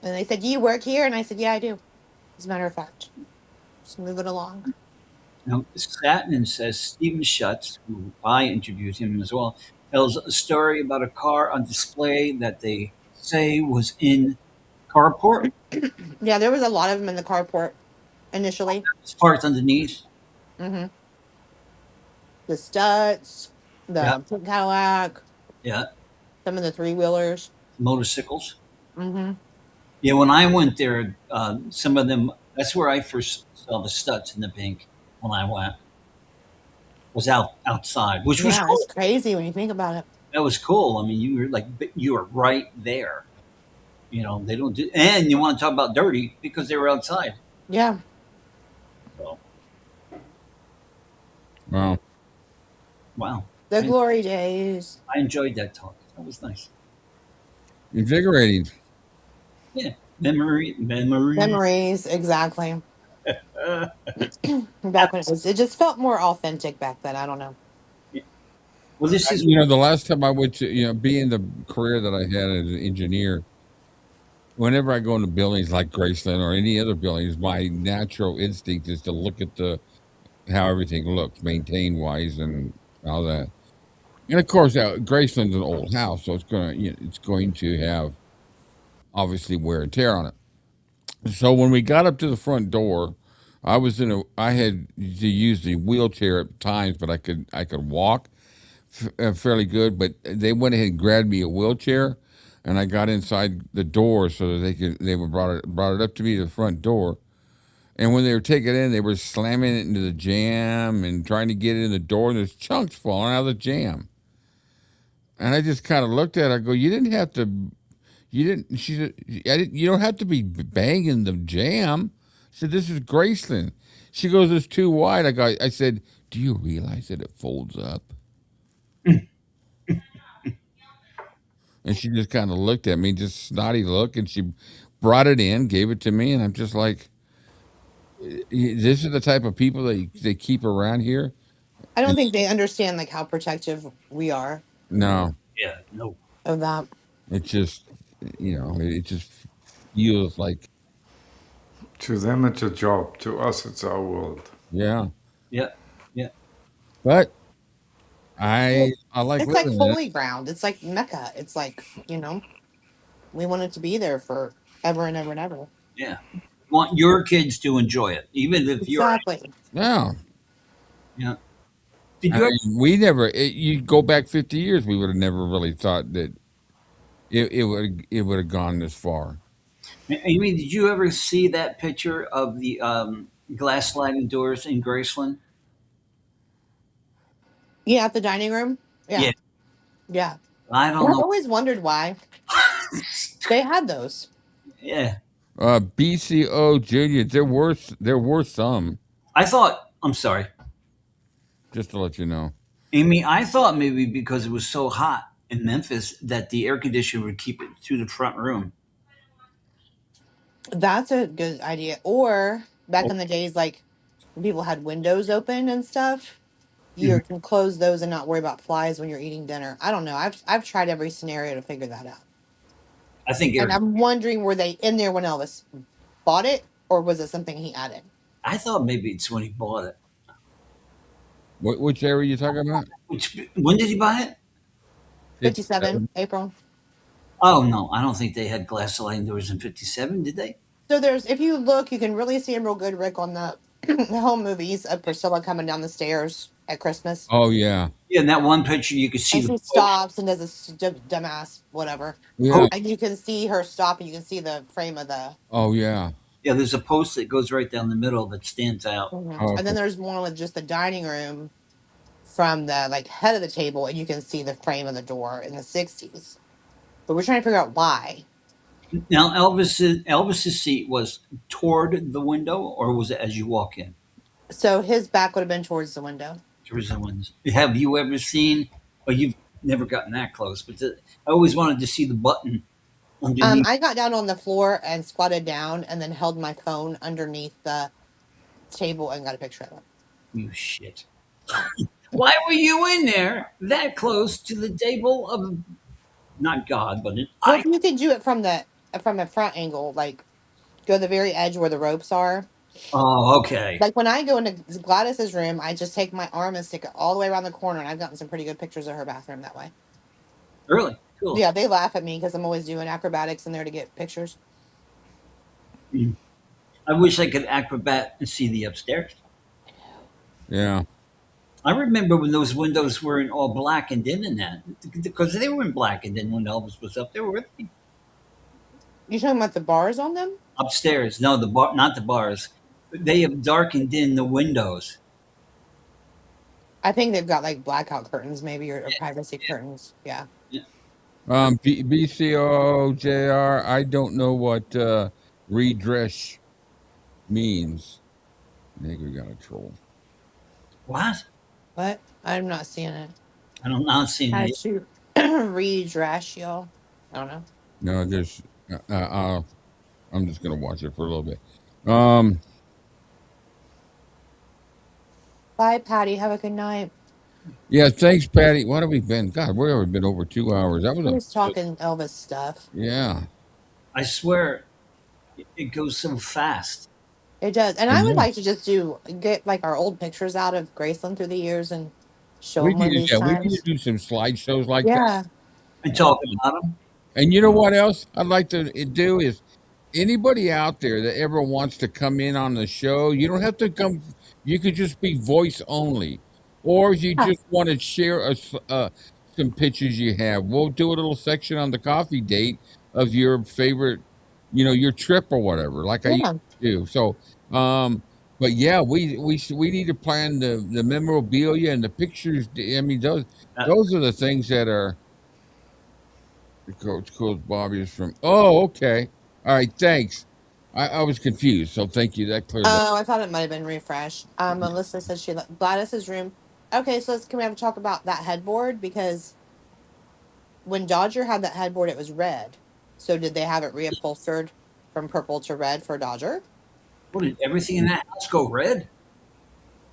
And they said, do you work here? And I said, yeah, I do. As a matter of fact, just move it along. Now, Satman says Stephen Schutz, who I interviewed him as well, tells a story about a car on display that they say was in carport. Yeah, there was a lot of them in the carport initially. It's parked underneath. Mm-hmm. The Stutz, the pink Cadillac, Yeah. some of the three-wheelers. Motorcycles. Mm-hmm. Yeah, when I went there, some of them, that's where I first saw the Stutz in the pink when I went. Was outside, which was cool. It's crazy when you think about it. That was cool. I mean, you were right there. You know, they don't do, and you want to talk about dirty because they were outside. Yeah. So. Wow. The glory days. I enjoyed that talk. That was nice. Invigorating. Yeah. Memories. Exactly. Back when it just felt more authentic back then. I don't know. Yeah. Well, this is the last time I went to being the career that I had as an engineer. Whenever I go into buildings like Graceland or any other buildings, my natural instinct is to look at how everything looks, maintain wise, and all that. And of course, Graceland's an old house, so it's going to have obviously wear and tear on it. So when we got up to the front door, I had to use the wheelchair at times, but I could walk fairly good. But they went ahead and grabbed me a wheelchair, and I got inside the door so that they brought it up to me to the front door. And when they were taking it in, they were slamming it into the jam and trying to get it in the door, and there's chunks falling out of the jam. And I just kind of looked at her. I go, you didn't have to. You didn't. She said, you don't have to be banging the jam. I said, this is Graceland. She goes, it's too wide. I said, do you realize that it folds up? And she just kind of looked at me, just snotty look, and she brought it in, gave it to me, and I'm just like, this is the type of people that they keep around here. I don't think they understand like how protective we are. No. Yeah, no. Of that. It just, it just feels like. To them, it's a job. To us, it's our world. Yeah. Yeah. Yeah. But I like it's like holy ground. It's like Mecca. It's like, we want it to be there for ever and ever and ever. Yeah. You want your kids to enjoy it, even if exactly. Yeah. Yeah. You go back 50 years, we would have never really thought that it would have gone this far. Amy, did you ever see that picture of the glass sliding doors in Graceland? Yeah, at the dining room. Yeah. I don't know. I always wondered why they had those. Yeah. BCO Junior, there were some. I'm sorry. Just to let you know. Amy, I thought maybe because it was so hot in Memphis that the air conditioner would keep it to the front room. That's a good idea. Or back in the days, like when people had windows open and stuff, you can close those and not worry about flies when you're eating dinner. I don't know. I've tried every scenario to figure that out. And I'm wondering, were they in there when Elvis bought it, or was it something he added? I thought maybe it's when he bought it. Which area are you talking about? When did he buy it? 57, April. Oh, no. I don't think they had glass sliding doors in 57, did they? So if you look, you can really see him real good, Rick, on the home movies of Priscilla coming down the stairs at Christmas. Oh, yeah. Yeah, in that one picture, you can see she stops and does a dumbass whatever. Yeah. And you can see her stop, and you can see the frame of the... Oh, yeah. Yeah, there's a post that goes right down the middle that stands out. Mm-hmm. And then there's one with just the dining room from the head of the table, and you can see the frame of the door in the 60s. But we're trying to figure out why. Now, Elvis's seat was toward the window, or was it as you walk in? So his back would have been towards the window. Towards the window. Have you ever seen? Well, you've never gotten that close, but I always wanted to see the button underneath. I got down on the floor and squatted down, and then held my phone underneath the table and got a picture of it. You shit! Why were you in there that close to the table of not God, but an Well, I? if you could do it from a front angle, like go to the very edge where the ropes are. Oh, okay. Like when I go into Gladys's room, I just take my arm and stick it all the way around the corner, and I've gotten some pretty good pictures of her bathroom that way. Really cool. Yeah, they laugh at me because I'm always doing acrobatics in there to get pictures. I wish I could acrobat and see the upstairs. Yeah. I remember when those windows were in all black and in that, because they were in black and then when Elvis was up there with me. You talking about the bars on them? Upstairs. No, the bar, not the bars. They have darkened in the windows. I think they've got like blackout curtains, maybe, or privacy curtains. Yeah. Yeah. BCOJR, I don't know what redress means. I think we got a troll. What? What? I'm not seeing it. I don't not seeing How it. to redress y'all? I don't know. No, there's. I'm just gonna watch it for a little bit. Bye, Patty. Have a good night. Yeah, thanks, Patty. What have we been? God, we've already been over 2 hours. That was We're just talking Elvis stuff. Yeah. I swear, it goes so fast. It does, and I would like to just get like our old pictures out of Graceland through the years and show them one of these We need times. to do some slideshows like that. Yeah. And talk about them. And you know what else I'd like to do is anybody out there that ever wants to come in on the show, you don't have to come. You could just be voice only, or if you just want to share some pictures you have, we'll do a little section on the coffee date of your favorite, your trip or whatever, like I used to do. So, but yeah, we need to plan the memorabilia and the pictures. I mean, those are the things that are. Coach Bobby is from. Oh, okay. All right. Thanks. I was confused, so thank you. That cleared up. Oh, I thought it might have been refreshed. Melissa said she Gladys's room. Okay, so can we have to talk about that headboard? Because when Dodger had that headboard, it was red. So did they have it reupholstered from purple to red for Dodger? What, did everything in that house go red?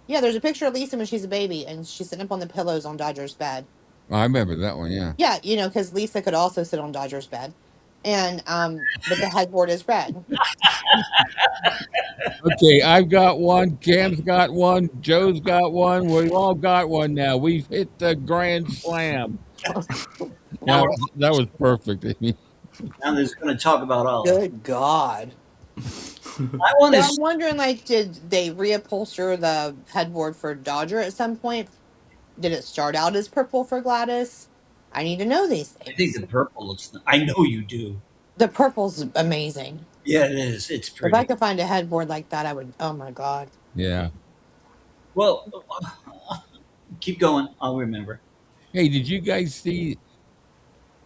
Yeah, there's a picture of Lisa when she's a baby, and she's sitting up on the pillows on Dodger's bed. I remember that one, yeah. Yeah, because Lisa could also sit on Dodger's bed. And but the headboard is red. Okay, I've got one. Cam's got one. Joe's got one. We've all got one now. We've hit the grand slam. Now, that was perfect. Now they're going to talk about all. Good God. I'm wondering, did they reupholster the headboard for Dodger at some point? Did it start out as purple for Gladys? I need to know these things. I think the purple looks. I know you do. The purple's amazing. Yeah, it is. It's pretty. If I could find a headboard like that, I would. Oh my God. Yeah. Well, keep going. I'll remember. Hey, did you guys see?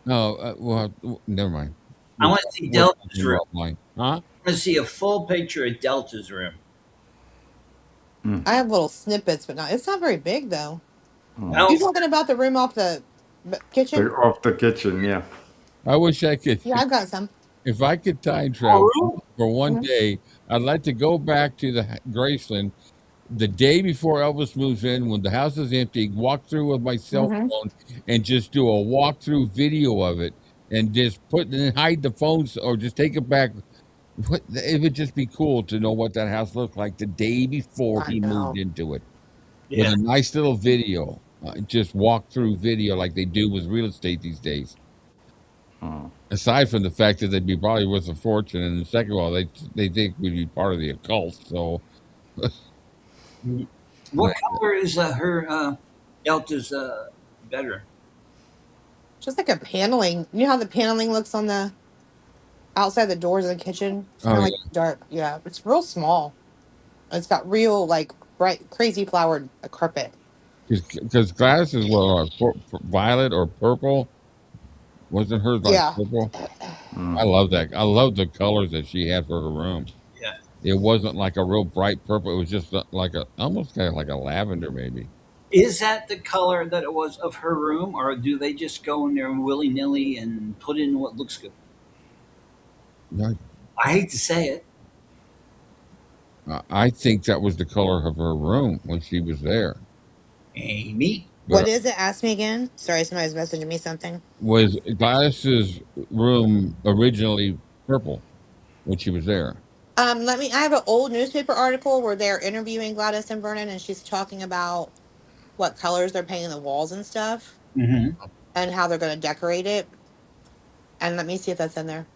No, well, never mind. I want to see Delta's room. Huh? I want to see a full picture of Delta's room. I have little snippets, but it's not very big though. No. You talking about the room off the kitchen? Off the kitchen, yeah. I wish I could. Yeah, I've got some. If I could time travel for one day, I'd like to go back to the Graceland the day before Elvis moves in, when the house is empty, walk through with my cell phone and just do a walkthrough video of it and just hide the phones or just take it back. It would just be cool to know what that house looked like the day before he moved into it. Yeah. With a nice little video, just walk-through video like they do with real estate these days. Aside from the fact that they'd be probably worth a fortune, and second of all, they think we'd be part of the occult. So, what color is her Delta's bedroom? Just like a paneling. You know how the paneling looks on the outside the doors of the kitchen? It's kind of like dark. Yeah, it's real small. It's got real bright, crazy flowered carpet. Because Gladys is violet or purple. Wasn't hers purple? I love that. I love the colors that she had for her room. Yeah. It wasn't like a real bright purple. It was just almost kind of like a lavender, maybe. Is that the color that it was of her room, or do they just go in there willy-nilly and put in what looks good? No. I hate to say it. I think that was the color of her room when she was there. Amy. What is it? Ask me again. Sorry, somebody's messaging me something. Was Gladys's room originally purple when she was there? I have an old newspaper article where they're interviewing Gladys and Vernon, and she's talking about what colors they're painting the walls and stuff, Mm-hmm. and how they're going to decorate it. And let me see if that's in there.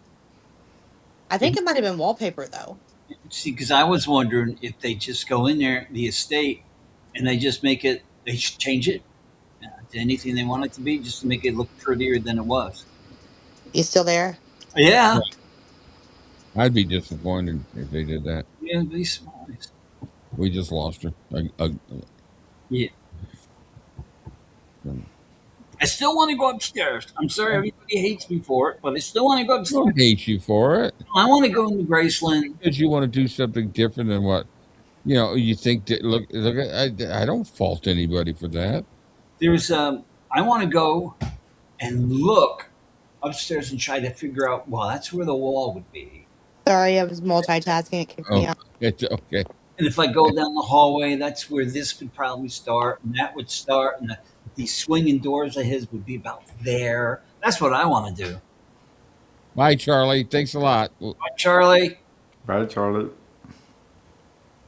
I think it might have been wallpaper though. See, because I was wondering if they just go in there, the estate, and they just make it, they change it to anything they want it to be, just to make it look prettier than it was. You still there? Yeah. I'd be disappointed if they did that. Yeah, it'd be small. We just lost her. Yeah. I still want to go upstairs. I'm sorry everybody hates me for it, but I still want to go I upstairs. don't hate you for it. I want to go into Graceland. Because you want to do something different than what, you think that, look, I don't fault anybody for that. There's, I want to go and look upstairs and try to figure out, well, that's where the wall would be. Sorry, I was multitasking. It kicked me out. It's okay. And if I go down the hallway, that's where this would probably start, and that would start, and the swinging doors of his would be about there. That's what I want to do. Bye, Charlie. Thanks a lot. Bye, Charlie. Bye, Charlie.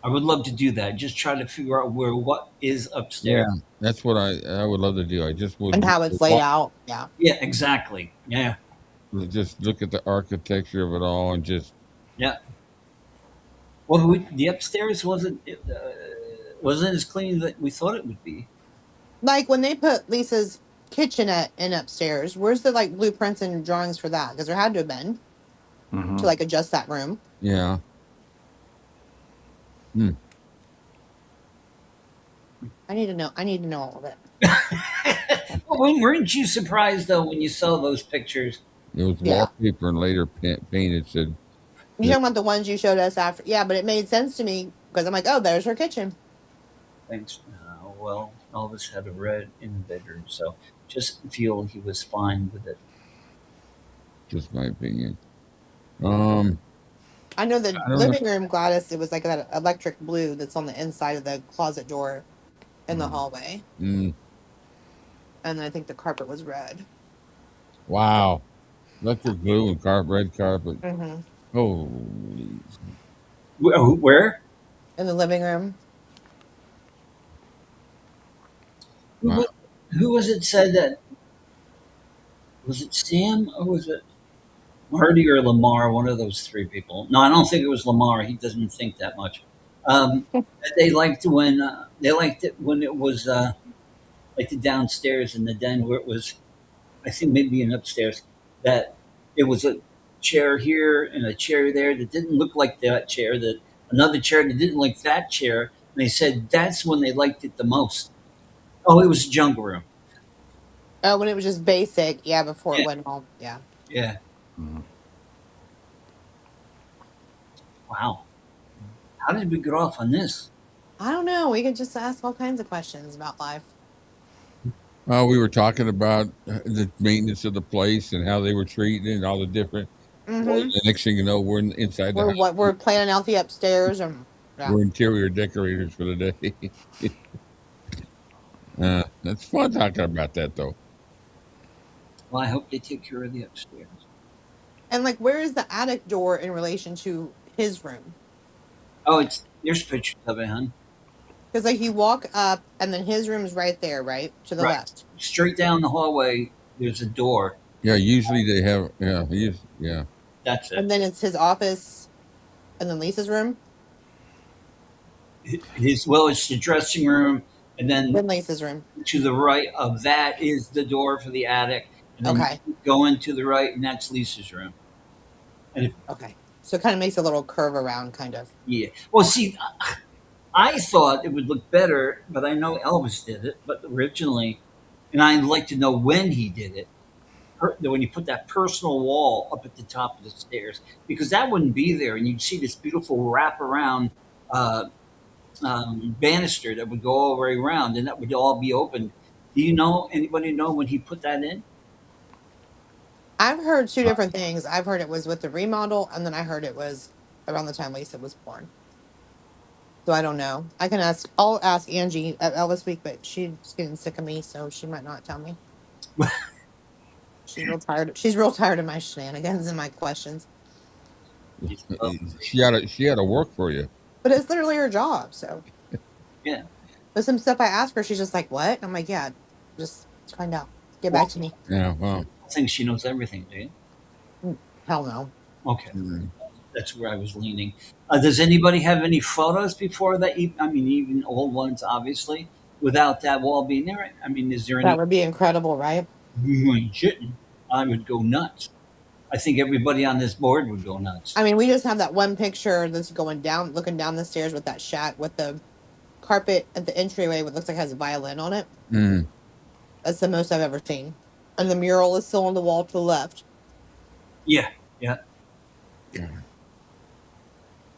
I would love to do that. Just try to figure out what is upstairs. Yeah, that's what I would love to do. I just would. And how it's laid out. Yeah. Yeah, exactly. Yeah. Just look at the architecture of it all and just. Yeah. Well, the upstairs wasn't as clean as we thought it would be. Like when they put Lisa's kitchenette in upstairs, where's the blueprints and drawings for that? Because there had to have been to adjust that room. Yeah. I need to know all of it. Well, weren't you surprised though when you saw those pictures? It was wallpaper and later painted. Said. You talking about the ones you showed us after? Yeah, but it made sense to me because I'm like, oh, there's her kitchen. Thanks. Well, Elvis had a red in the bedroom, so just feel he was fine with it. Just my opinion. I know the living room, Gladys, it was like that electric blue that's on the inside of the closet door in the hallway. And I think the carpet was red. Wow. Electric blue and red carpet. Oh. Where? In the living room. Wow. Who was it said that? Was it Sam or was it Marty or Lamar? One of those three people. No, I don't think it was Lamar. He doesn't think that much. They liked it when it was like the downstairs in the den where it was, I think maybe an upstairs, that it was a chair here and a chair there that didn't look like that chair, that another chair that didn't like that chair. And they said that's when they liked it the most. Oh, it was a jungle room. Oh, when it was just basic, before it went all, Yeah. Wow. How did we get off on this? I don't know. We could just ask all kinds of questions about life. We were talking about the maintenance of the place and how they were treating it and all the different. Well, the next thing you know, we're inside the house. We're planning out the upstairs. And we're interior decorators for the day. That's fun talking about that, though. Well, I hope they take care of the upstairs. And where is the attic door in relation to his room? Oh, there's pictures of it, hon. Because you walk up and then his room's right there, right? To the left. Straight down the hallway, there's a door. Yeah, usually they have, yeah. That's it. And then it's his office and then Lisa's room? It's the dressing room, and then Lisa's room. To the right of that is the door for the attic. And then you go into the right, and that's Lisa's room. Okay. So it kind of makes a little curve around, kind of. Yeah. Well, see, I thought it would look better, but I know Elvis did it, but originally, and I'd like to know when he did it, when you put that personal wall up at the top of the stairs, because that wouldn't be there, and you'd see this beautiful wraparound banister that would go all the way around, and that would all be open. Do anybody know when he put that in? I've heard two different things. I've heard it was with the remodel, and then I heard it was around the time Lisa was born. So I don't know. I can ask. I'll ask Angie at Elvis Week, but she's getting sick of me, so she might not tell me. She's real tired. She's real tired of my shenanigans and my questions. She had to work for you. But it's literally her job. So Yeah. but some stuff I ask her, she's just like, "What?" And I'm like, "Yeah, just find out. Get back to me." Yeah. Well. I think she knows everything, do you? Hell no. Okay. That's where I was leaning. Does anybody have any photos before that? I mean, even old ones, obviously, without that wall being there. I mean, is there any? That would be incredible, right? Shouldn't. I would go nuts. I think everybody on this board would go nuts. I mean, we just have that one picture that's going down, looking down the stairs with that shack with the carpet at the entryway, what looks like it has a violin on it. That's the most I've ever seen. And the mural is still on the wall to the left. Yeah.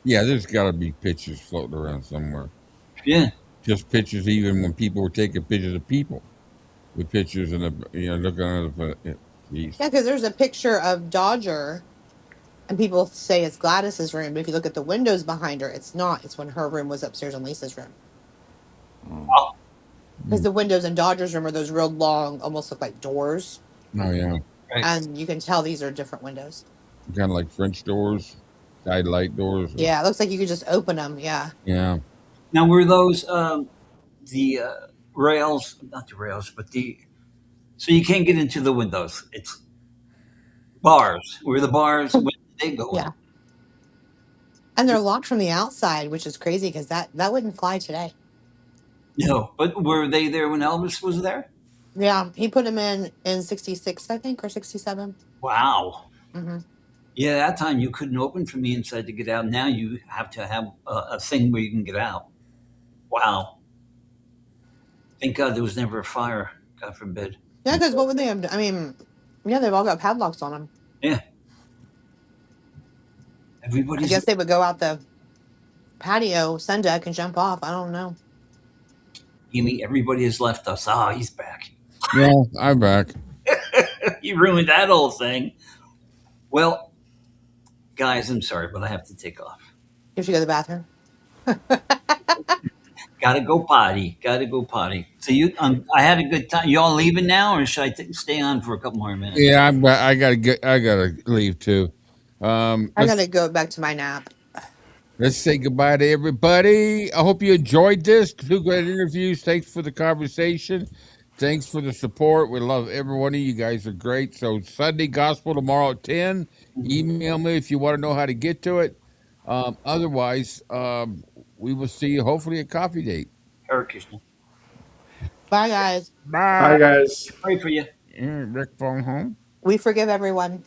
Yeah, there's got to be pictures floating around somewhere. Yeah. Just pictures, even when people were taking pictures of people, with pictures and looking at the. Yeah, because there's a picture of Dodger, and people say it's Gladys's room, but if you look at the windows behind her, it's not. It's when her room was upstairs in Lisa's room. Oh. Because the windows in Dodger's room are those real long, almost look like doors. Oh yeah. Right. And you can tell these are different windows. Kind of like French doors, skylight doors. Yeah, it looks like you could just open them. Yeah. Yeah. Now, were those the rails? Not the rails, but so you can't get into the windows. It's bars. Were the bars? When did they go? Yeah. And they're locked from the outside, which is crazy because that wouldn't fly today. No, but were they there when Elvis was there? Yeah, he put them in 66, I think, or 67. Wow. Mm-hmm. Yeah, that time you couldn't open from the inside to get out. Now you have to have a thing where you can get out. Wow. Thank God there was never a fire. God forbid. Yeah, because what would they have done? I mean, yeah, they've all got padlocks on them. Yeah. Everybody's. I guess they would go out the patio, sun deck, and jump off. I don't know. You mean everybody has left us? Ah, he's back. Yeah, I'm back. You ruined that whole thing. Well, guys, I'm sorry, but I have to take off. You should go to the bathroom. Gotta go potty. So I had a good time. Y'all leaving now, or should I stay on for a couple more minutes? Yeah, I gotta leave too. I gotta go back to my nap. Let's say goodbye to everybody. I hope you enjoyed this. 2 great interviews. Thanks for the conversation. Thanks for the support. We love every one of you. You guys are great. So Sunday Gospel tomorrow at 10. Email me if you want to know how to get to it. Otherwise, we will see you hopefully at Coffee Date. Hare Krishna. Bye, guys. Bye. Hi, guys. Pray for you. Rick phone home. We forgive everyone.